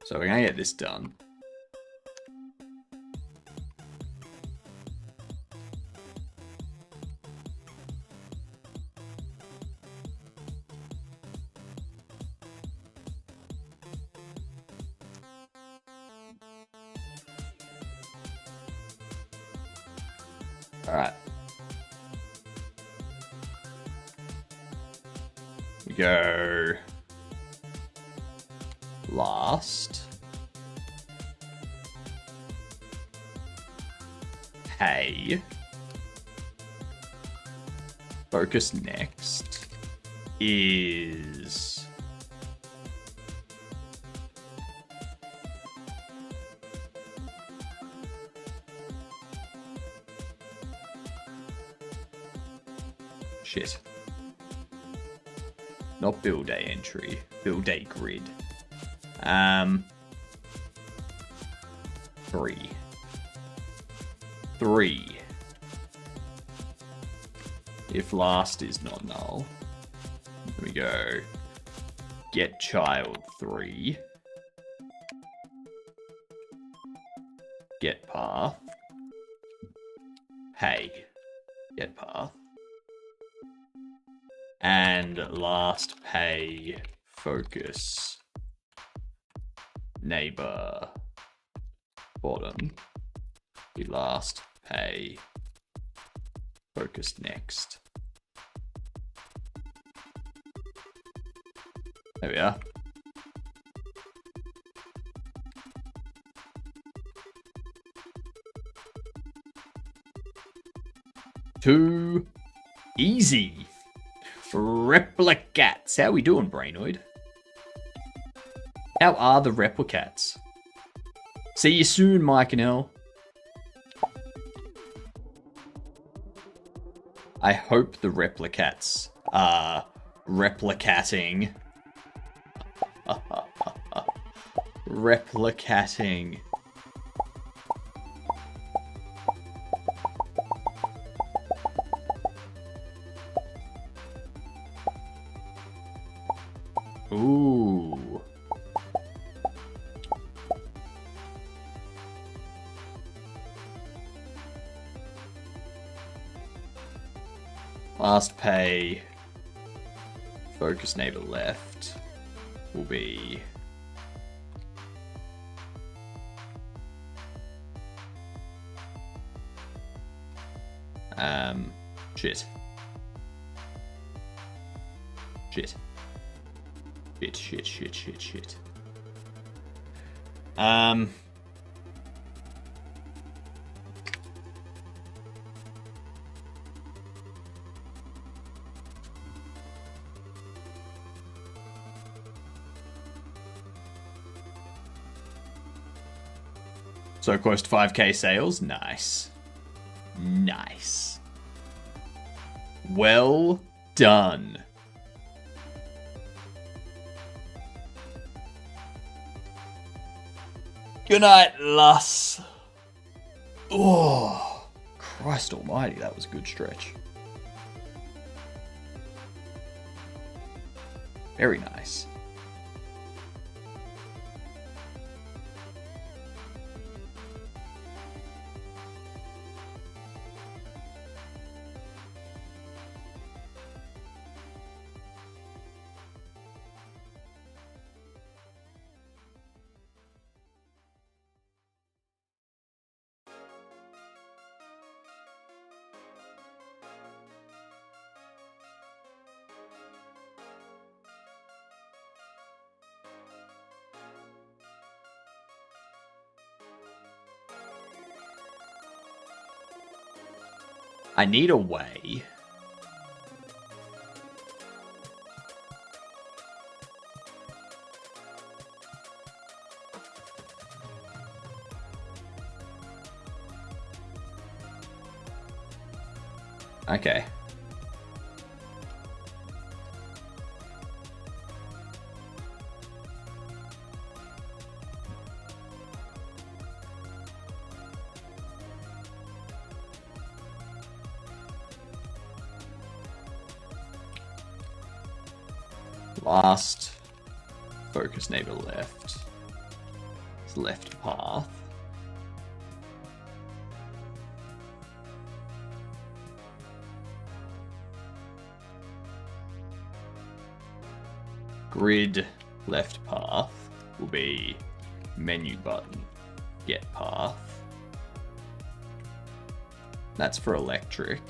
So we're gonna get this done. All right. We go last. Pay. Focus next is shit. Not build day entry, build day grid. 3. If last is not null, there we go. Get child 3. Get path. Pay. Get path. And last pay focus. Neighbor bottom. Be last pay focus next. There we are. Too easy. Replicats. How we doing, Brainoid? How are the replicats? See you soon, Mike and L. I hope the replicats are replicating. Replicating. Ooh. Last pay, focus neighbor left will be shit. So close to 5k sales. Nice. Nice. Well done. Good night, Luss. Oh, Christ almighty, that was a good stretch. Very nice. I need a way. Okay. Last focus neighbor left. It's left path. Grid left path will be menu button get path. That's for electric.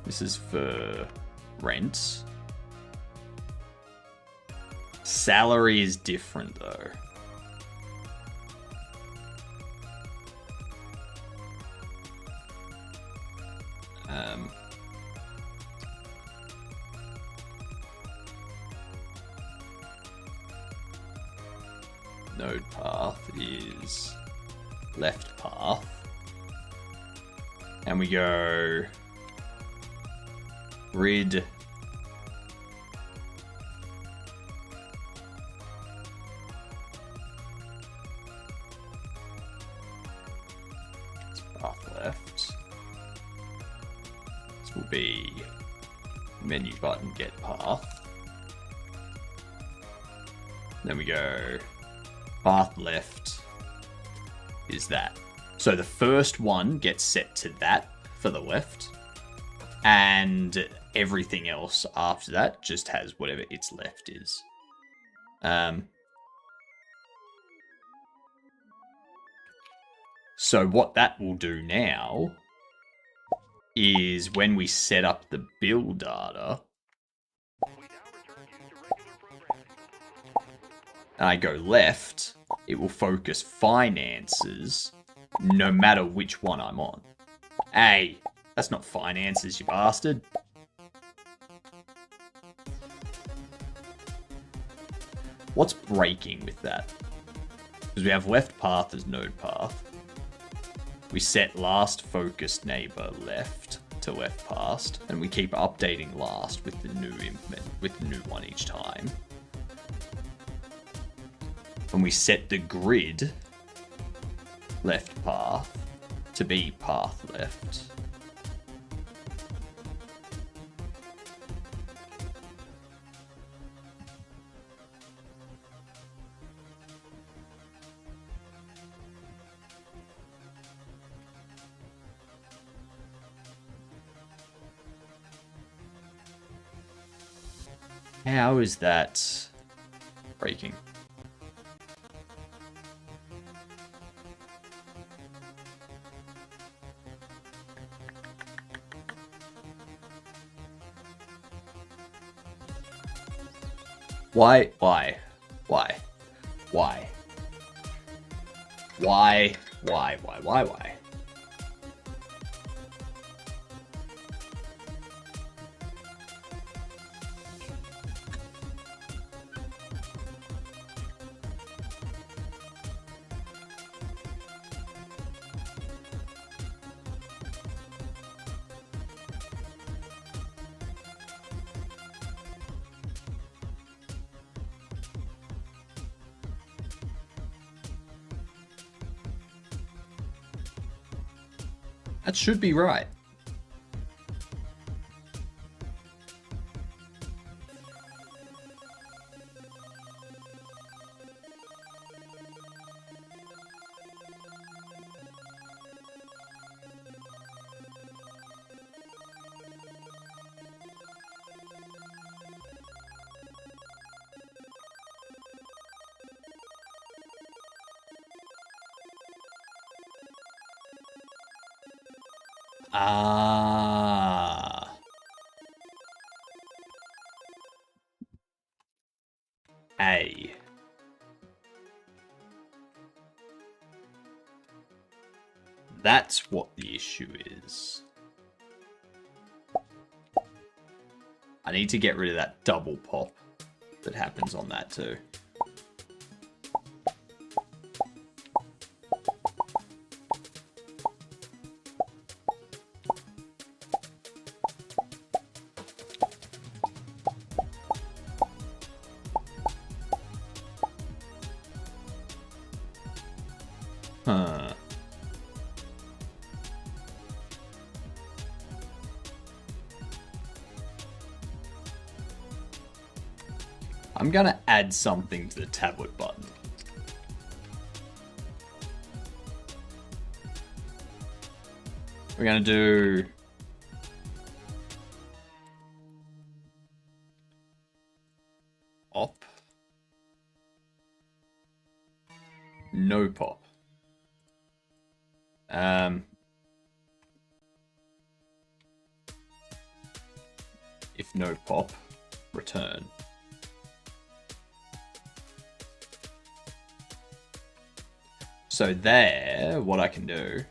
This is for rent. Salary is different though. Node path is left path. And we go grid path left. This will be menu button get path. Then we go path left is that. So the first one gets set to that for the left, and everything else after that just has whatever its left is. So what that will do now is when we set up the bill data, and I go left, it will focus finances no matter which one I'm on. Hey, that's not finances, you bastard. What's breaking with that? Because we have left path as node path. We set last focused neighbor left to left past, and we keep updating last with the new implement, with the new one each time. And we set the grid left path to be path left. How is that breaking? Why? Why? Why? Why? Why? Why? Why? Why? Why? That should be right. Ah. A. That's what the issue is. I need to get rid of that double pop that happens on that too. Huh. I'm gonna add something to the tablet button. We're gonna do op, no pop. If no pop, return. So there, what I can do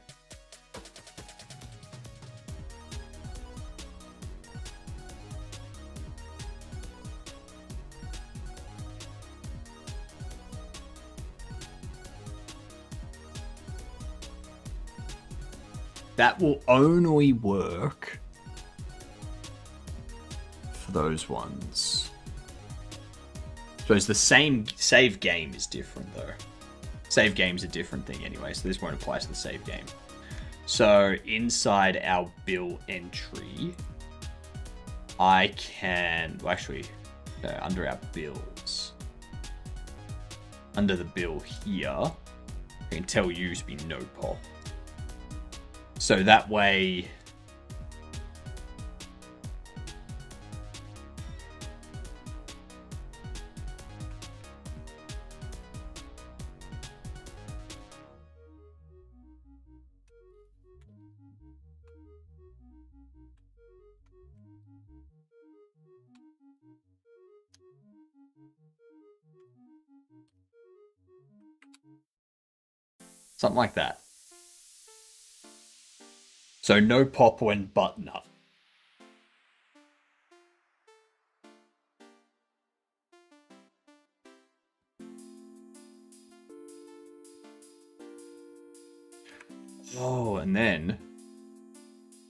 that will only work for those ones. So it's the same save game is different though. Save game's a different thing anyway, so this won't apply to the save game. So inside our bill entry, I can, well, actually, no, under our bills, under the bill here, I can tell you to be no pop. So that way, something like that. So no pop when button up. Oh, and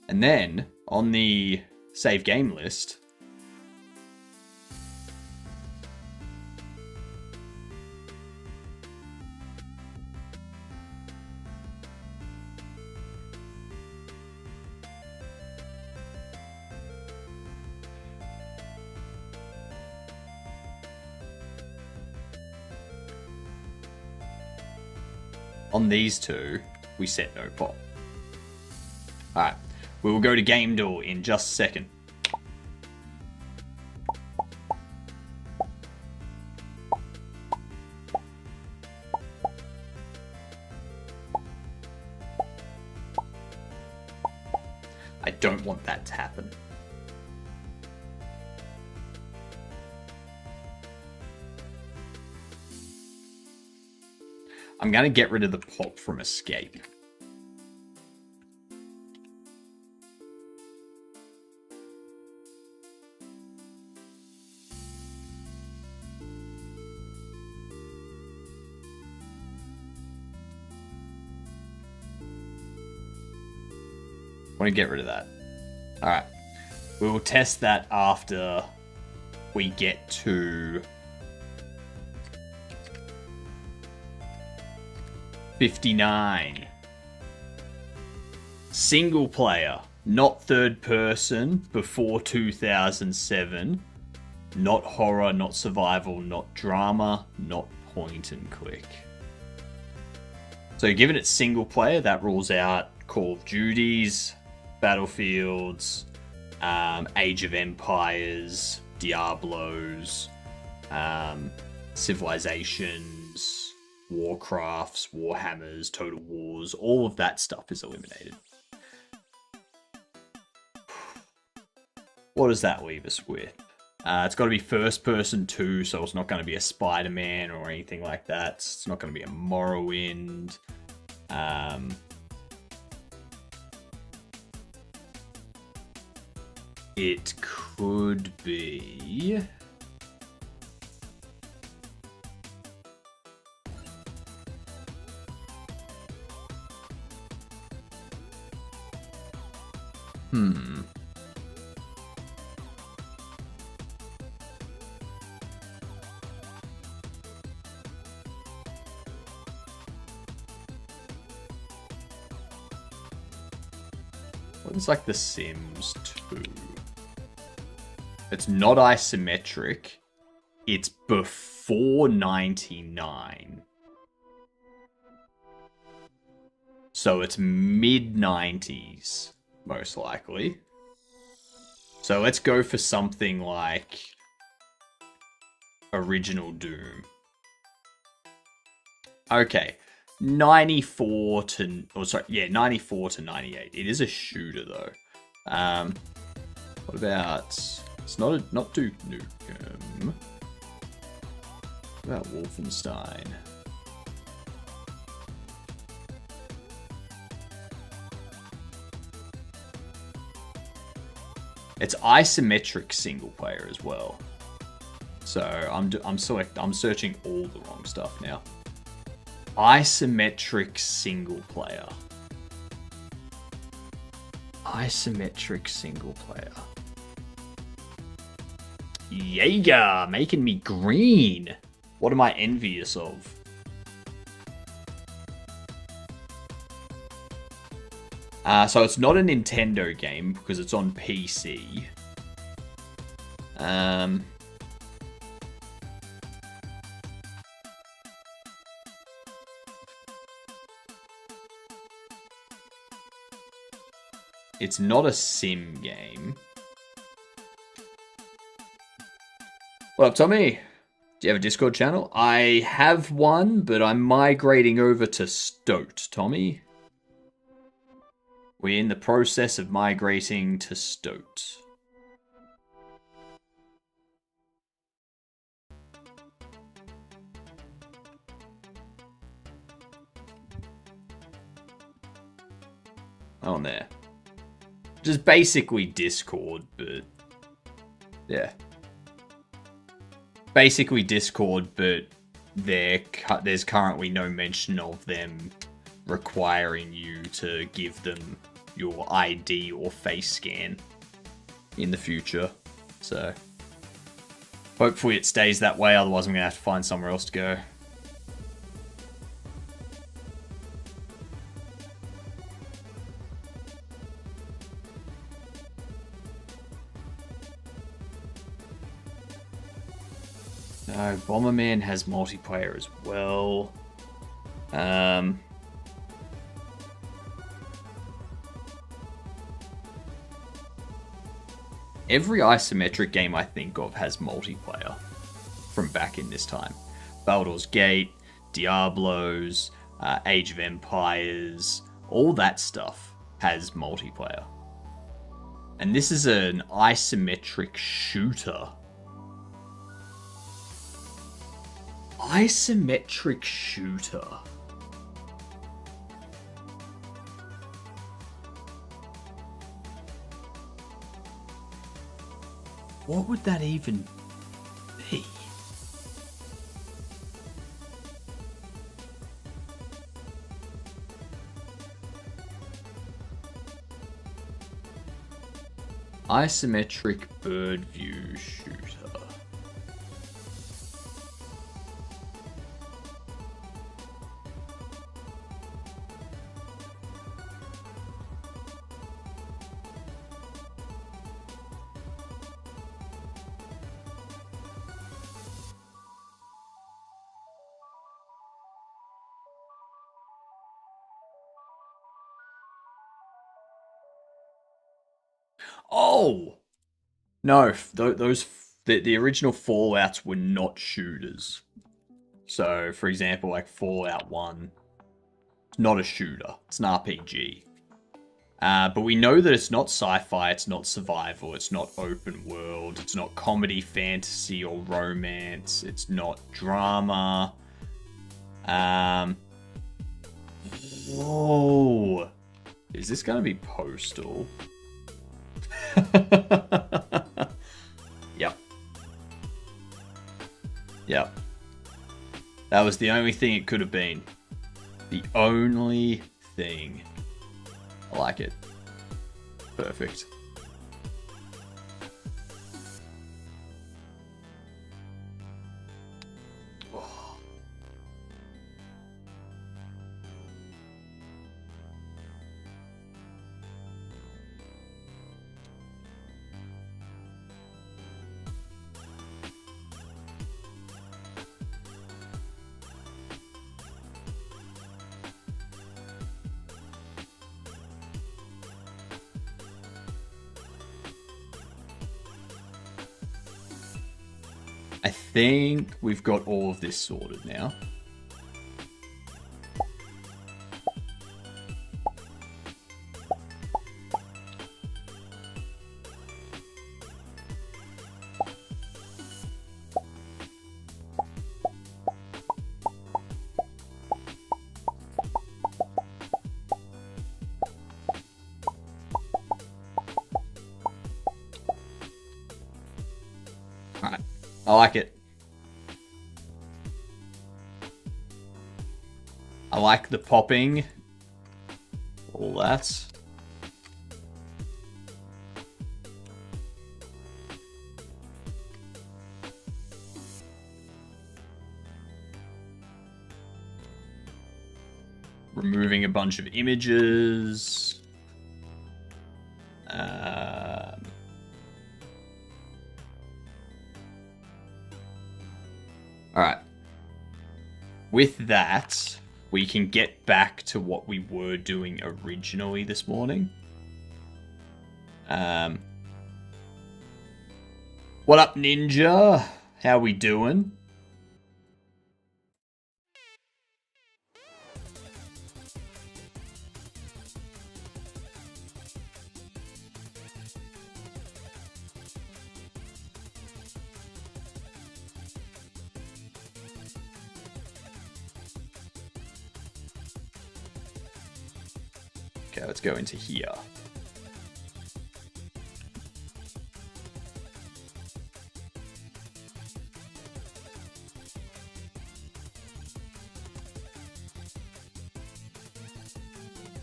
then on the save game list, on these two, we set no pop. Alright, we will go to game door in just a second. I don't want that to happen. I'm going to get rid of the pop from escape. I want to get rid of that. Alright. We will test that after we get to 59. Single player, not third person, before 2007. Not horror, not survival, not drama, not point and click. So given it's single player, that rules out Call of Duties, Battlefields, Age of Empires, Diablos, Civilizations, Warcrafts, Warhammers, Total Wars, all of that stuff is eliminated. What does that leave us with? It's got to be first person too, so it's not going to be a Spider-Man or anything like that. It's not going to be a Morrowind. It could be... What is like The Sims 2? It's not isometric. It's before 99. So it's mid-90s, most likely. So let's go for something like Original Doom. Okay. 94 to... Oh, sorry. Yeah, 94 to 98. It is a shooter, though. What about... It's not Duke Nukem. What about Wolfenstein? It's isometric single player as well. So I'm searching all the wrong stuff now. Isometric single player. Isometric single player. Jaeger, making me green. What am I envious of? So it's not a Nintendo game because it's on PC. It's not a sim game. What up, Tommy? Do you have a Discord channel? I have one, but I'm migrating over to Stoat, Tommy. We're in the process of migrating to Stoat. On there. Just basically Discord, but... Yeah. Basically Discord, but there's currently no mention of them requiring you to give them your ID or face scan in the future. So hopefully it stays that way, otherwise I'm going to have to find somewhere else to go. No, Bomberman has multiplayer as well. Every isometric game I think of has multiplayer from back in this time. Baldur's Gate, Diablos, Age of Empires, all that stuff has multiplayer. And this is an isometric shooter. Isometric shooter. What would that even be? Isometric bird view shooter. Oh! No, the original Fallouts were not shooters. So, for example, like Fallout 1, it's not a shooter, it's an RPG. But we know that it's not sci-fi, it's not survival, it's not open world, it's not comedy, fantasy, or romance, it's not drama. Whoa! Is this gonna be Postal? That was the only thing it could have been. The only thing. I like it. Perfect. I think we've got all of this sorted now. Alright, I like it. I like the popping. All that. Removing a bunch of images. Alright. With that, we can get back to what we were doing originally this morning. What up, Ninja? How we doing? Okay, let's go into here.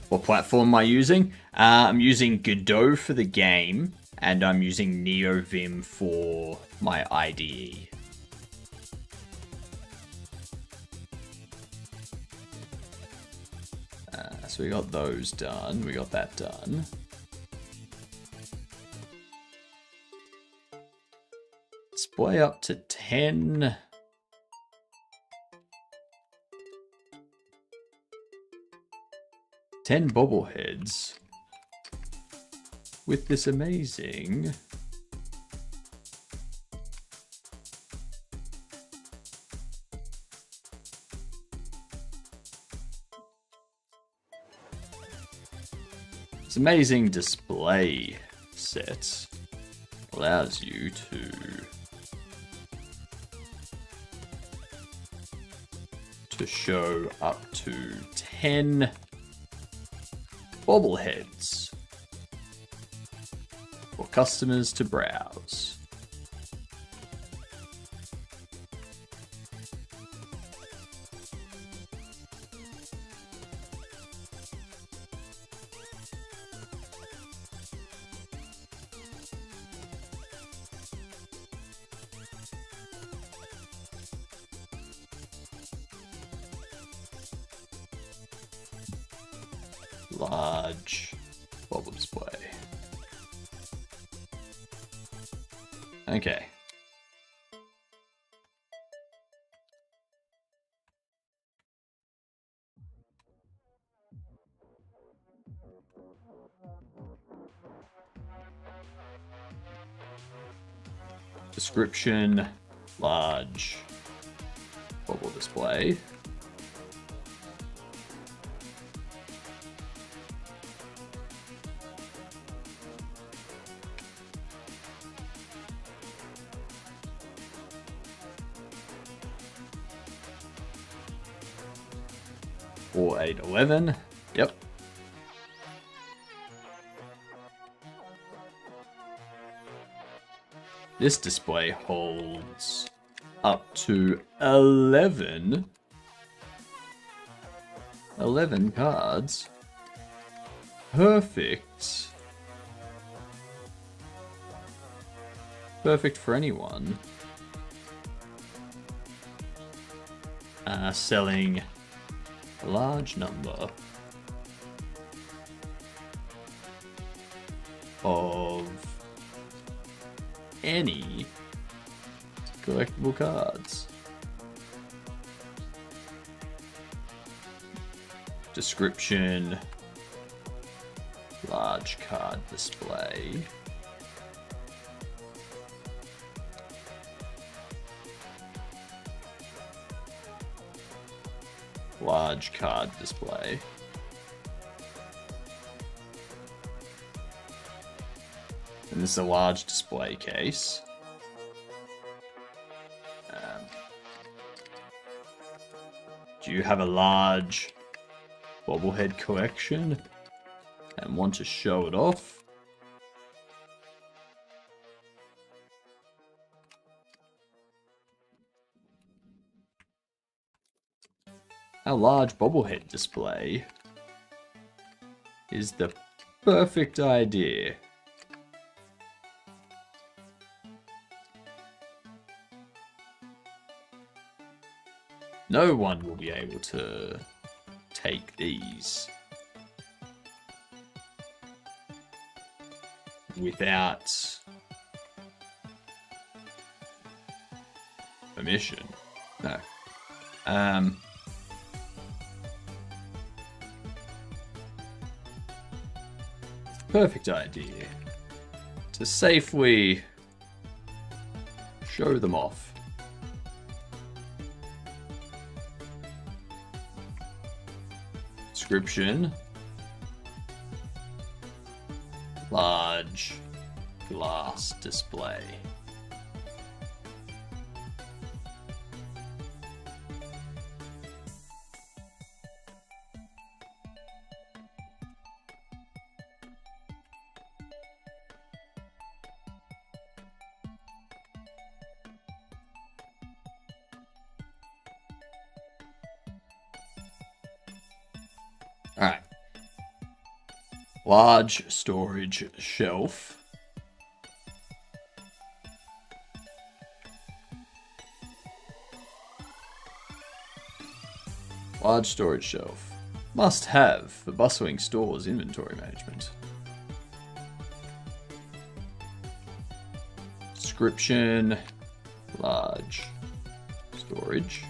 What platform am I using? I'm using Godot for the game, and I'm using NeoVim for my IDE. So we got those done. We got that done. Display up to 10. Ten bobbleheads with this amazing display set allows you to show up to 10 bobbleheads for customers to browse. Large bubble display. Okay. Description, large bubble display. Or 811. Yep. This display holds up to 11 11 cards. Perfect. Perfect for anyone. Selling a large number of any collectible cards. Description, large card display. Large card display. And this is a large display case. Do you have a large bobblehead collection and want to show it off? A large bobblehead display is the perfect idea. No one will be able to take these without permission. No. Perfect idea to safely show them off. Description: large glass display. Alright. Large storage shelf. Large storage shelf. Must have for bustling stores inventory management. Description: large storage.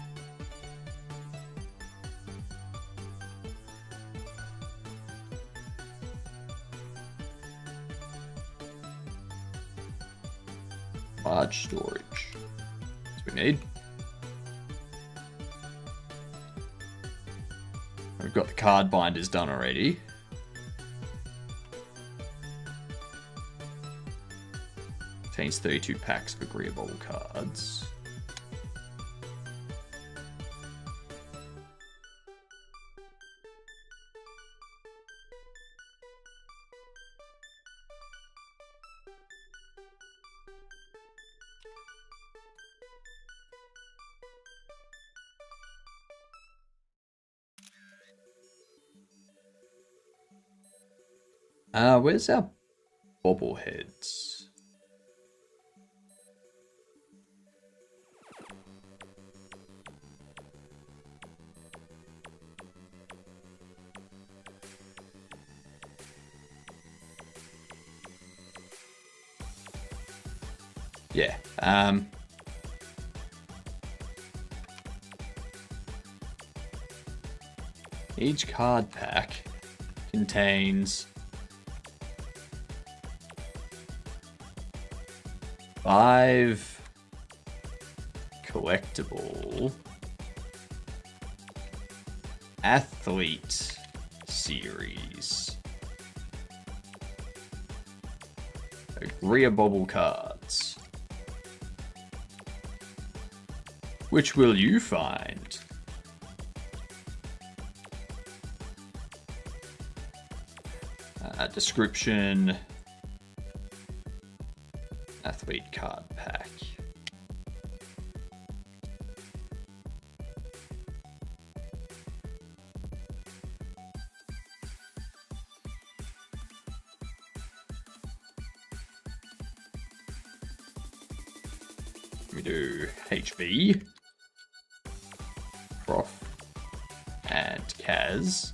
Large storage. That's what we need. We've got the card binders done already. Contains 32 packs of agreeable cards. Where's our bobbleheads? Yeah, each card pack contains 5 collectible athlete series agreeable cards. Which will you find? Description: athlete card pack. We do HB, Prof, and Kaz.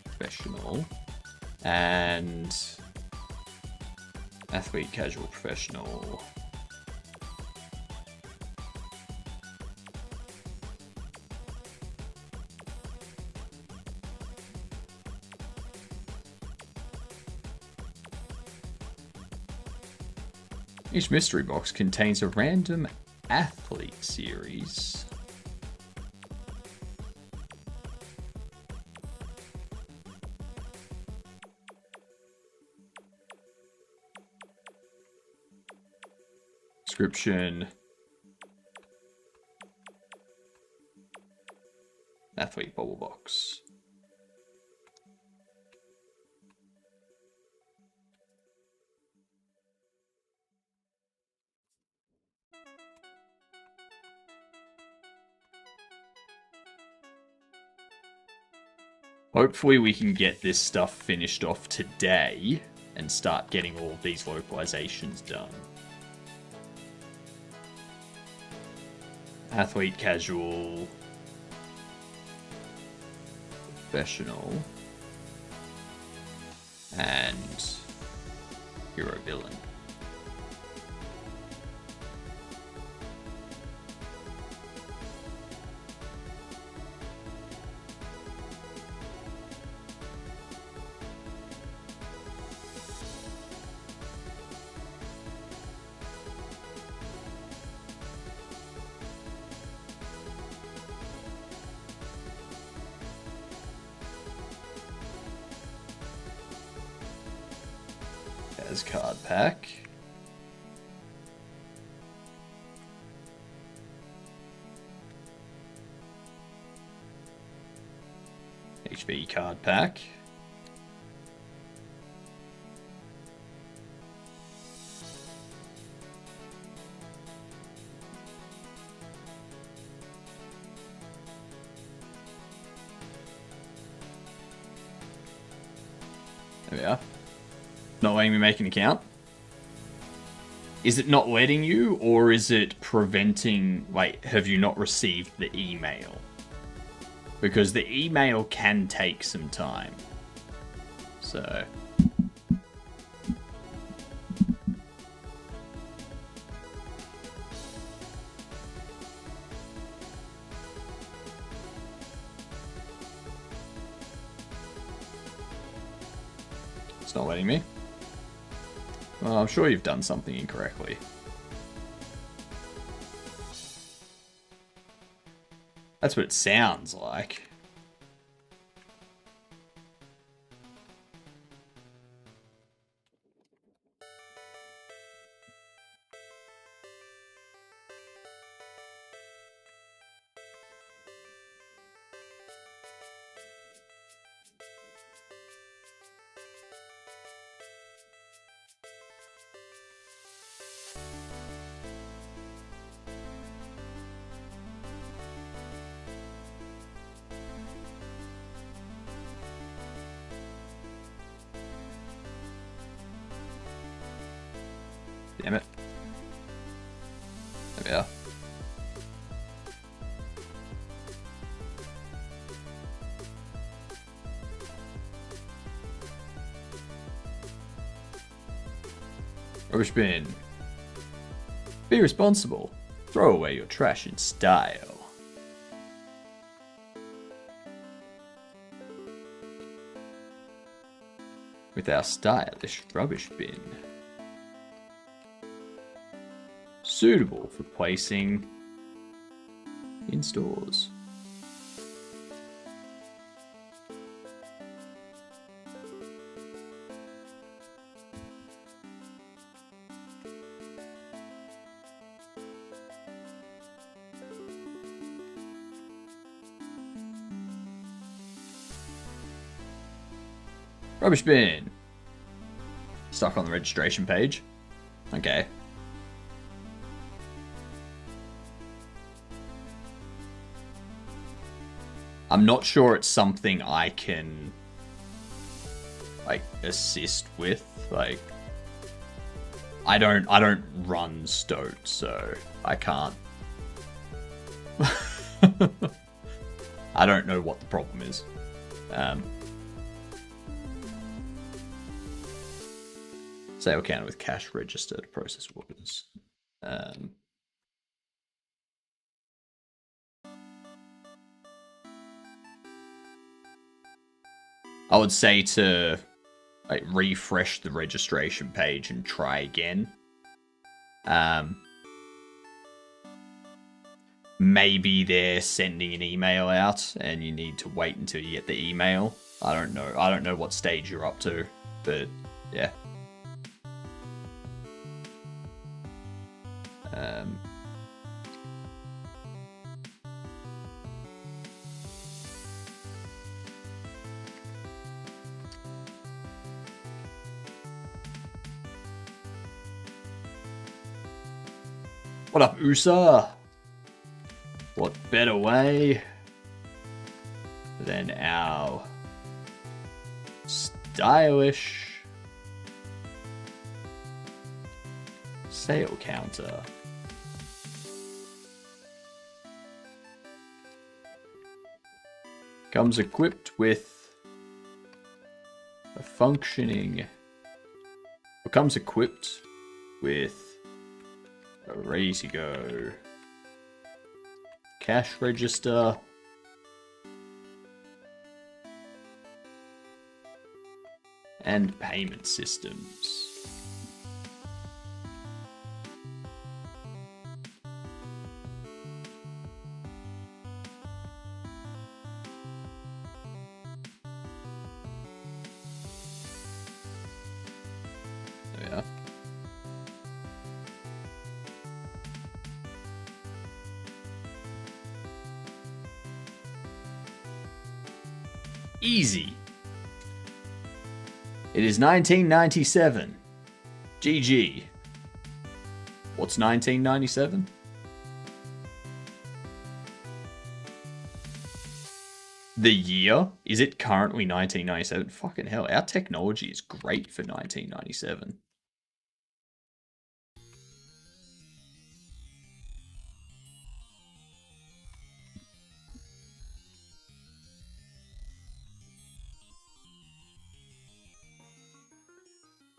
Professional. And athlete, casual, professional. Each mystery box contains a random athlete series. Description. Athlete bubble box. Hopefully we can get this stuff finished off today and start getting all of these localizations done. Athlete, casual, professional, and hero villain. As card pack. HB card pack. There we are. Not letting me make an account? Is it not letting you, or is it preventing, like, have you not received the email? Because the email can take some time. So... it's not letting me. Well, I'm sure you've done something incorrectly. That's what it sounds like. Damn it. There we are. Rubbish bin. Be responsible. Throw away your trash in style. With our stylish rubbish bin. Suitable for placing in stores. Rubbish bin. Stuck on the registration page. Okay. I'm not sure it's something I can like assist with. Like, I don't run Stoat, so I can't. I don't know what the problem is. Sale counter with cash register to process orders. I would say to like refresh the registration page and try again. Maybe they're sending an email out and you need to wait until you get the email. I don't know. I don't know what stage you're up to, but yeah. What up, USA? What better way than our stylish sale counter? Comes equipped with a functioning. It comes equipped with a ready to go cash register, and payment systems. There we are. Easy. It is 1997. GG. What's 1997? The year? Is it currently 1997? Fucking hell, our technology is great for 1997.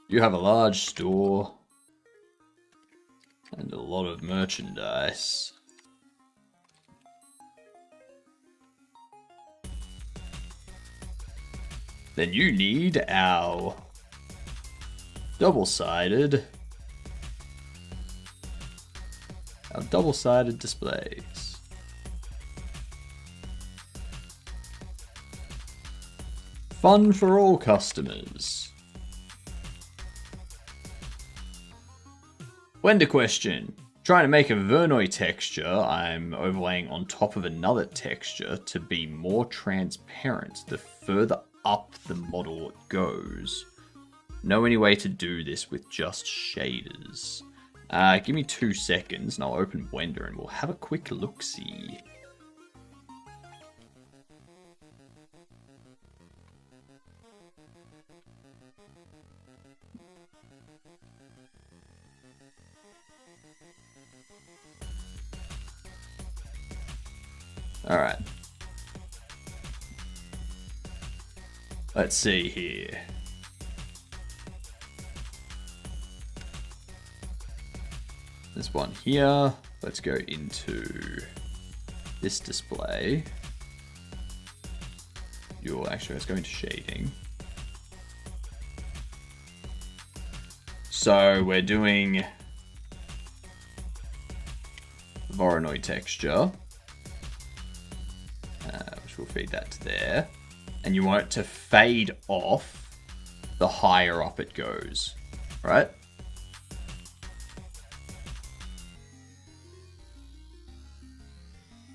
You have a large store and a lot of merchandise. Then you need our double-sided displays. Fun for all customers. Wender question. Trying to make a Verneuil texture, I'm overlaying on top of another texture to be more transparent the further up the model goes. Know any way to do this with just shaders? Give me 2 seconds and I'll open Blender and we'll have a quick look-see. Alright. Let's see here. This one here. Let's go into this display. Actually, let's go into shading. So we're doing Voronoi texture. Which will feed that to there. And you want it to fade off the higher up it goes, right?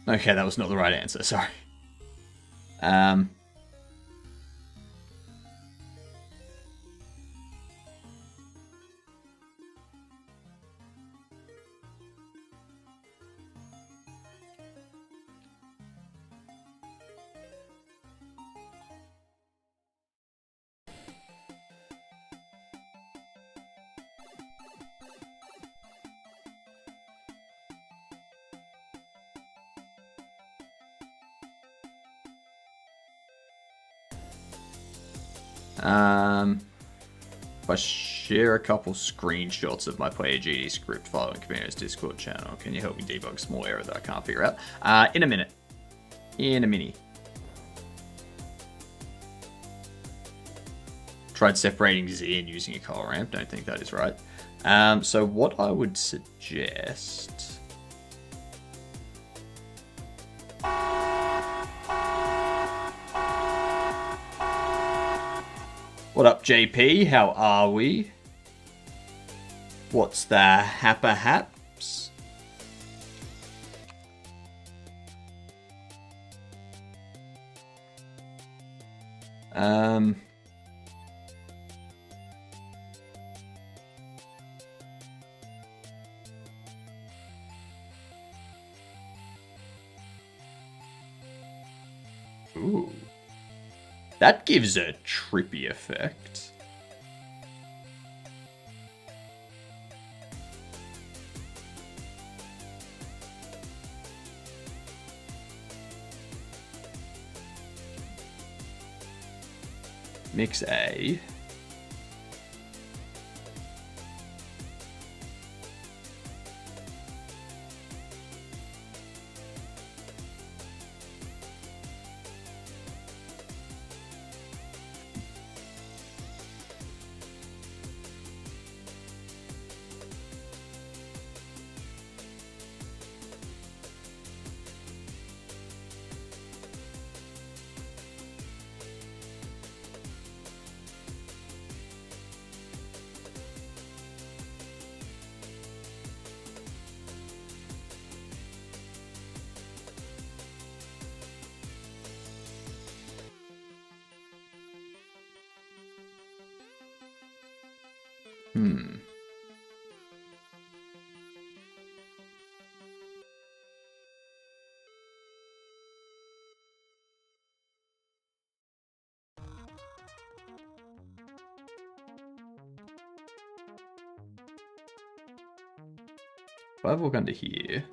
Okay, that was not the right answer, sorry. If I share a couple screenshots of my player GD script file in Camino's Discord channel, can you help me debug a small error that I can't figure out? In a minute. In a mini. Tried separating Z and using a color ramp. Don't think that is right. So what I would suggest... What up, JP? How are we? What's the happa haps? Ooh. That gives a trippy effect. Mix A. If I walk under here...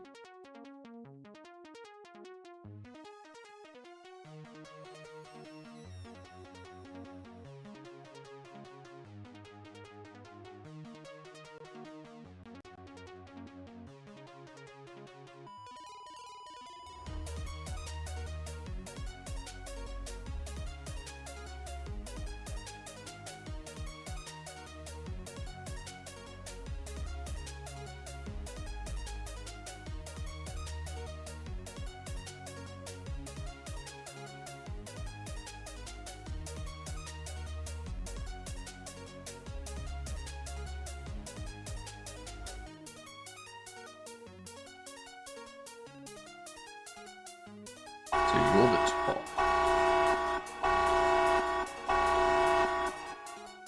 So you're the top.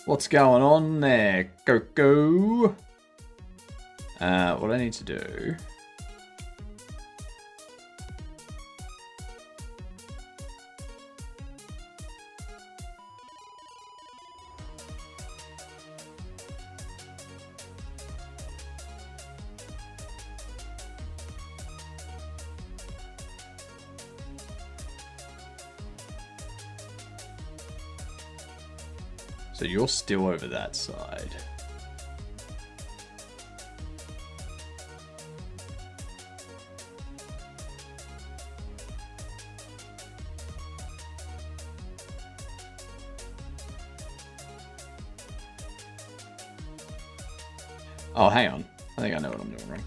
What's going on there, Coco? What I need to do... So you're still over that side. Oh, hang on. I think I know what I'm doing wrong.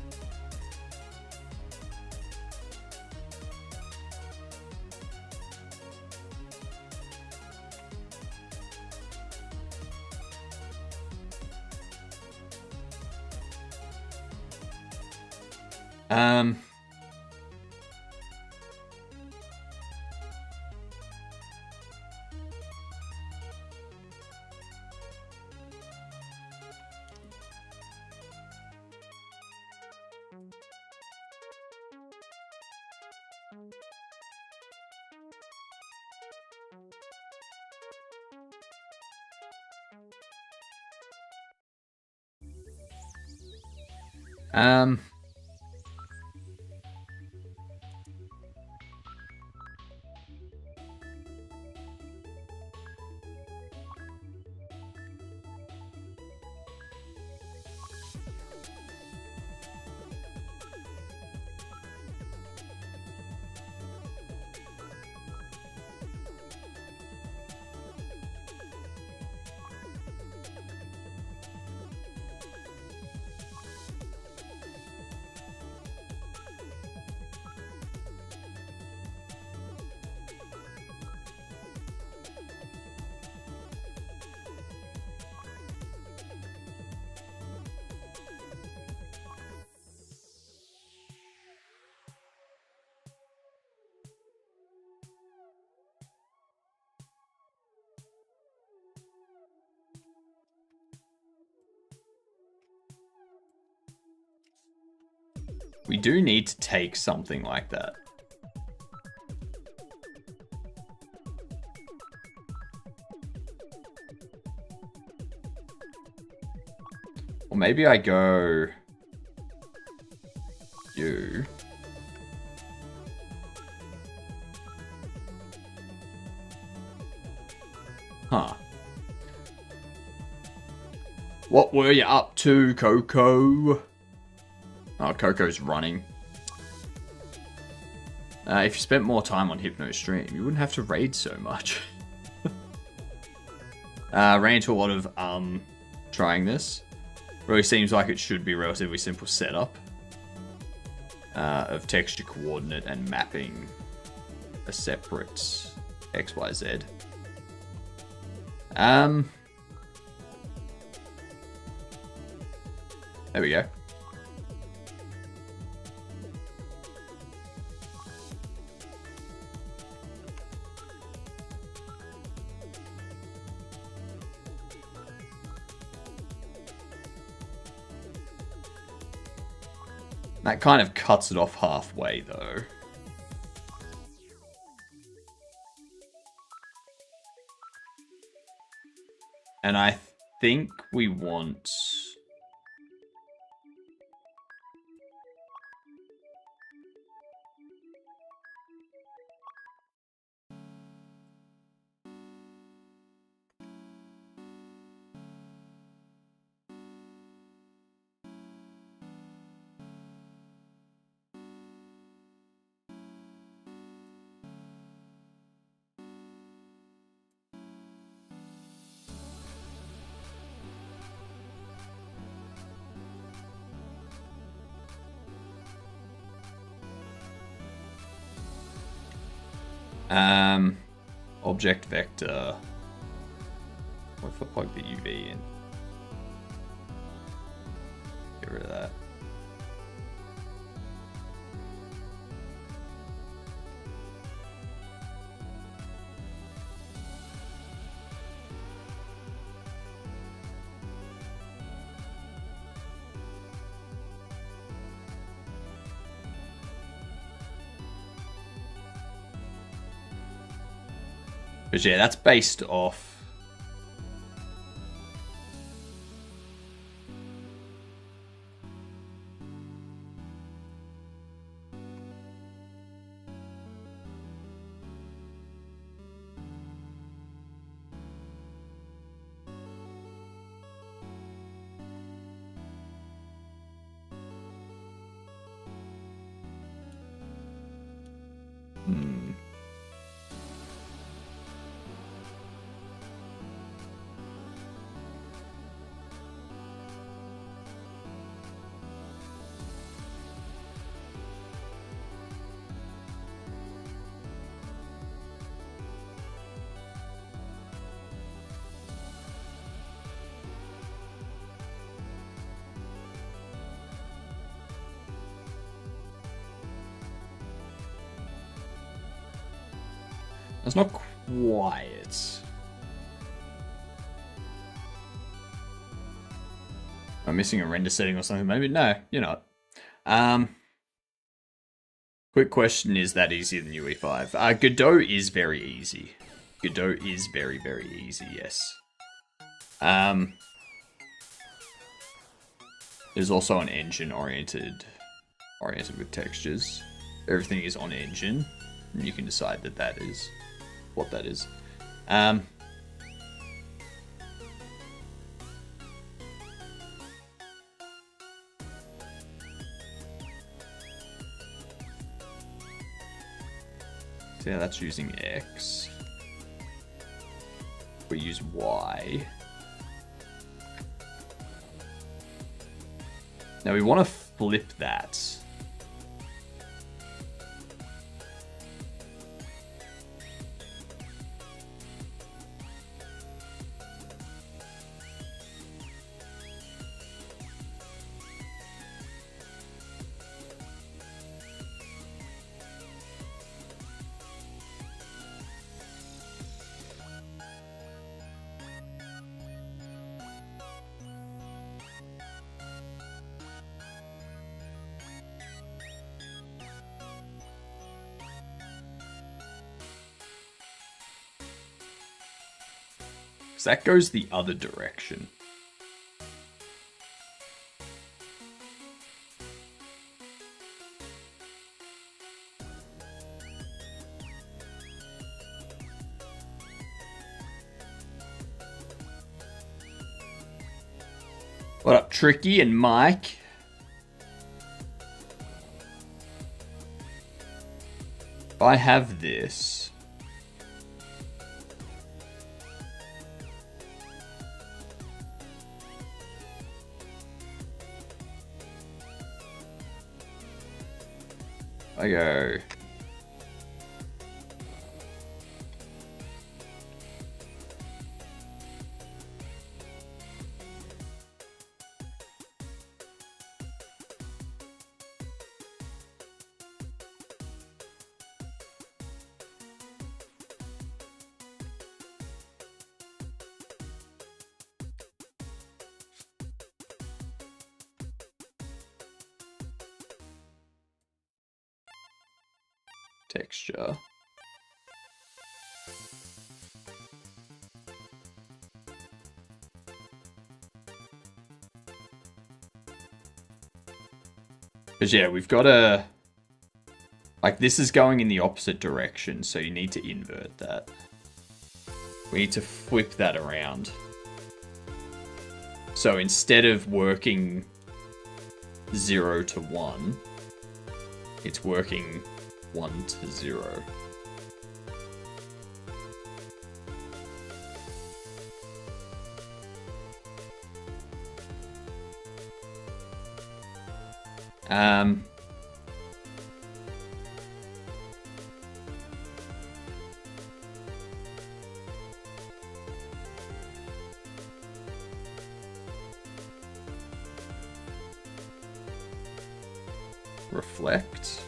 Um, We do need to take something like that. Or maybe I go... You... Huh. What were you up to, Coco? Oh, Coco's running. If you spent more time on Hypno Stream, you wouldn't have to raid so much. Ran into a lot of trying this. Really seems like it should be a relatively simple setup of texture coordinate and mapping a separate XYZ. There we go. That kind of cuts it off halfway, though. And I think we want... Object vector. What if I plug the UV in? Get rid of that. But yeah, that's based off... That's not quiet. I'm missing a render setting or something. Maybe no, you're not. Quick question: is that easier than UE5? Godot is very easy. Godot is very, very easy. Yes. There's also an engine oriented with textures. Everything is on engine, and you can decide that is what that is. So yeah, that's using X. We use Y. Now we want to flip that. Because that goes the other direction. What up, Tricky and Mike? If I have this... I go... texture. Because yeah, we've got a... Like, this is going in the opposite direction, so you need to invert that. We need to flip that around. So instead of working 0 to 1, it's working 1 to 0. Reflect.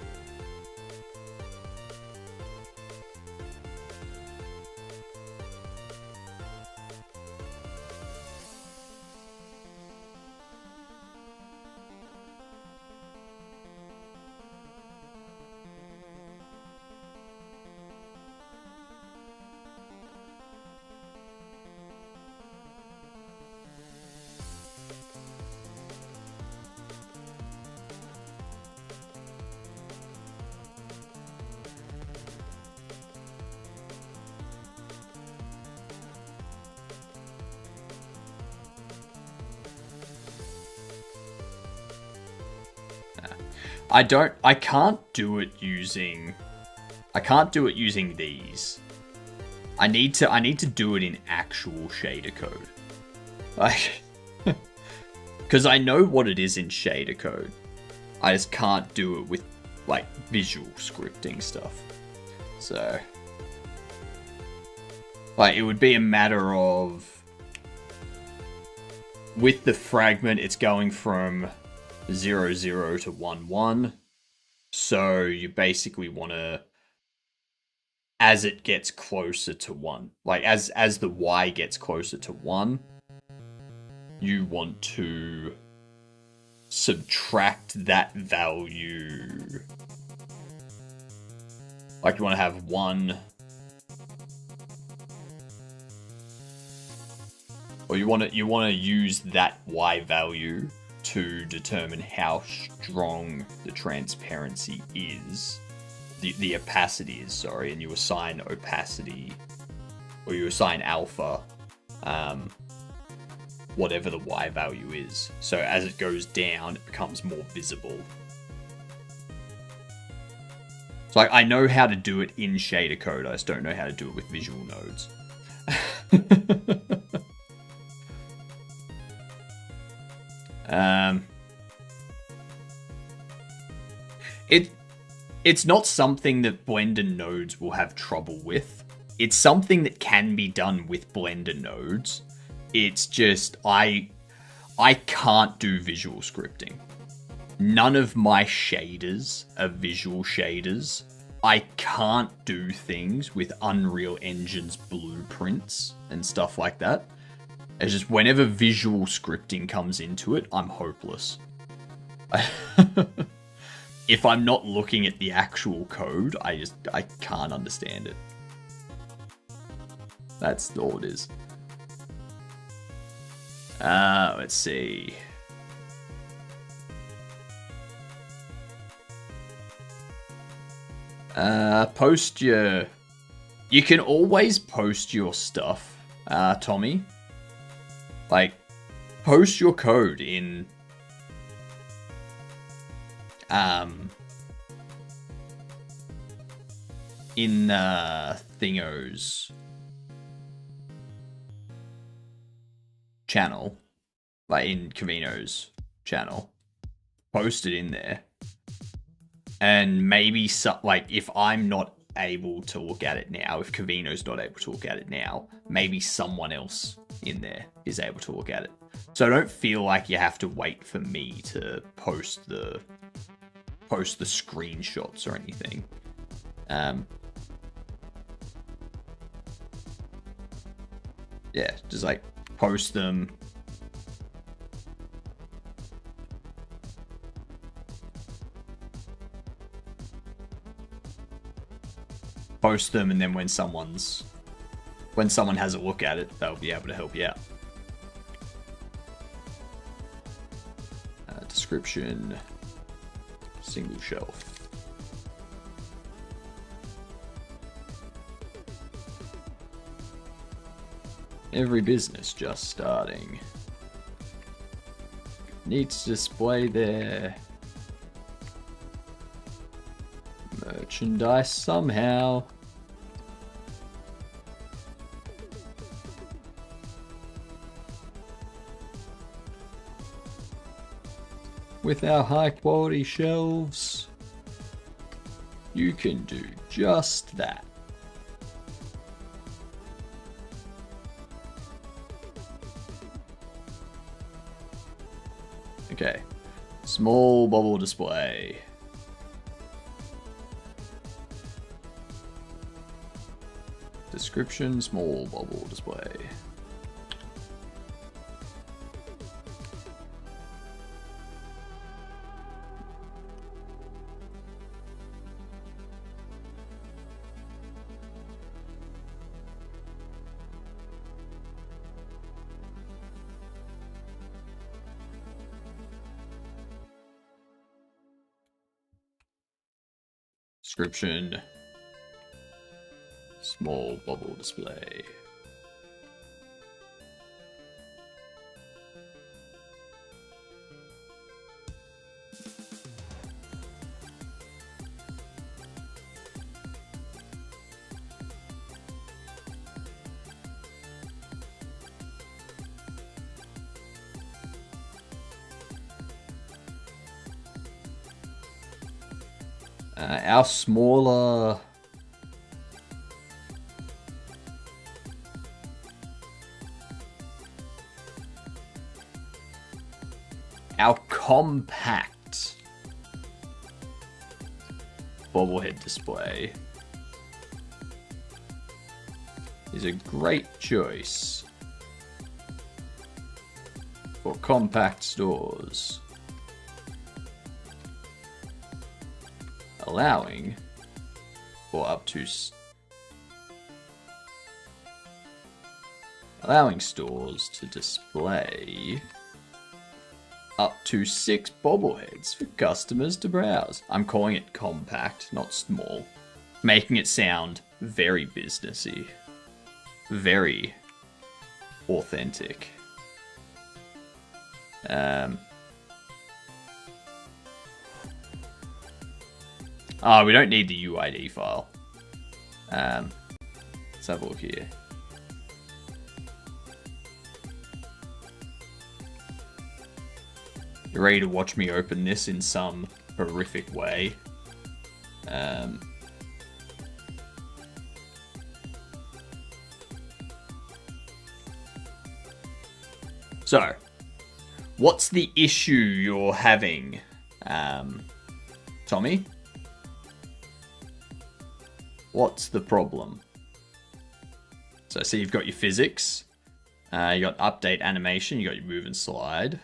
I can't do it using these. I need to do it in actual shader code. Like, because I know what it is in shader code. I just can't do it with, like, visual scripting stuff. So, like, it would be a matter of, with the fragment, it's going from 0, 0 to 1, 1. So you basically want to, as it gets closer to 1, like as the Y gets closer to 1, you want to subtract that value. Like you want to have 1, or you want to use that Y value to determine how strong the transparency is, the opacity is, sorry, and you assign opacity, or you assign alpha, whatever the Y value is. So as it goes down, it becomes more visible. So like, I know how to do it in shader code, I just don't know how to do it with visual nodes. It's not something that Blender nodes will have trouble with. It's something that can be done with Blender nodes. It's just, I can't do visual scripting. None of my shaders are visual shaders. I can't do things with Unreal Engine's blueprints and stuff like that. It's just whenever visual scripting comes into it, I'm hopeless. If I'm not looking at the actual code, I can't understand it. That's all it is. Let's see. Post your... You can always post your stuff, Tommy. Like, post your code in... Thingo's channel, like in Kavino's channel, post it in there, and maybe like if I'm not able to look at it now, if Kavino's not able to look at it now, maybe someone else in there is able to look at it. So I don't feel like you have to wait for me to post the screenshots or anything. Yeah, just like post them. Post them, and then when someone has a look at it, they'll be able to help you out. Description, single shelf. Every business just starting needs to display their merchandise somehow. With our high quality shelves, you can do just that. Okay, small bubble display. Description, small bubble display. Description, small bubble display. Our smaller compact bobblehead display is a great choice for compact stores, allowing stores to display up to 6 bobbleheads for customers to browse. I'm calling it compact, not small, making it sound very businessy, very authentic. Oh, we don't need the UID file. Let's have a look here. You're ready to watch me open this in some horrific way. So, what's the issue you're having, Tommy? What's the problem? So I see you've got your physics, you got update animation, you got your move and slide,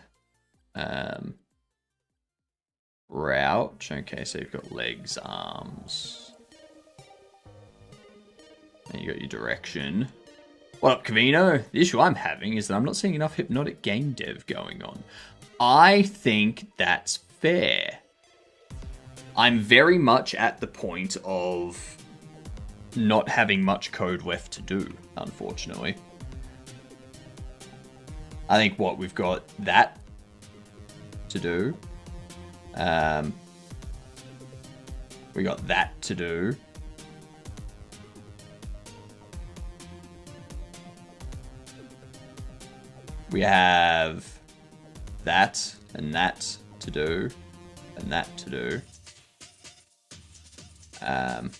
route. Okay, so you've got legs, arms, and you got your direction. What up, Cavino? The issue I'm having is that I'm not seeing enough hypnotic game dev going on. I think that's fair. I'm very much at the point of not having much code left to do, unfortunately. I think we've got that to do. We got that to do. We have that and that to do, and that to do. I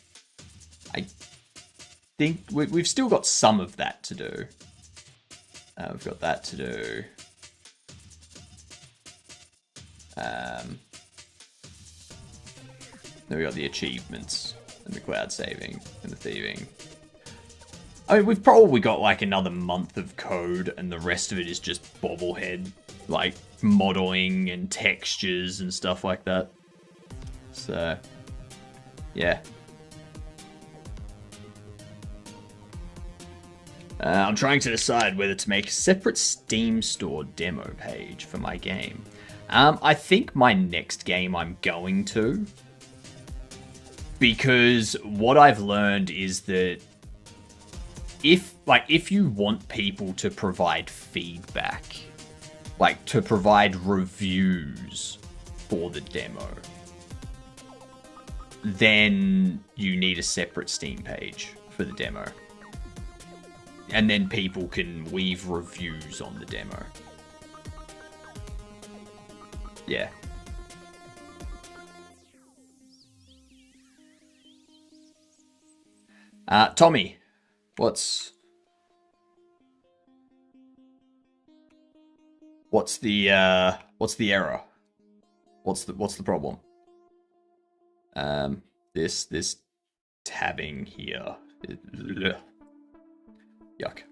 think we've still got some of that to do. We've got that to do. Then we got the achievements and the cloud saving and the thieving. I mean, we've probably got like another month of code, and the rest of it is just bobblehead, like modeling and textures and stuff like that. So, yeah. I'm trying to decide whether to make a separate Steam store demo page for my game. I think my next game I'm going to, because what I've learned is that if you want people to provide feedback, like to provide reviews for the demo, then you need a separate Steam page for the demo. And then people can leave reviews on the demo. Yeah. Tommy, what's the error? What's the problem? This tabbing here. Yuck.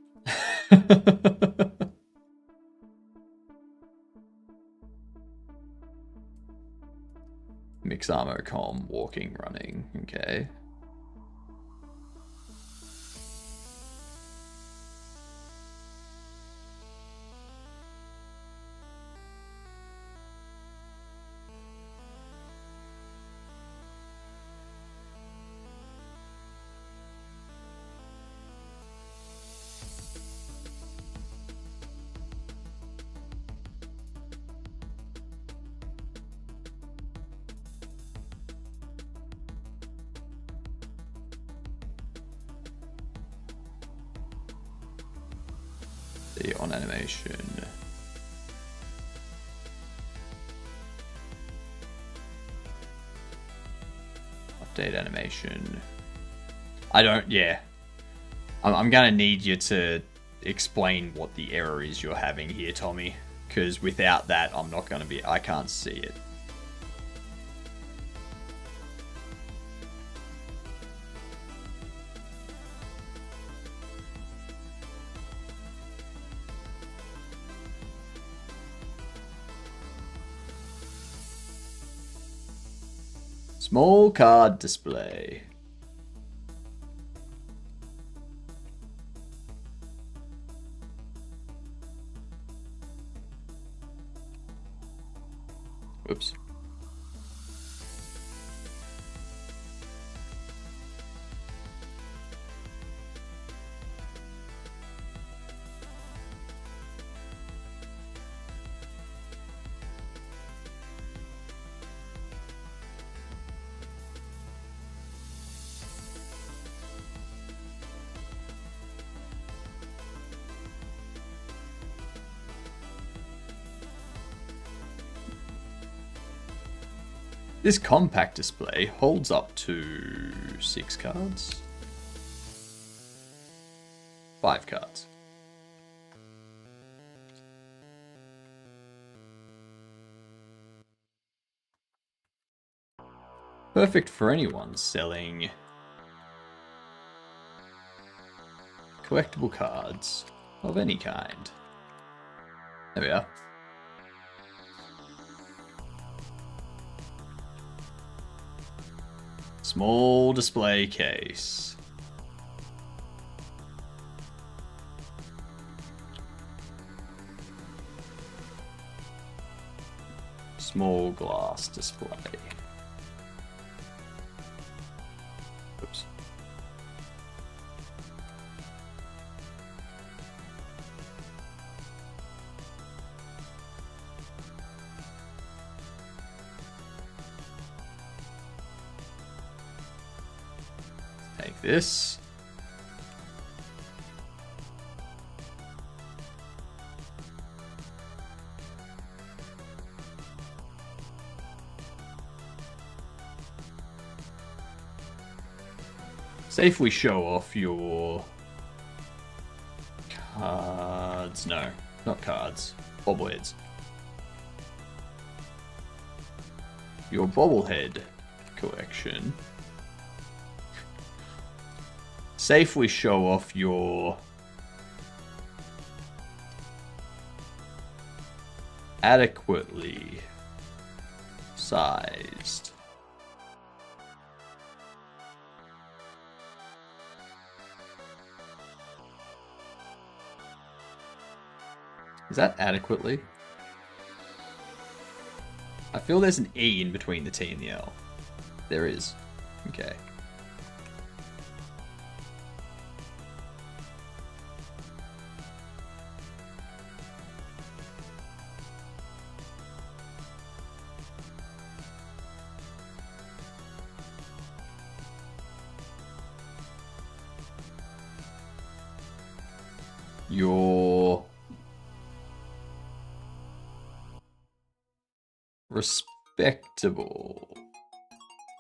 Mixamo com, walking, running. Okay. On animation. Update animation. Yeah. I'm gonna need you to explain what the error is you're having here, Tommy. Because without that, I can't see it. Small card display. Whoops. This compact display holds up to 6 cards. 5 cards. Perfect for anyone selling collectible cards of any kind. There we are. Small display case. Small glass display. Oops. Take this. Say if we show off your cards. No, not cards. Bobbleheads. Your bobblehead collection. Say if we show off your adequately sized Is that adequately? I feel there's an E in between the T and the L. There is. Okay. Your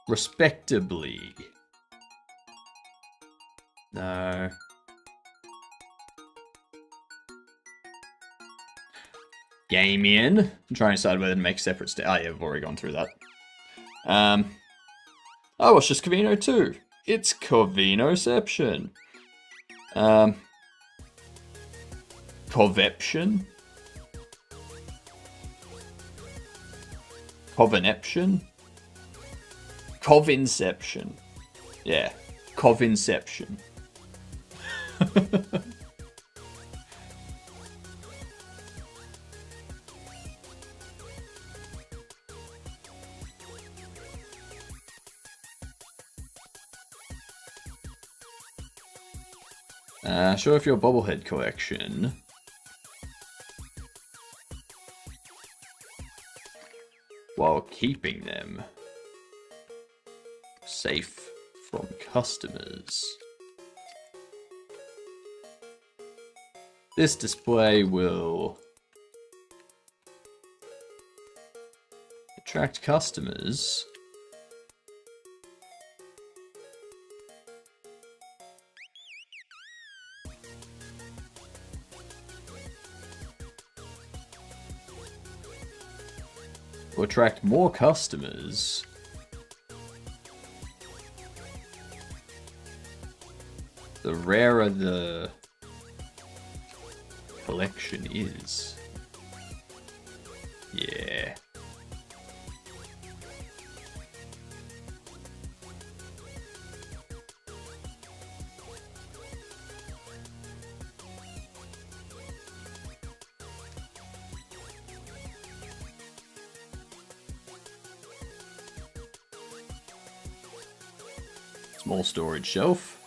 respectably. No. Gaming. I'm trying to decide whether to make separate Oh yeah, I've already gone through that. Oh, it's just Covino 2. It's Covinoception. Coveption? Covineption? Covinception. Yeah, Covinception. Show off your bobblehead collection. While keeping them safe from customers. This display will attract customers will attract more customers the rarer the collection is. Yeah. Small storage shelf.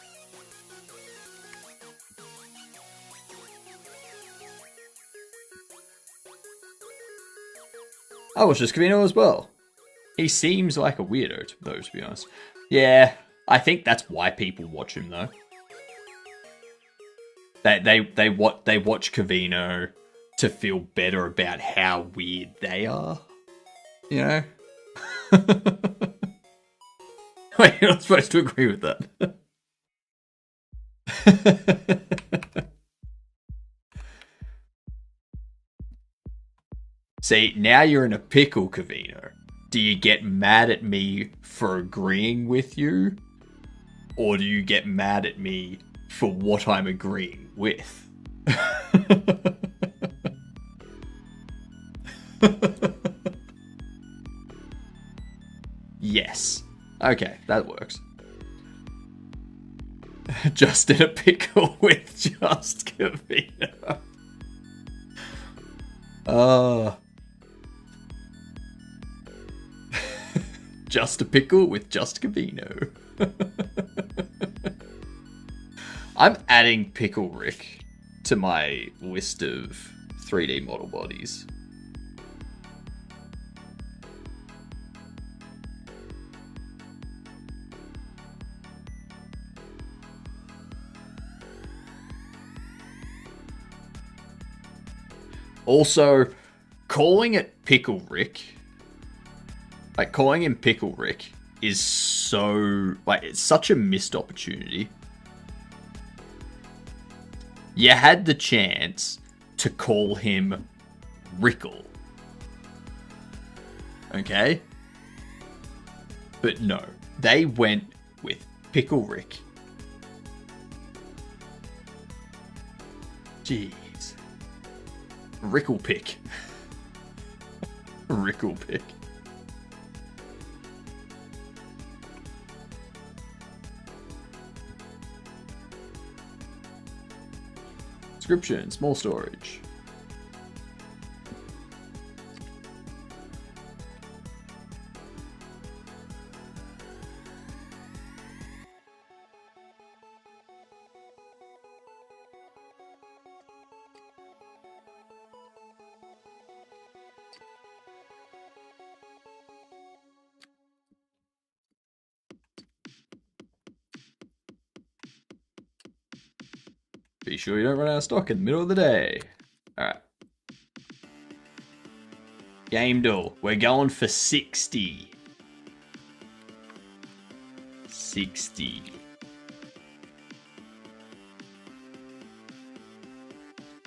Oh, it's just Covino as well. He seems like a weirdo, though, to be honest. Yeah, I think that's why people watch him, though. They watch Covino to feel better about how weird they are. You know? Wait, you're not supposed to agree with that. See, now you're in a pickle, Covino. Do you get mad at me for agreeing with you? Or do you get mad at me for what I'm agreeing with? Yes. Okay, that works. Just in a pickle with just Covino. Just a pickle with just Cavino. I'm adding Pickle Rick to my list of 3D model bodies. Also, calling it Pickle Rick, like calling him Pickle Rick, is so, like, it's such a missed opportunity. You had the chance to call him Rickle. Okay? But no, they went with Pickle Rick. Jeez. Rickle pick. Rickle pick. Description, small storage. Be sure you don't run out of stock in the middle of the day. Alright. Game duel. We're going for 60. 60.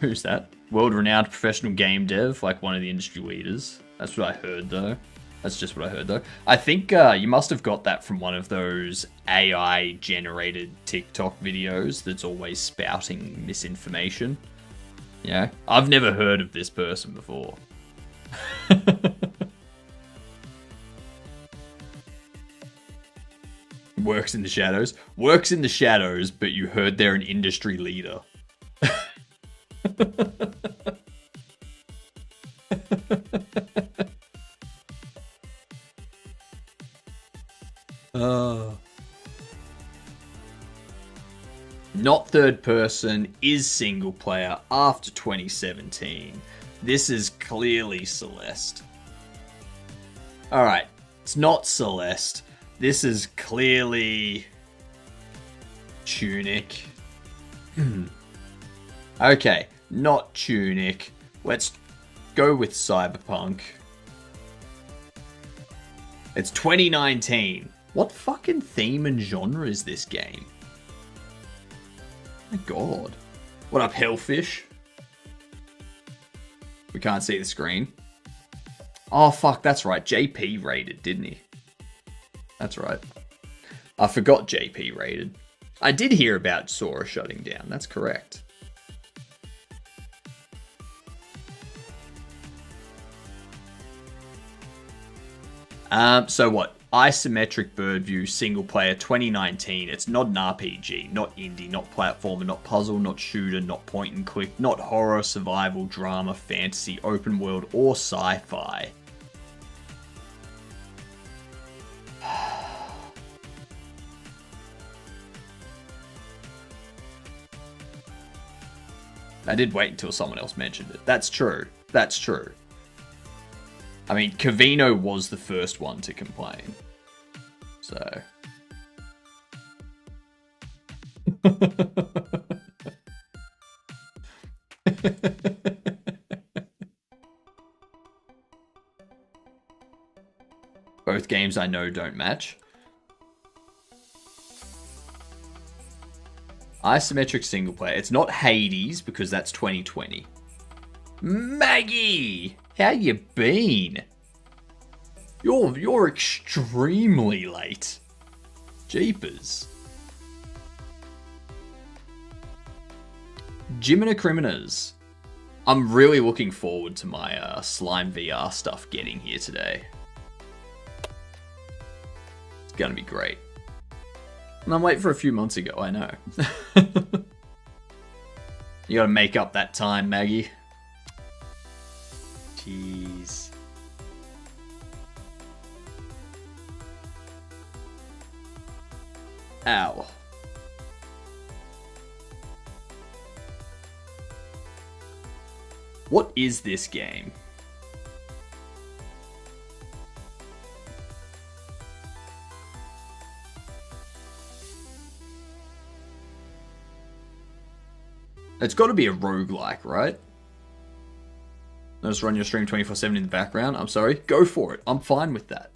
Who's that? World-renowned professional game dev, like one of the industry leaders. That's what I heard, though. That's just what I heard, though. I think you must have got that from one of those AI-generated TikTok videos that's always spouting misinformation. Yeah, I've never heard of this person before. Works in the shadows. Works in the shadows, but you heard they're an industry leader. Not third person, is single player after 2017. This is clearly Celeste. Alright, it's not Celeste. This is clearly Tunic. Okay, not Tunic. Let's go with Cyberpunk. It's 2019. What fucking theme and genre is this game? My god. What up, Hellfish? We can't see the screen. Oh, fuck, that's right. JP rated, didn't he? That's right. I forgot JP rated. I did hear about Sora shutting down. That's correct. So what? Isometric bird view, single player, 2019. It's not an RPG, not indie, not platformer, not puzzle, not shooter, not point and click, not horror, survival, drama, fantasy, open world, or sci-fi. I did wait until someone else mentioned it. That's true. That's true. I mean, Cavino was the first one to complain. So. Both games I know don't match. Isometric single player. It's not Hades because that's 2020. Maggie! How you been? You're extremely late. Jeepers. Jimina Criminers. I'm really looking forward to my Slime VR stuff getting here today. It's gonna be great. And I'm late for a few months ago, I know. You gotta make up that time, Maggie. Jeez. Ow. What is this game? It's got to be a roguelike, right? Just run your stream 24/7 in the background. I'm sorry. Go for it. I'm fine with that.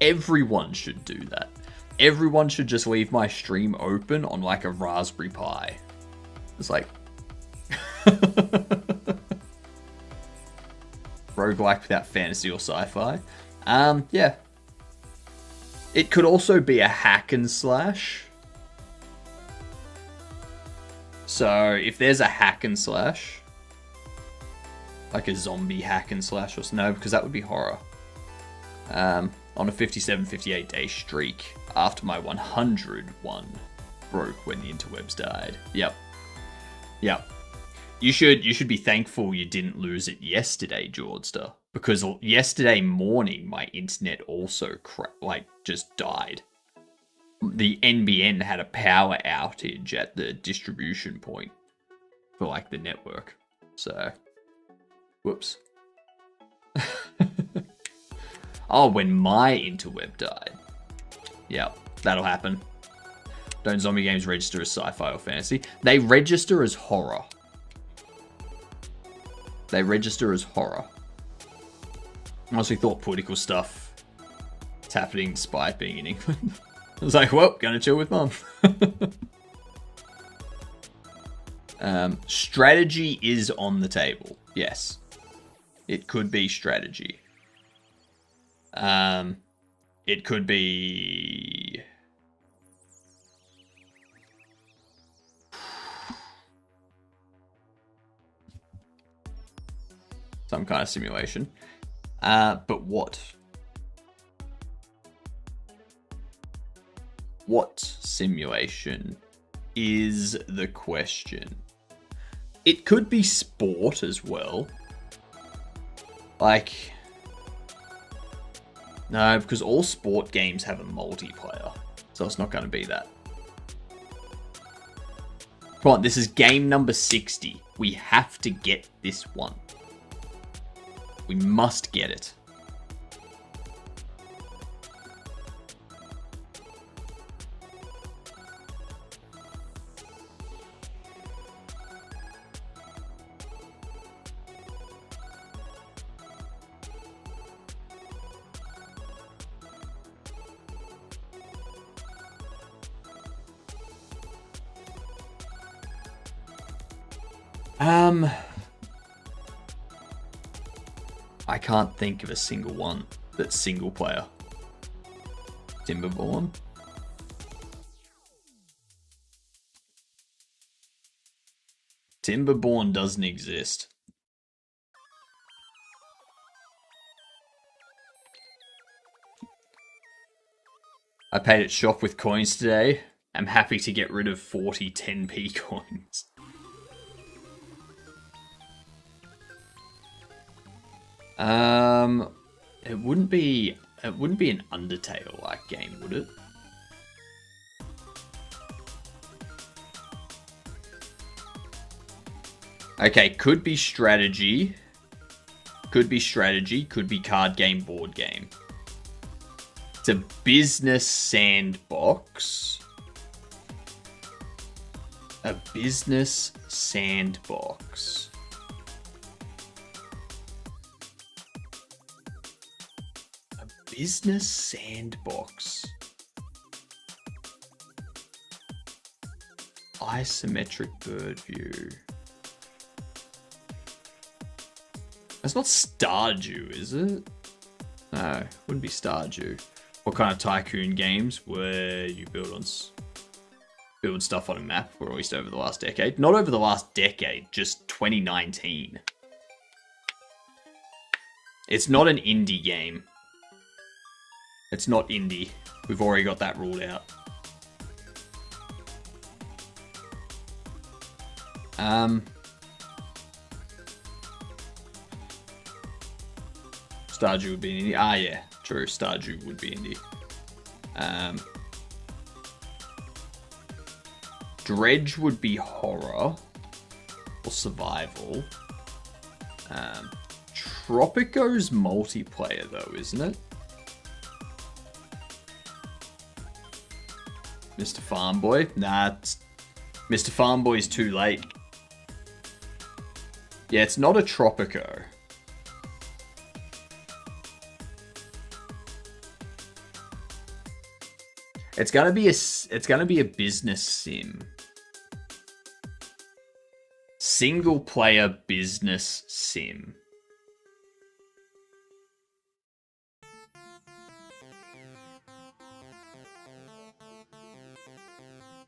Everyone should do that. Everyone should just leave my stream open on like a Raspberry Pi. It's like... roguelike without fantasy or sci-fi. Yeah. It could also be a hack and slash. So if there's a hack and slash, like a zombie hack and slash, or no, because that would be horror. On a 57-58 day streak after my 101 broke when the interwebs died. Yep. You should be thankful you didn't lose it yesterday, Jordster, because yesterday morning my internet also just died. The NBN had a power outage at the distribution point for like the network. So, whoops. Oh, when my interweb died. Yep, that'll happen. Don't zombie games register as sci-fi or fantasy? They register as horror. They register as horror. I honestly thought political stuff is happening despite being in England. I was like, well, gonna chill with mum. Strategy is on the table. Yes. It could be strategy. It could be... some kind of simulation. But what? What simulation is the question? It could be sport as well. Like... no, because all sport games have a multiplayer. So it's not going to be that. Come on, this is game number 60. We have to get this one. We must get it. I can't think of a single one that's single player. Timberborn? Timberborn doesn't exist. I paid at shop with coins today. I'm happy to get rid of 40 10p coins. It wouldn't be an Undertale-like game, would it? Okay, could be strategy. Could be strategy, could be card game, board game. It's a business sandbox. A business sandbox. Business sandbox. Isometric bird view. That's not Stardew, is it? No, it wouldn't be Stardew. What kind of tycoon games where you build stuff on a map, or at least over the last decade? Not over the last decade, just 2019. It's not an indie game. It's not indie. We've already got that ruled out. Stardew would be indie. Ah, yeah. True. Stardew would be indie. Um, Dredge would be horror or survival. Tropico's multiplayer though, isn't it? Mr. Farmboy? Nah, Mr. Farmboy's too late. Yeah, it's not a Tropico. It's gonna be a business sim. Single player business sim.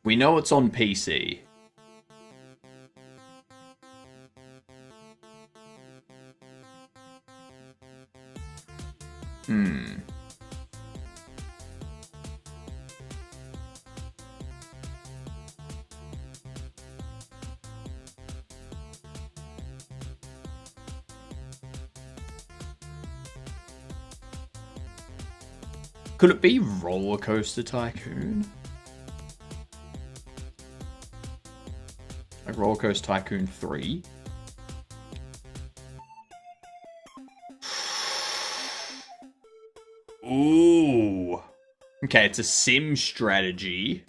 We know it's on PC. Could it be Roller Coaster Tycoon? Like Roller Coaster Tycoon 3? Ooh. Okay, it's a sim strategy.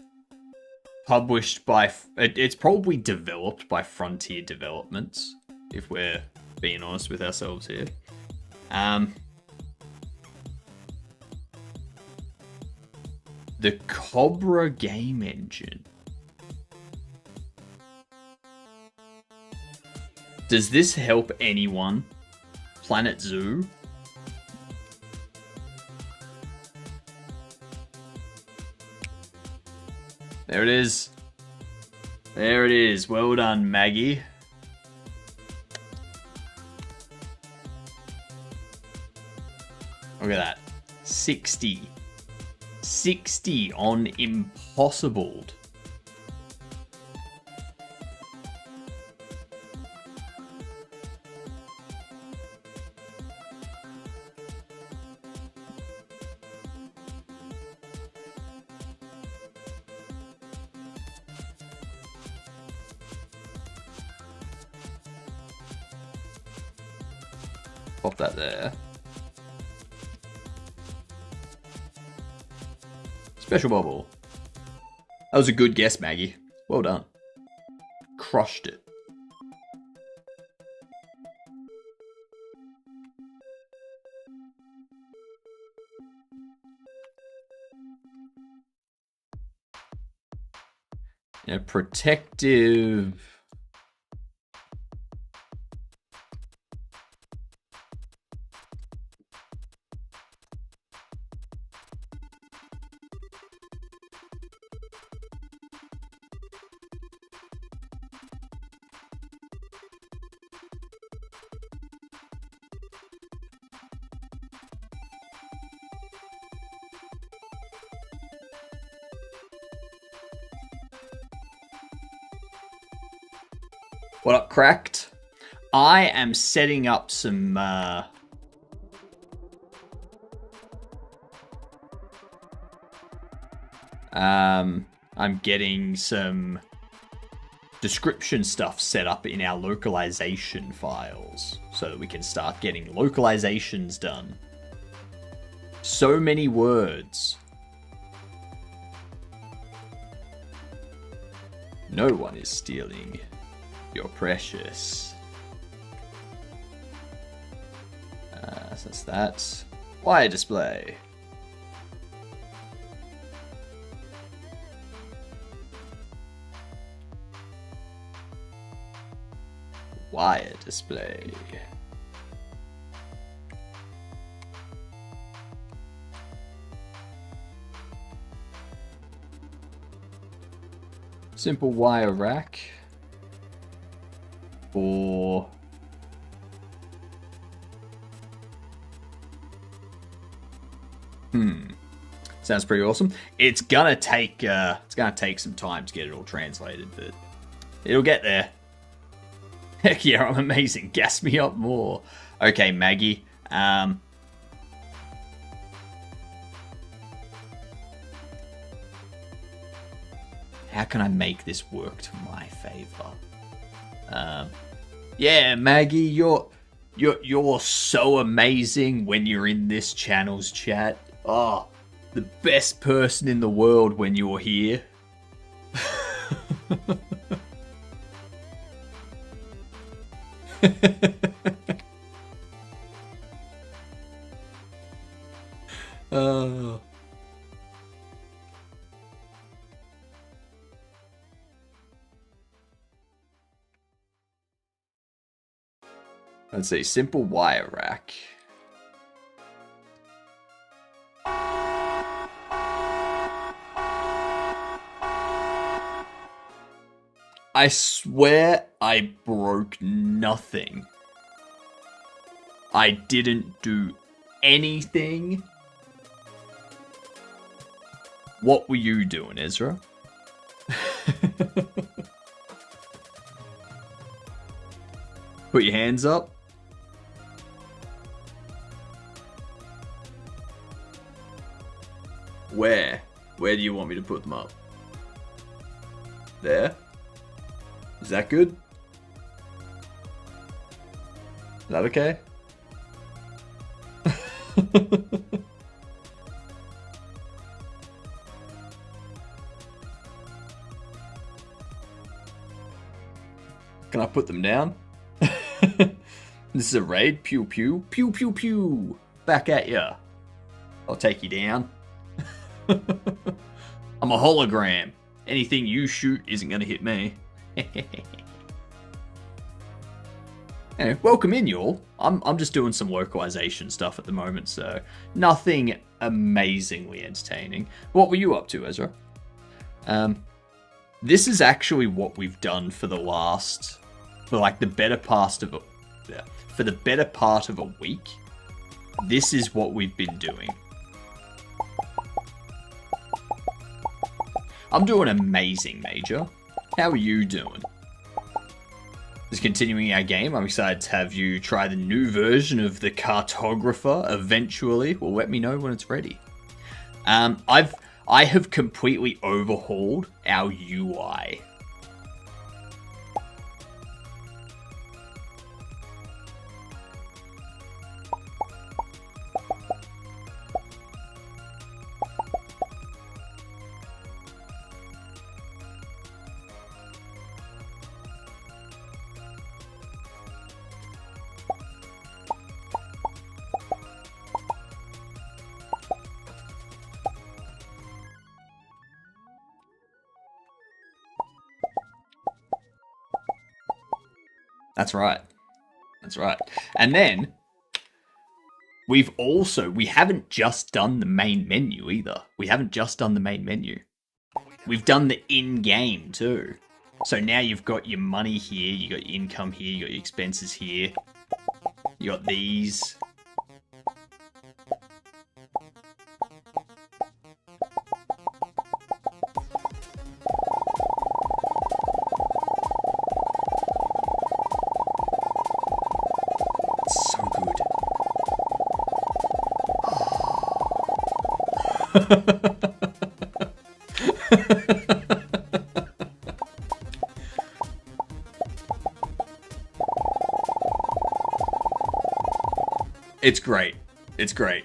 Published by... It's probably developed by Frontier Developments, if we're being honest with ourselves here. The Cobra game engine. Does this help anyone? Planet Zoo? There it is. There it is. Well done, Maggie. Look at that. 60. 60 on Impossible. Pop that there. Special bubble. That was a good guess, Maggie. Well done. Crushed it. Yeah, protective. What up, Cracked? I am setting up some I'm getting some description stuff set up in our localization files so that we can start getting localizations done. So many words. No one is stealing your precious. So that's that. Wire display. Wire display. Simple wire rack. For sounds pretty awesome. It's gonna take some time to get it all translated, but it'll get there. Heck yeah, I'm amazing. Gas me up more. Okay, Maggie. how can I make this work to my favor? Yeah, Maggie, you're so amazing when you're in this channel's chat. Oh, the best person in the world when you're here. Let's see, simple wire rack. I swear I broke nothing. I didn't do anything. What were you doing, Ezra? Put your hands up. Where? Where do you want me to put them up? There? Is that good? Is that okay? Can I put them down? This is a raid. Pew pew. Pew pew pew. Back at ya. I'll take you down. I'm a hologram. Anything you shoot isn't going to hit me. Anyway, welcome in, y'all. I'm just doing some localization stuff at the moment, so nothing amazingly entertaining. What were you up to, Ezra? This is actually what we've done for the better part of a week. This is what we've been doing. I'm doing amazing, Major. How are you doing? Just continuing our game, I'm excited to have you try the new version of the Cartographer eventually. Well, let me know when it's ready. I have completely overhauled our UI. That's right. That's right. And then we haven't just done the main menu either. We haven't just done the main menu. We've done the in-game too. So now you've got your money here, you got your income here, you got your expenses here. You got these. It's great. It's great.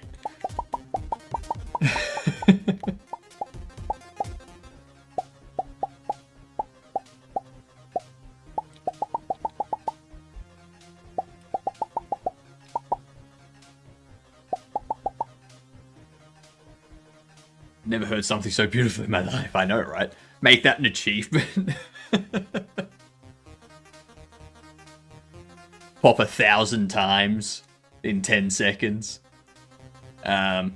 Never heard something so beautiful in my life. I know, right? Make that an achievement. Pop 1,000 times in 10 seconds. Are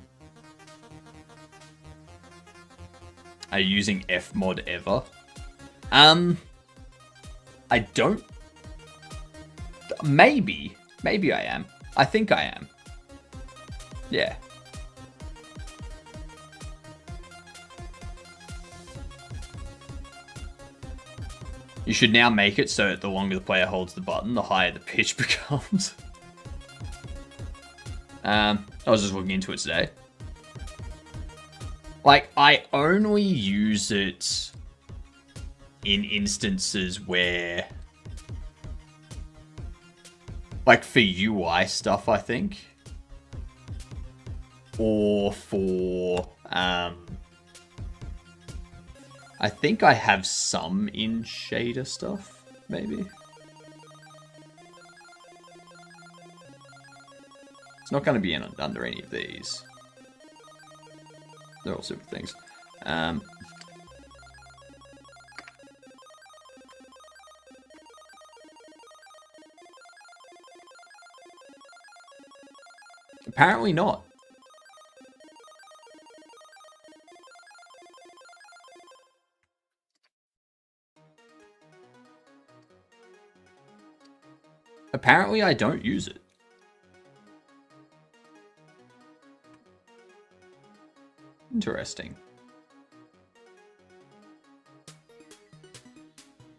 you using Fmod ever? I don't. Maybe I am. I think I am. Yeah. You should now make it so that the longer the player holds the button, the higher the pitch becomes. I was just looking into it today. Like, I only use it in instances where, like for UI stuff, I think, or for, I think I have some in shader stuff, maybe. It's not going to be under any of these. They're all super things. Apparently not. Apparently I don't use it. Interesting.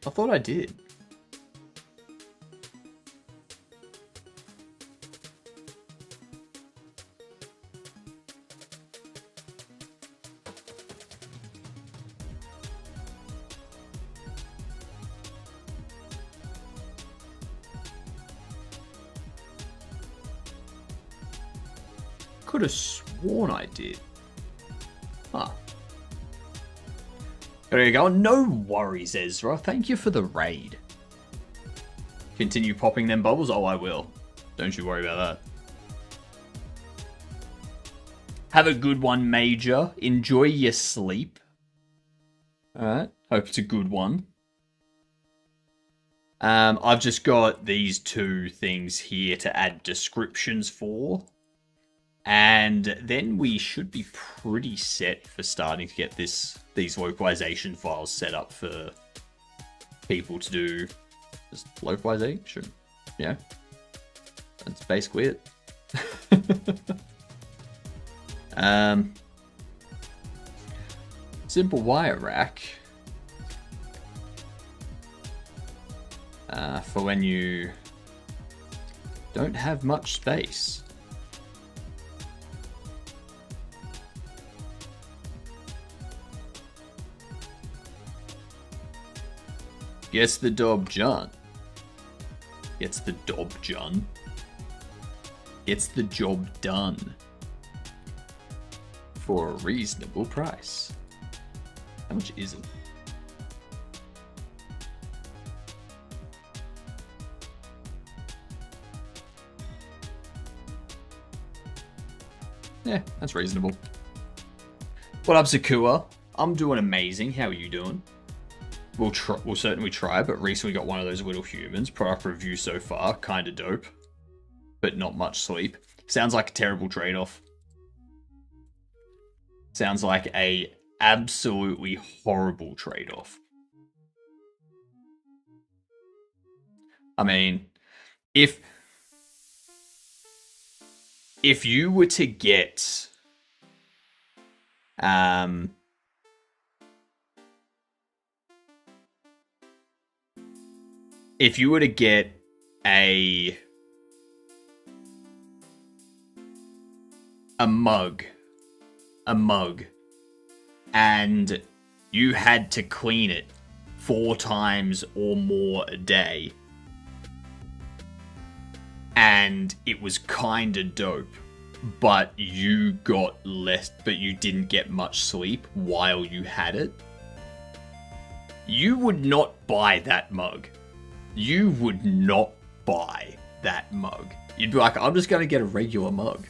I thought I did. Could have sworn I did. Huh. There you go. No worries, Ezra. Thank you for the raid. Continue popping them bubbles? Oh, I will. Don't you worry about that. Have a good one, Major. Enjoy your sleep. Alright. Hope it's a good one. I've just got these two things here to add descriptions for. And then we should be pretty set for starting to get these localization files set up for people to do just localization. Yeah. That's basically it. Simple wire rack. For when you don't have much space. Gets the job done. Gets the job done. Gets the job done. For a reasonable price. How much is it? Yeah, that's reasonable. What up, Zakua? I'm doing amazing. How are you doing? We'll certainly try, but recently got one of those little humans. Product review so far, kinda dope. But not much sleep. Sounds like a terrible trade-off. Sounds like a absolutely horrible trade-off. I mean, if you were to get if you were to get a mug, and you had to clean it 4 times or more a day, and it was kinda dope, but you didn't get much sleep while you had it, you would not buy that mug. You would not buy that mug. You'd be like, I'm just going to get a regular mug.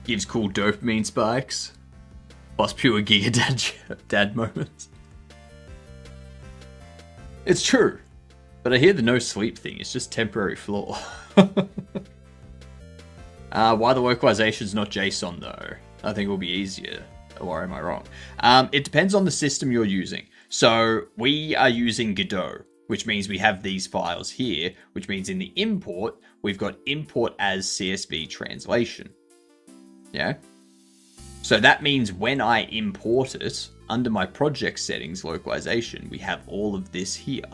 Gives cool dopamine spikes. Plus pure giga dad moments. It's true. But I hear the no sleep thing is just temporary flaw. Why the localization's not JSON though? I think it will be easier. Or am I wrong? It depends on the system you're using. So we are using Godot, which means we have these files here, which means in the import, we've got import as CSV translation. Yeah? So that means when I import it, under my project settings localization, we have all of this here,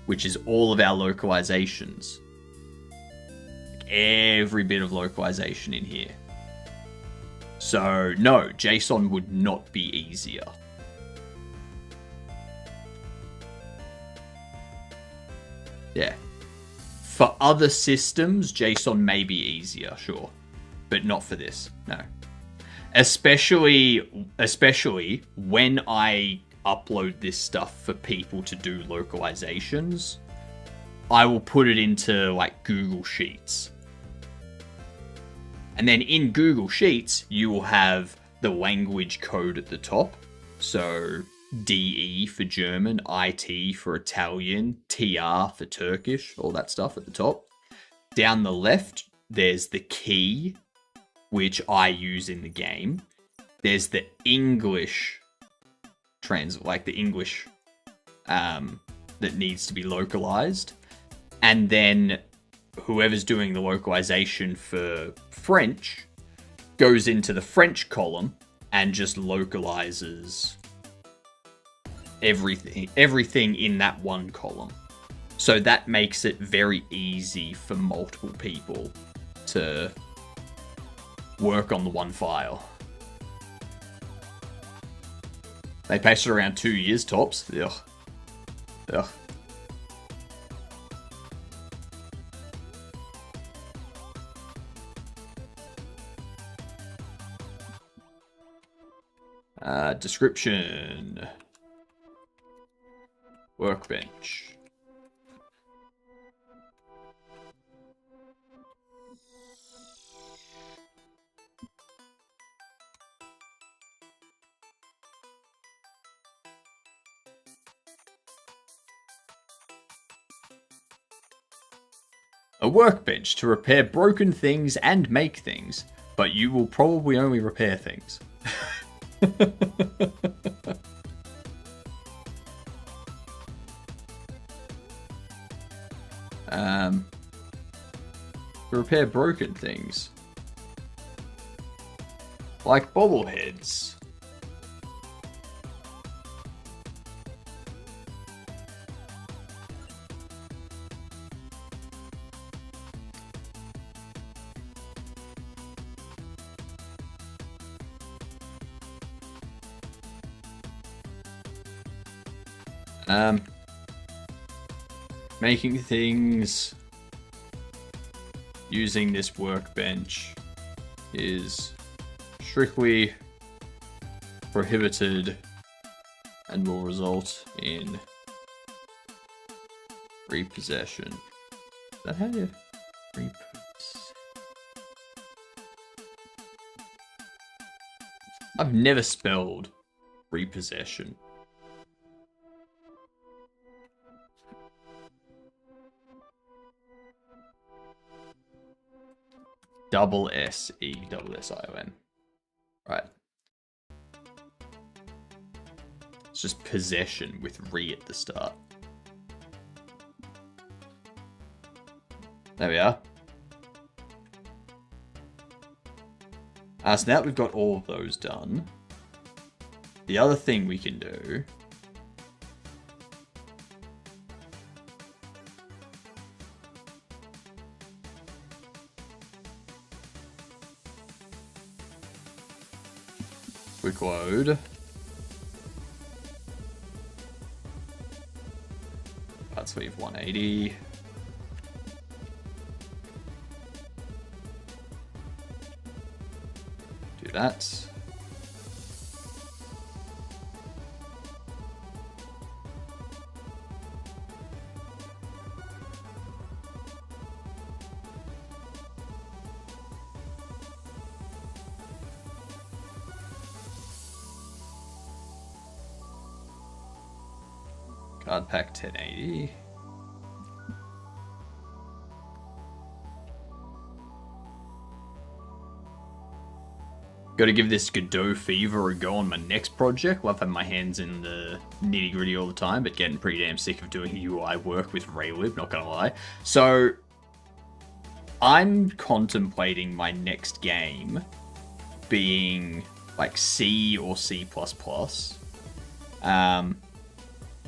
which is all of our localizations. Every bit of localization in here. So, no, JSON would not be easier. Yeah. For other systems, JSON may be easier, sure. But not for this, no. Especially when I upload this stuff for people to do localizations, I will put it into, like, Google Sheets. And then in Google Sheets, you will have the language code at the top. So DE for German, IT for Italian, TR for Turkish, all that stuff at the top. Down the left, there's the key, which I use in the game. There's the English like the English that needs to be localized. And then whoever's doing the localization for French goes into the French column and just localizes everything in that one column. So that makes it very easy for multiple people to work on the one file. They patched it around 2 years tops. Ugh. Ugh. Description. Workbench. A workbench to repair broken things and make things, but you will probably only repair things. To repair broken things. Like bobbleheads. Making things using this workbench is strictly prohibited and will result in repossession. Is that how you repossess? I've never spelled repossession. Double S-E-double-S-I-O-N. Right. It's just possession with re at the start. There we are. So now that we've got all of those done, the other thing we can do quick load. Let's leave 180. Do that. Card pack 1080. Got to give this Godot Fever a go on my next project. Love having my hands in the nitty gritty all the time, but getting pretty damn sick of doing UI work with Raylib, not gonna lie. So, I'm contemplating my next game being like C or C++.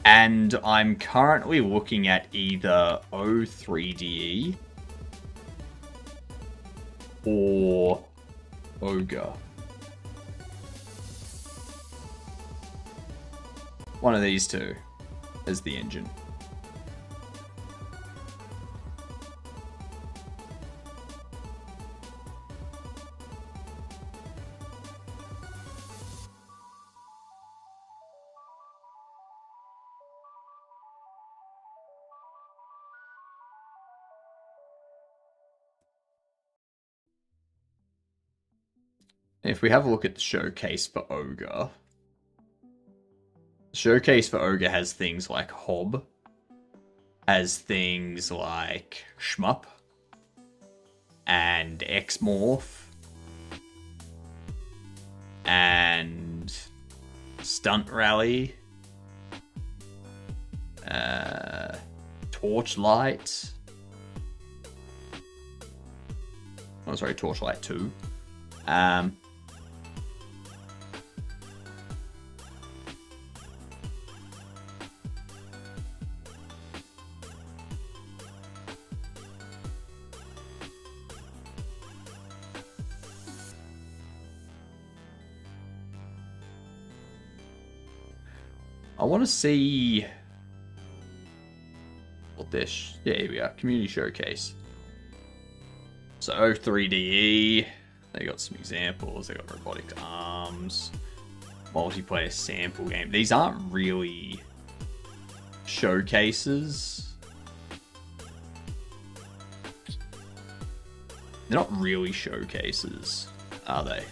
And I'm currently looking at either O3DE or Ogre. one of these two as the engine. If we have a look at the showcase for Ogre, the showcase for Ogre has things like Hob, has things like Shmup, and X-Morph, and Stunt Rally, Torchlight. Oh, sorry, Torchlight 2. I want to see what this. Yeah, here we are. Community showcase. So 3DE. They got some examples. They got robotic arms, multiplayer sample game. These aren't really showcases. They're not really showcases, are they?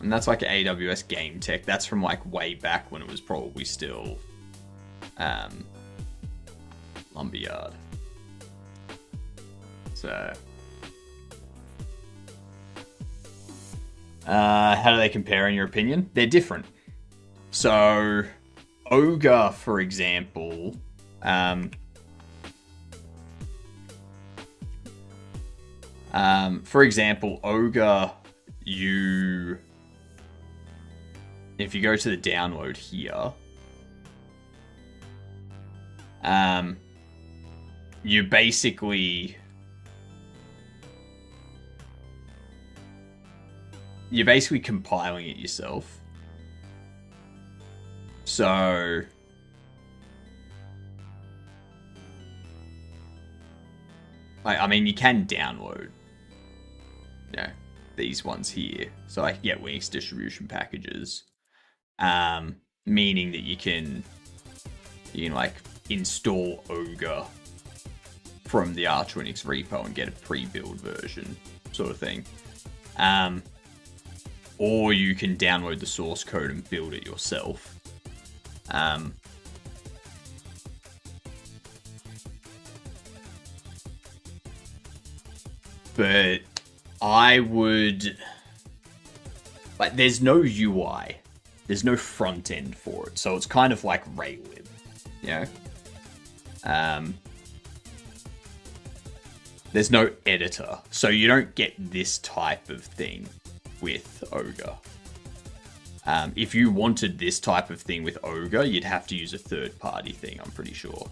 And that's like AWS Game Tech. That's from like way back when it was probably still Lumberyard. So how do they compare in your opinion? They're different. So Ogre, for example, Ogre, if you go to the download here, you're basically compiling it yourself. So I mean, you can download, these ones here. So I can get Winx distribution packages, meaning that you can like install Ogre from the Archwinix repo and get a pre-build version, sort of thing. Or you can download the source code and build it yourself. But I would... like, there's no UI. There's no front end for it. So it's kind of like Raylib, there's no editor. So you don't get this type of thing with Ogre. If you wanted this type of thing with Ogre, you'd have to use a third-party thing, I'm pretty sure.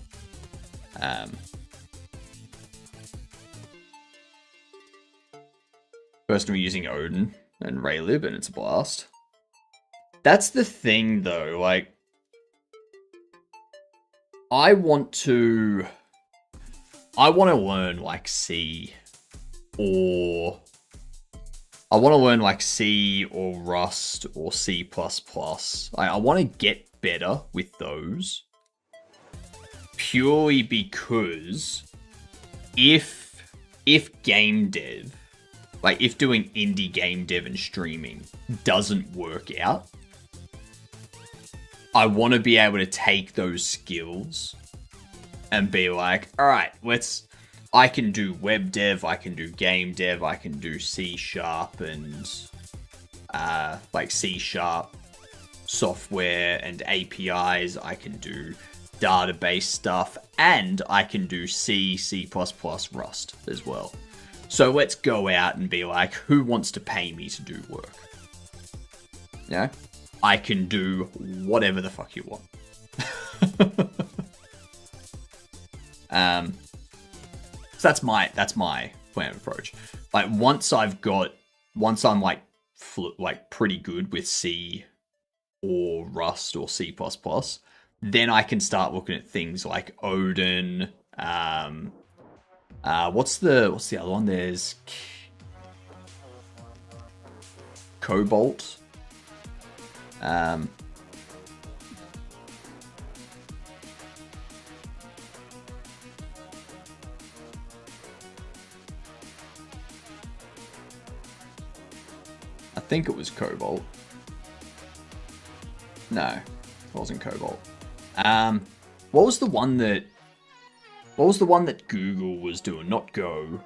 Personally using Odin and Raylib, and it's a blast. That's the thing, though. Like, I want to learn like C, or I want to learn like C or Rust or C++. I want to get better with those, purely because if game dev, like if doing indie game dev and streaming doesn't work out, I want to be able to take those skills and be like, all right, I can do web dev, I can do game dev, I can do C# and like C# software and APIs, I can do database stuff, and I can do C, C++, Rust as well. So let's go out and be like, who wants to pay me to do work? I can do whatever the fuck you want. So that's my plan of approach. Like once I'm like pretty good with C or Rust or C++, then I can start looking at things like Odin. What's the other one? There's Cobalt. I think it was Cobalt. No, it wasn't Cobalt. What was the one that Google was doing? Not Go.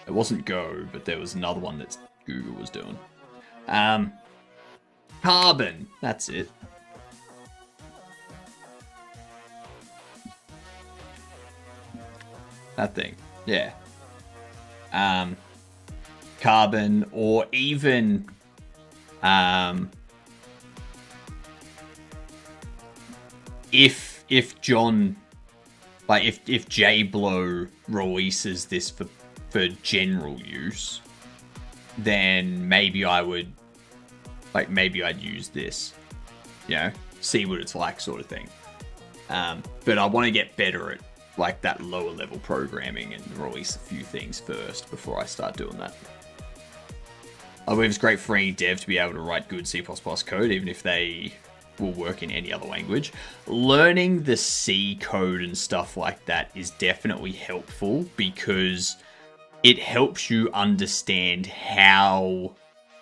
It wasn't Go, but there was another one that Google was doing. Carbon. That's it. That thing. Yeah. Carbon, or even if John, like if J-Blow releases this for general use, then maybe I'd use this, you know, see what it's like, sort of thing. But I want to get better at like that lower level programming and release a few things first before I start doing that. I believe it's great for any dev to be able to write good C++ code, even if they will work in any other language. Learning the C code and stuff like that is definitely helpful because it helps you understand how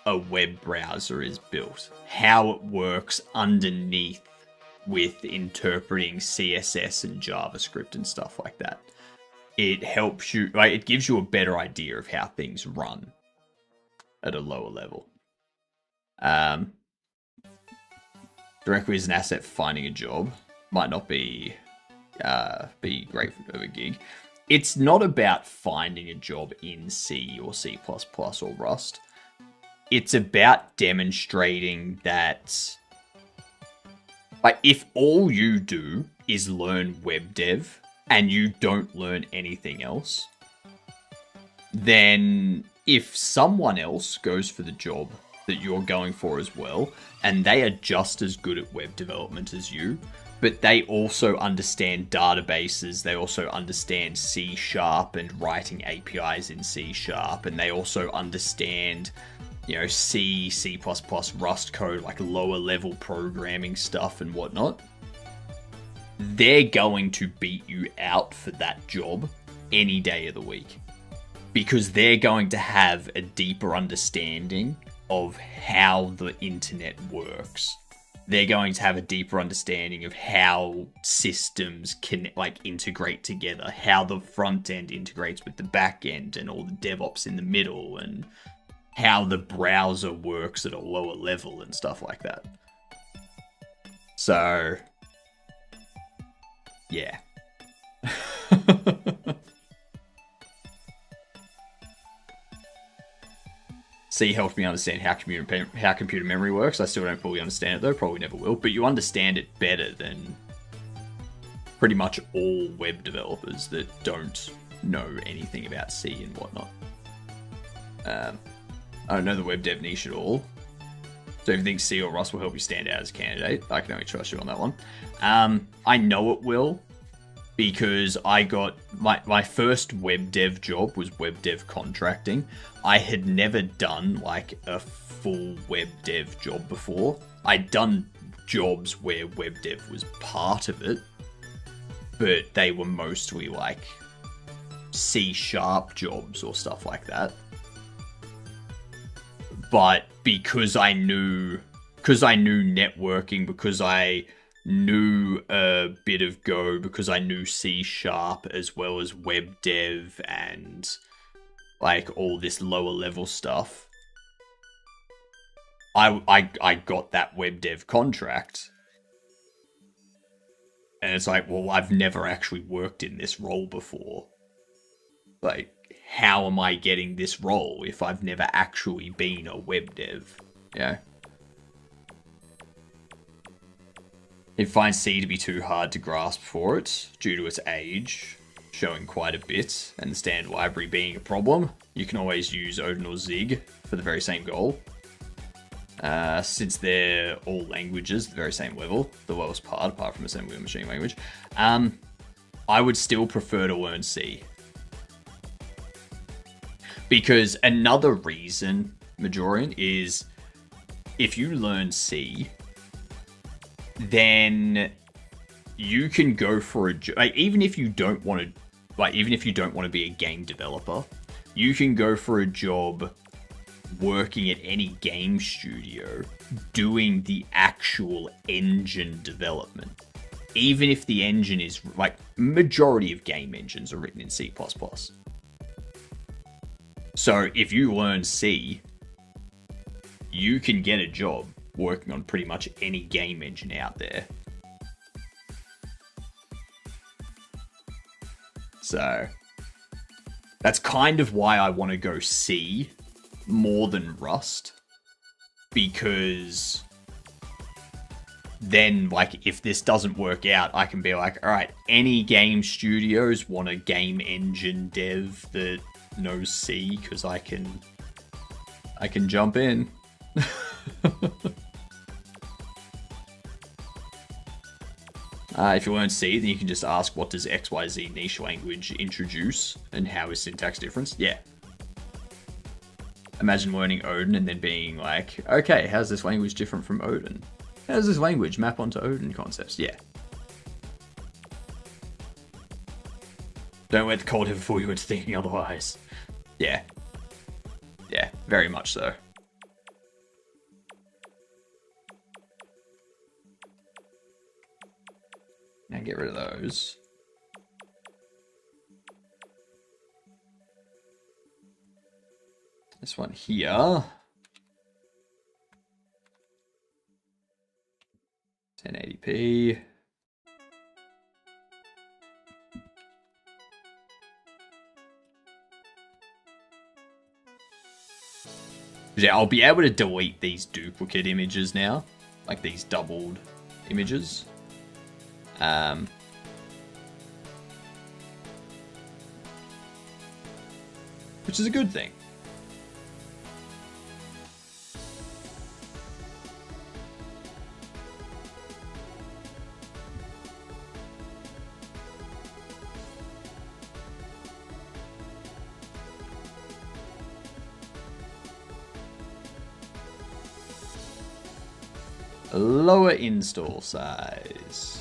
a web browser is built, how it works underneath with interpreting CSS and JavaScript and stuff like that. It helps you, like, it gives you a better idea of how things run at a lower level. Directly as an asset, finding a job might not be great of a gig. It's not about finding a job in C or C++ or Rust. It's about demonstrating that, like, if all you do is learn web dev and you don't learn anything else, then if someone else goes for the job that you're going for as well, and they are just as good at web development as you, but they also understand databases, they also understand C# and writing APIs in C#, and they also understand, you know, C, C++, Rust code, like lower level programming stuff and whatnot, they're going to beat you out for that job any day of the week. Because they're going to have a deeper understanding of how the internet works. They're going to have a deeper understanding of how systems can, like, integrate together, how the front end integrates with the back end and all the DevOps in the middle, and how the browser works at a lower level and stuff like that. So, yeah. C helped me understand how computer memory works. I still don't fully understand it though, probably never will, but you understand it better than pretty much all web developers that don't know anything about C and whatnot. I don't know the web dev niche at all, so if you think C or Rust will help you stand out as a candidate, I can only trust you on that one. I know it will, because I got my first web dev job was web dev contracting. I had never done like a full web dev job before. I'd done jobs where web dev was part of it, but they were mostly like C# jobs or stuff like that. But because I knew networking, because I knew a bit of Go, because I knew C# as well as web dev and like all this lower level stuff, I got that web dev contract. And it's like, well, I've never actually worked in this role before. Like, how am I getting this role if I've never actually been a web dev? Yeah. It finds C to be too hard to grasp for it due to its age, showing quite a bit, and the standard library being a problem. You can always use Odin or Zig for the very same goal. Since they're all languages, the very same level, the lowest part, apart from assembly and machine language, I would still prefer to learn C. Because another reason, Majorian, is if you learn C, then you can go for a job. Like, even if you don't want to be a game developer, you can go for a job working at any game studio doing the actual engine development. Even if the engine is, like, majority of game engines are written in C++. So if you learn C, you can get a job working on pretty much any game engine out there. So that's kind of why I want to go C more than Rust, because then, like, if this doesn't work out, I can be like, all right, any game studios want a game engine dev that knows C, because I can jump in. If you learn C, then you can just ask, what does XYZ niche language introduce, and how is syntax difference? Yeah. Imagine learning Odin and then being like, okay, how's this language different from Odin? How does this language map onto Odin concepts? Yeah. Don't let the cold ever fool you into thinking otherwise. Yeah. Yeah, very much so. Now get rid of those. This one here. 1080p. Yeah, I'll be able to delete these duplicate images now. Like these doubled images. Which is a good thing. Lower install size.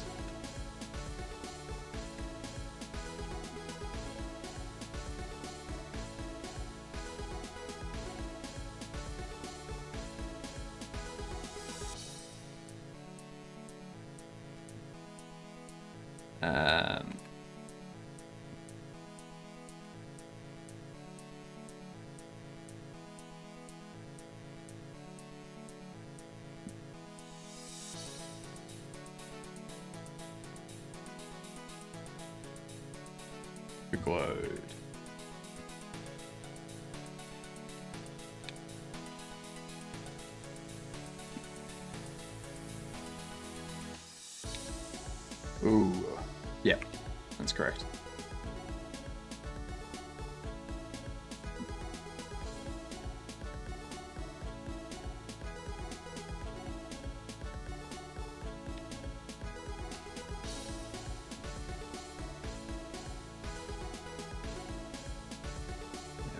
Quick load. Ooh. Yep, that's correct.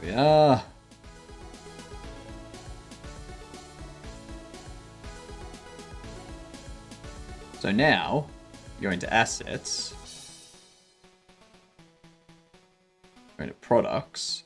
There we are. So now, go into assets, go into products,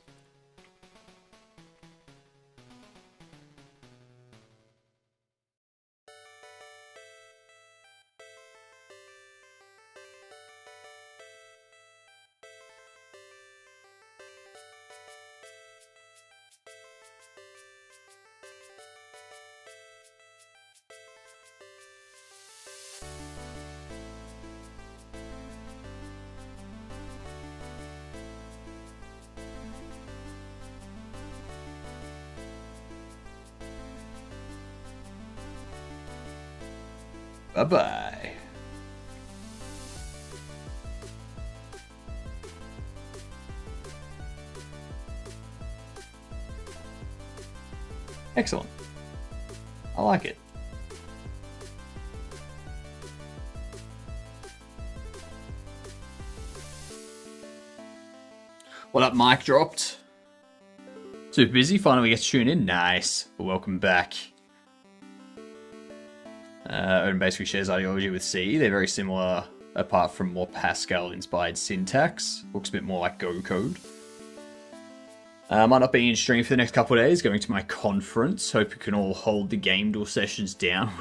bye-bye. Excellent. I like it. What up, Mike dropped? Super busy, finally gets tuned in. Nice. Well, welcome back. Odin basically shares ideology with C. They're very similar, apart from more Pascal-inspired syntax. Looks a bit more like Go code. Might not be in stream for the next couple of days, going to my conference. Hope you can all hold the game duel sessions down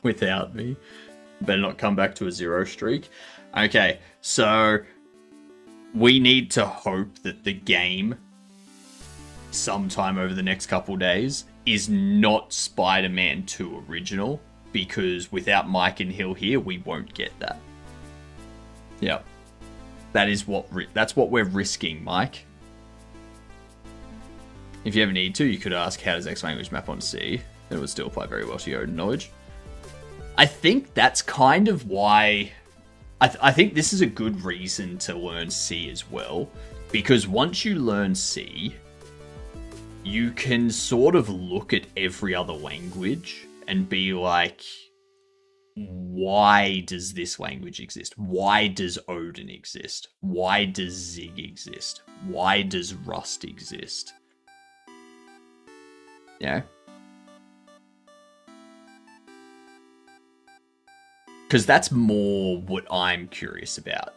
without me. Better not come back to a 0 streak. Okay, so we need to hope that the game, sometime over the next couple of days, is not Spider-Man 2 original, because without Mike and Hill here, we won't get that. Yep. That's what we're risking, Mike. If you ever need to, you could ask, how does X language map on C? It would still apply very well to your own knowledge. I think that's kind of why... I think this is a good reason to learn C as well, because once you learn C, you can sort of look at every other language and be like, why does this language exist? Why does Odin exist? Why does Zig exist? Why does Rust exist? Yeah. Because that's more what I'm curious about.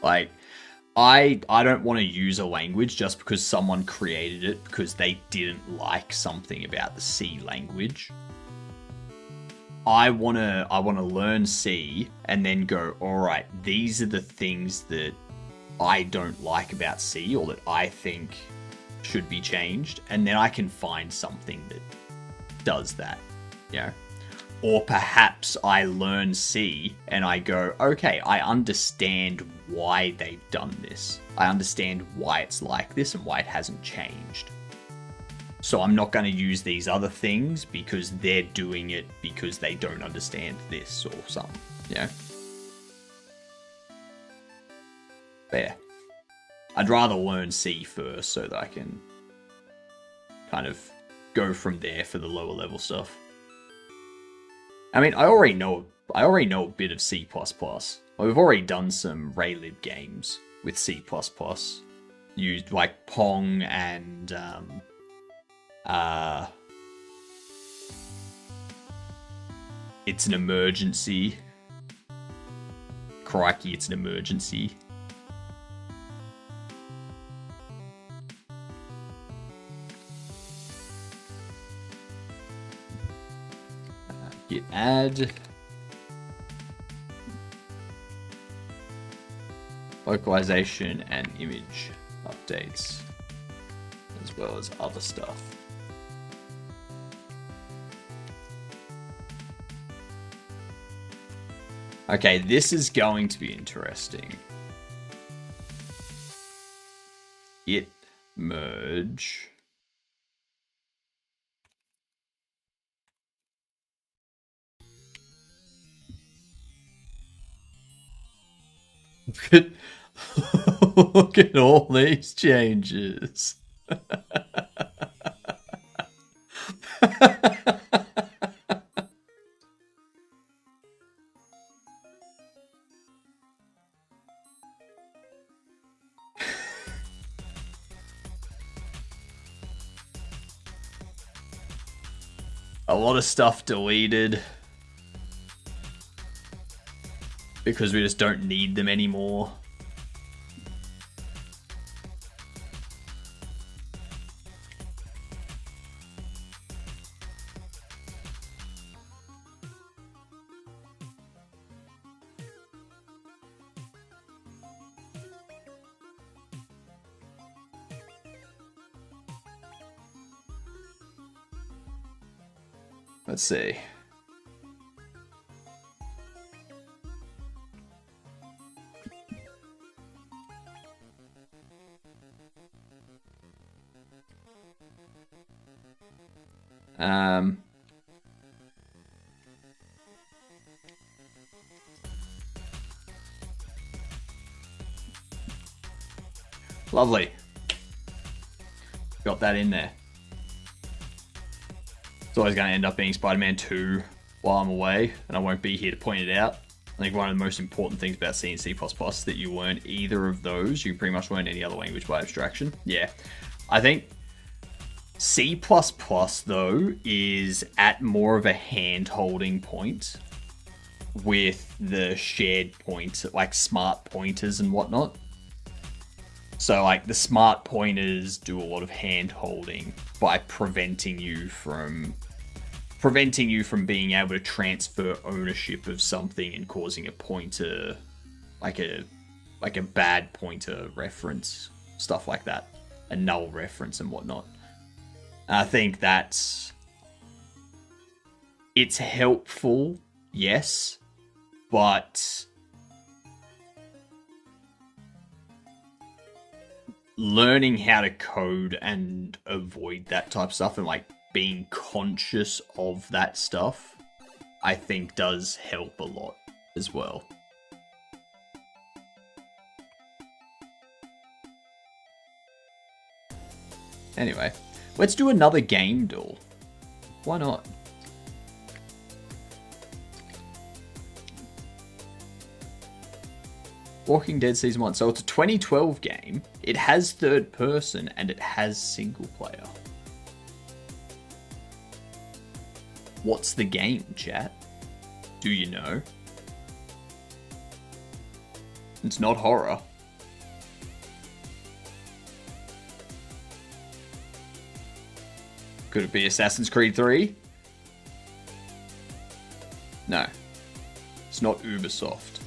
Like, I don't want to use a language just because someone created it because they didn't like something about the C language. I wanna learn C and then go, alright, these are the things that I don't like about C or that I think should be changed, and then I can find something that does that, you know? Or perhaps I learn C and I go, okay, I understand why they've done this. I understand why it's like this and why it hasn't changed. So I'm not going to use these other things because they're doing it because they don't understand this or something, you know? But yeah. I'd rather learn C first so that I can kind of go from there for the lower level stuff. I mean, I already know a bit of C++. We've already done some Raylib games with C++. Used like Pong and It's an Emergency. Crikey, It's an Emergency. Git add. Localization and image updates, as well as other stuff. Okay, this is going to be interesting. Git merge. Look at all these changes. A lot of stuff deleted because we just don't need them anymore. Let's see. Lovely. Got that in there. always going to end up being Spider-Man 2 while I'm away, and I won't be here to point it out. I think one of the most important things about C and C++ is that you learn either of those. You can pretty much learn any other language by abstraction. Yeah. I think C++, though, is at more of a hand-holding point with the shared points, like smart pointers and whatnot. So, like, the smart pointers do a lot of hand-holding by preventing you from being able to transfer ownership of something and causing a pointer, like a bad pointer reference, stuff like that, a null reference and whatnot. And I think it's helpful, yes, but learning how to code and avoid that type of stuff and like being conscious of that stuff, I think does help a lot as well. Anyway, let's do another game duel. Why not? Walking Dead Season 1. So it's a 2012 game. It has third person and it has single player. What's the game, chat? Do you know? It's not horror. Could it be Assassin's Creed 3? No. It's not Ubisoft.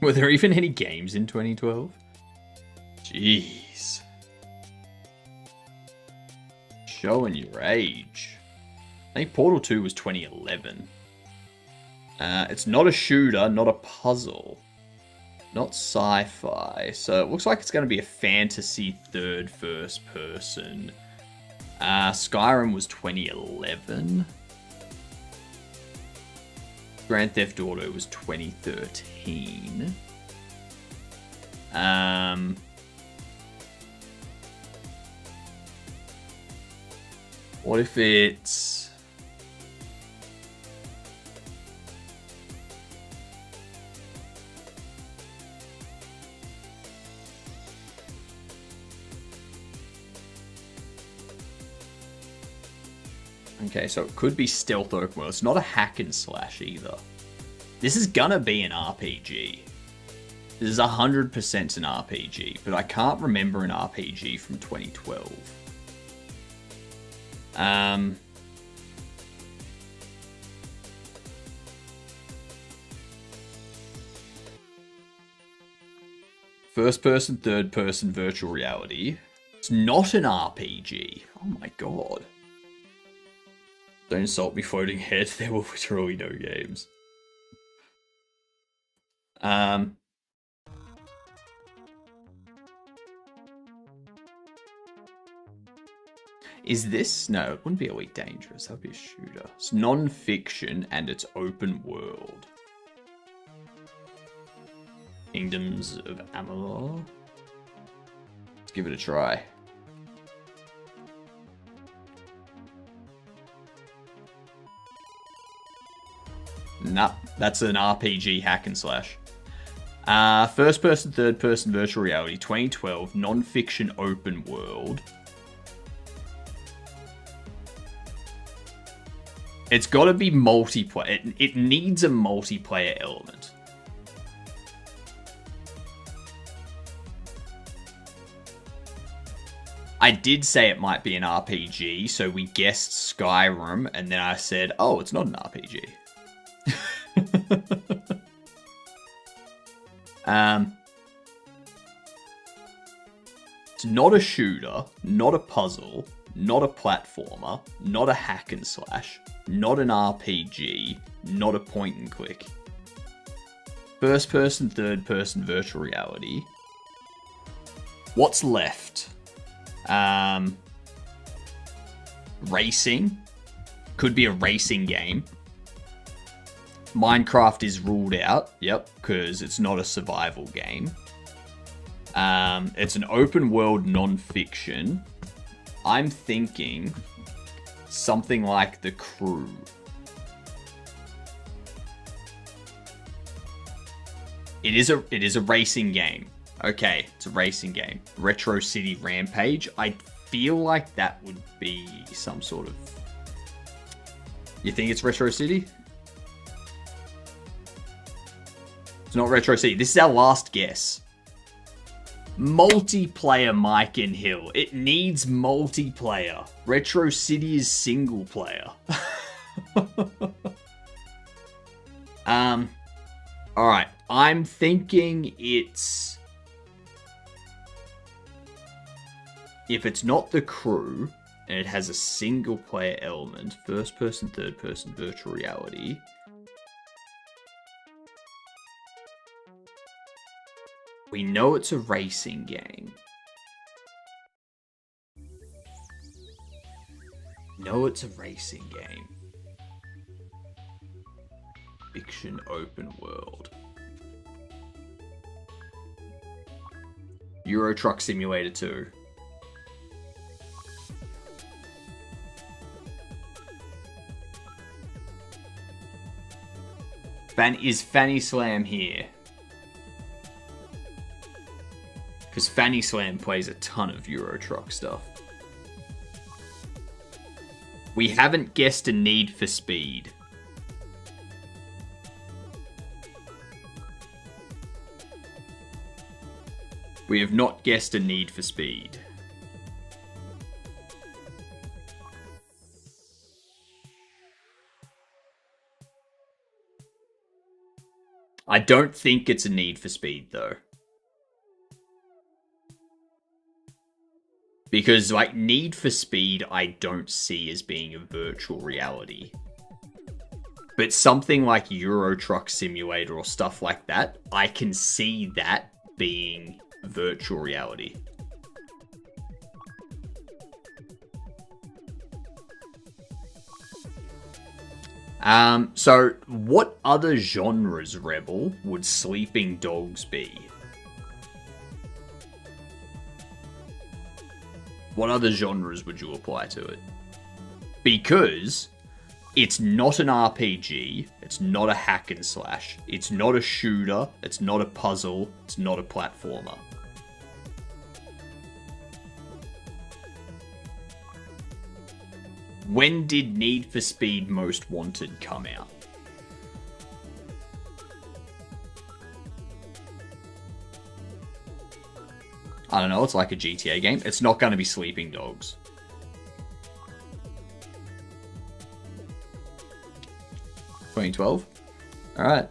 Were there even any games in 2012? Jeez. Showing your age. I think Portal 2 was 2011. It's not a shooter, not a puzzle. Not sci-fi. So it looks like it's going to be a fantasy third first person. Skyrim was 2011. Grand Theft Auto was 2013. What if it's... Okay, so it could be stealth open world. It's not a hack and slash either. This is gonna be an RPG. This is 100% an RPG, but I can't remember an RPG from 2012. First person, third person, virtual reality. It's not an RPG. Oh my god. Don't insult me, floating head. There were literally no games. Is this... No, it wouldn't be Elite Dangerous. That would be a shooter. It's non-fiction and it's open world. Kingdoms of Amalur. Let's give it a try. Nah, that's an RPG hack and slash. First person, third person, virtual reality, 2012, non-fiction open world. It's got to be multiplayer. It needs a multiplayer element. I did say it might be an RPG, so we guessed Skyrim, and then I said, oh, it's not an RPG. It's not a shooter, not a puzzle, not a platformer, not a hack and slash, not an RPG, not a point and click. First person, third person, virtual reality. What's left? Racing. Could be a racing game. Minecraft is ruled out, yep, because it's not a survival game. It's an open world non-fiction. I'm thinking something like The Crew. It is a racing game. Okay, it's a racing game. Retro City Rampage. I feel like that would be some sort of... You think it's Retro City? It's not Retro City. This is our last guess. Multiplayer Mike and Hill. It needs multiplayer. Retro City is single player. Alright. I'm thinking it's... If it's not The Crew, and it has a single player element, first person, third person, virtual reality... We know it's a racing game. No, it's a racing game. Fiction open world. Euro Truck Simulator 2. Is Fanny Slam here? Because Fanny Slam plays a ton of Euro Truck stuff. We haven't guessed a Need for Speed. We have not guessed a Need for Speed. I don't think it's a Need for Speed, though. Because, like, Need for Speed I don't see as being a virtual reality. But something like Euro Truck Simulator or stuff like that, I can see that being virtual reality. So, what other genres, Rebel, would Sleeping Dogs be? What other genres would you apply to it? Because it's not an RPG, it's not a hack and slash, it's not a shooter, it's not a puzzle, it's not a platformer. When did Need for Speed Most Wanted come out? I don't know, it's like a GTA game. It's not going to be Sleeping Dogs. $2012? Alright.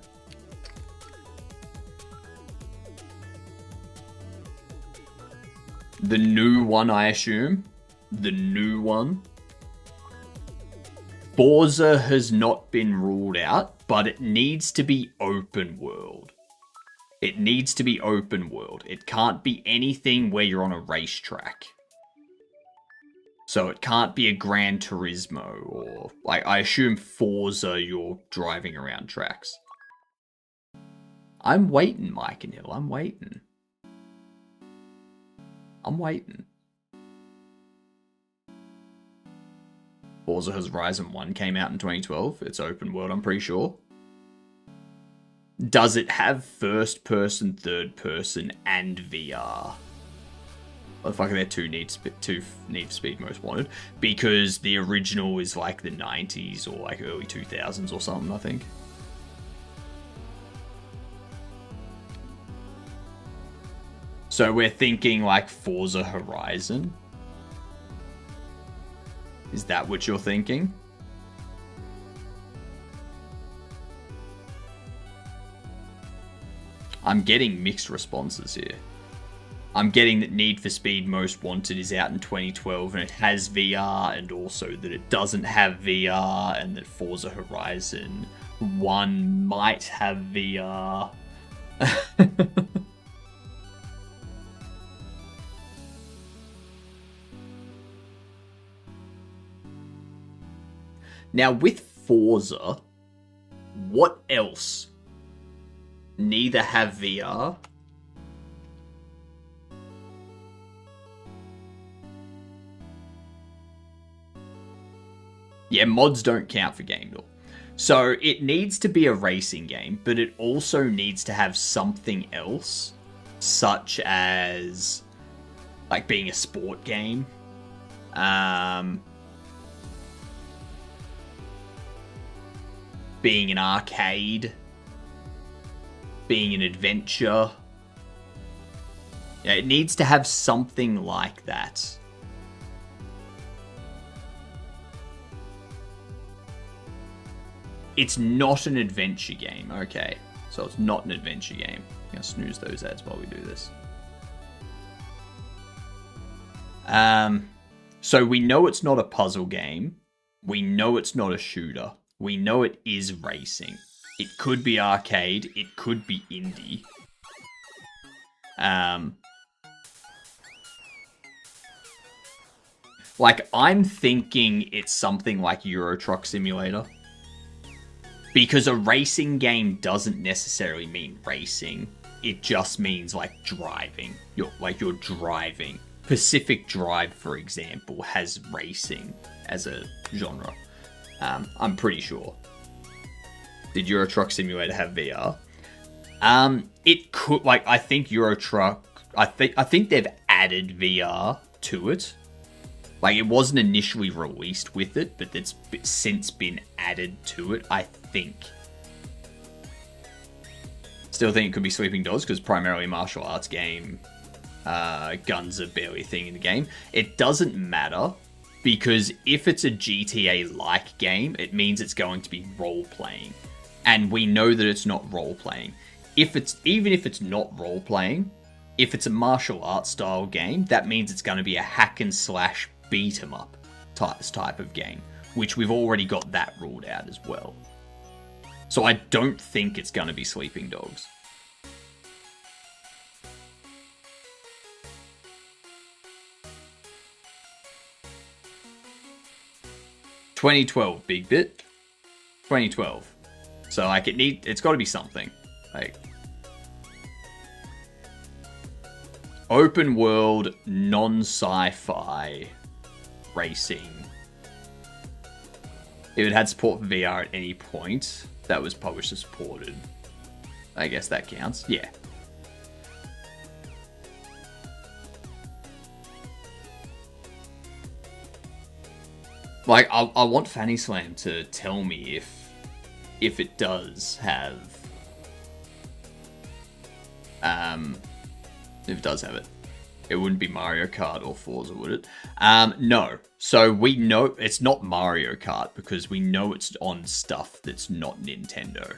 The new one, I assume. The new one. Forza has not been ruled out, but it needs to be open world. It needs to be open world. It can't be anything where you're on a racetrack. So it can't be a Gran Turismo or... Like, I assume Forza, you're driving around tracks. I'm waiting, Mike and Hill. I'm waiting. I'm waiting. Forza Horizon 1 came out in 2012. It's open world, I'm pretty sure. Does it have first person, third person, and VR? What the fuck are there two Need for Speed Most Wanted? Because the original is like the 90s or like early 2000s or something, I think. So we're thinking like Forza Horizon? Is that what you're thinking? I'm getting mixed responses here. I'm getting that Need for Speed Most Wanted is out in 2012 and it has VR, and also that it doesn't have VR, and that Forza Horizon 1 might have VR. Now, with Forza, what else neither have VR Yeah, mods don't count for game lore. So it needs to be a racing game, but it also needs to have something else, such as like being a sport game. Being an arcade, being an adventure. Yeah, it needs to have something like that. It's not an adventure game. Okay, so it's not an adventure game. I'm gonna snooze those ads while we do this. So we know it's not a puzzle game. We know it's not a shooter. We know it is racing. It could be arcade. It could be indie. Like, I'm thinking it's something like Euro Truck Simulator. Because a racing game doesn't necessarily mean racing. It just means, like, driving. You're driving. Pacific Drive, for example, has racing as a genre. I'm pretty sure. Did Euro Truck Simulator have VR? It could, like, I think Euro Truck, I think they've added VR to it. Like, it wasn't initially released with it, but it's since been added to it, I think. Still think it could be Sleeping Dogs, because primarily a martial arts game. Guns are barely a thing in the game. It doesn't matter, because if it's a GTA-like game, it means it's going to be role-playing. And we know that it's not role-playing. Even if it's not role-playing, if it's a martial arts style game, that means it's going to be a hack and slash beat 'em up type of game, which we've already got that ruled out as well. So I don't think it's going to be Sleeping Dogs. $2012 Big Bit. 2012. So like it's got to be something. Like open world, non-sci-fi racing. If it had support for VR at any point, that was publisher supported. I guess that counts. Yeah. Like, I want Fanny Slam to tell me if it does have if it does have it. It wouldn't be Mario Kart or Forza, would it? No. So we know it's not Mario Kart because we know it's on stuff that's not Nintendo.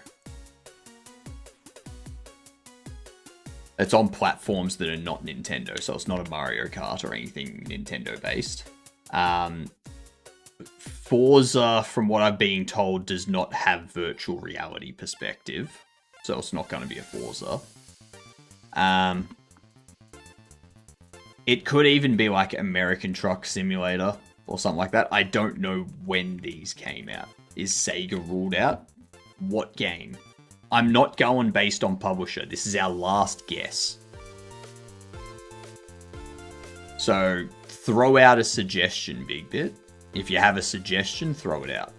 It's on platforms that are not Nintendo, so it's not a Mario Kart or anything Nintendo based. Forza, from what I'm being told, does not have virtual reality perspective, so it's not going to be a Forza. It could even be like American Truck Simulator or something like that. I don't know when these came out. Is Sega ruled out? What game? I'm not going based on publisher. This is our last guess. So throw out a suggestion, Big Bit. If you have a suggestion, throw it out.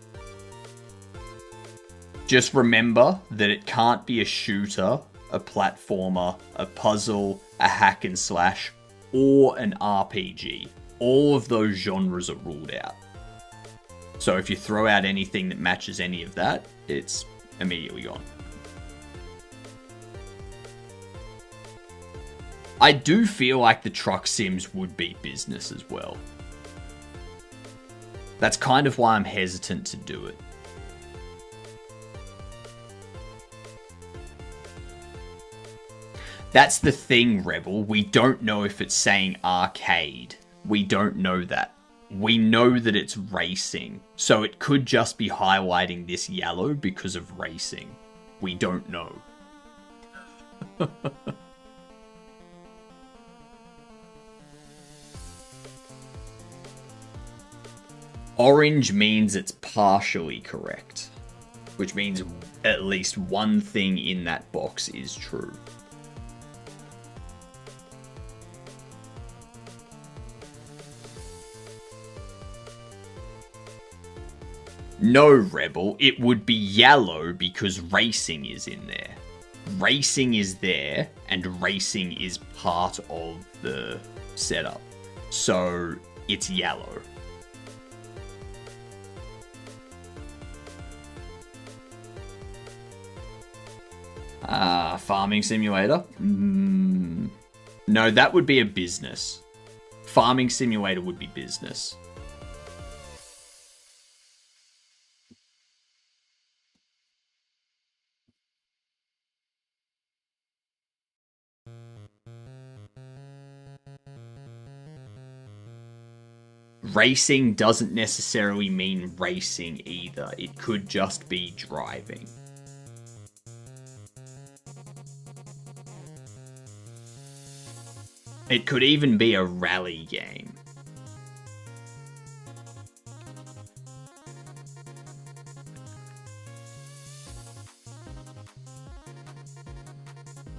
Just remember that it can't be a shooter, a platformer, a puzzle, a hack and slash, or an RPG. All of those genres are ruled out. So if you throw out anything that matches any of that, it's immediately gone. I do feel like the truck sims would be business as well. That's kind of why I'm hesitant to do it. That's the thing, Rebel. We don't know if it's saying arcade. We don't know that. We know that it's racing. So it could just be highlighting this yellow because of racing. We don't know. Orange means it's partially correct, which means at least one thing in that box is true. No, Rebel, it would be yellow because racing is in there. Racing is there, and racing is part of the setup. So, it's yellow. Farming simulator? No, that would be a business. Farming simulator would be business. Racing doesn't necessarily mean racing either. It could just be driving. It could even be a rally game.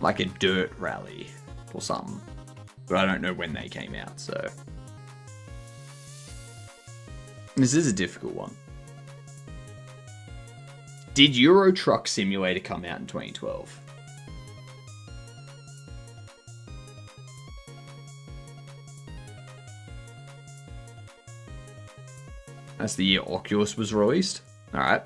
Like a dirt rally or something. But I don't know when they came out, so... This is a difficult one. Did Euro Truck Simulator come out in 2012? That's the year Oculus was released. Alright.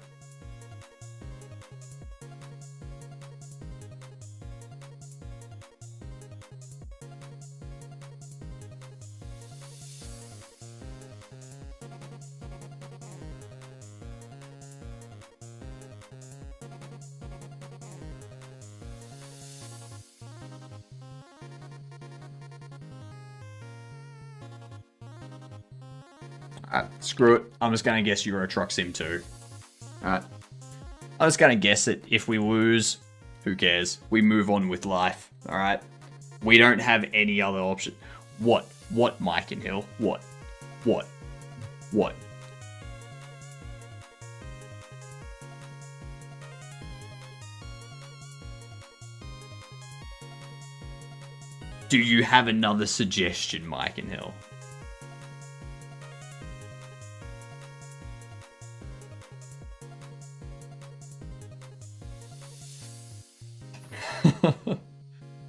Alright, screw it. I'm just going to guess Euro Truck Sim 2. Alright. I'm just going to guess it. If we lose, who cares? We move on with life. Alright? We don't have any other option. What? What, Mike and Hill? What? What? What? Do you have another suggestion, Mike and Hill?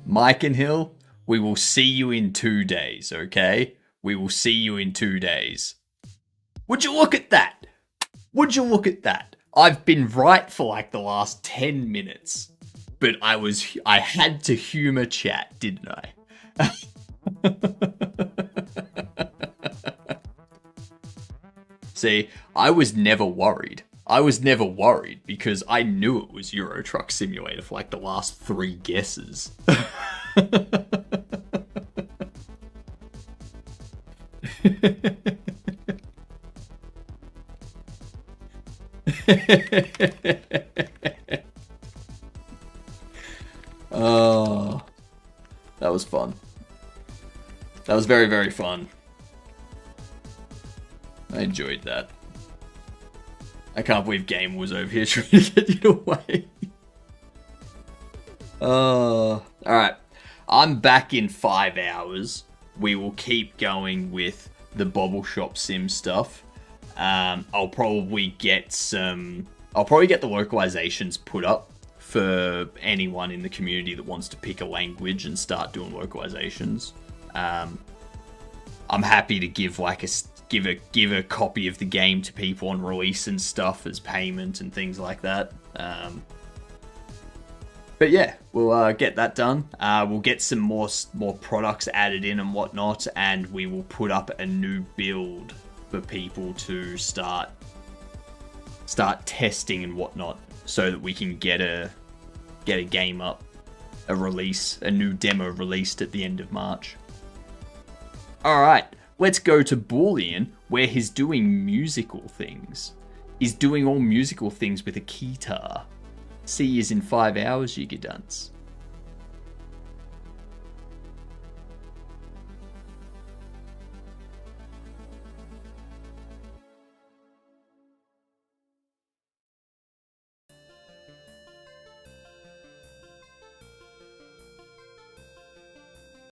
Mike and Hill, we will see you in 2 days, okay? We will see you in 2 days. Would you look at that? Would you look at that? I've been right for like the last 10 minutes. But I had to humor chat, didn't I? See, I was never worried. I was never worried because I knew it was Euro Truck Simulator for like the last 3 guesses. Oh, that was fun. That was very, very fun. I enjoyed that. I can't believe Game was over here trying to get you away. Alright. I'm back in 5 hours. We will keep going with the Bobble Shop Sim stuff. I'll probably get the localizations put up for anyone in the community that wants to pick a language and start doing localizations. I'm happy to give like give a copy of the game to people on release and stuff as payment and things like that. But yeah, we'll get that done. We'll get some more products added in and whatnot, and we will put up a new build for people to start testing and whatnot, so that we can get a game up, a new demo released at the end of March. Alright, let's go to Boolean, where he's doing musical things. He's doing all musical things with a guitar. See you in 5 hours, you dunce.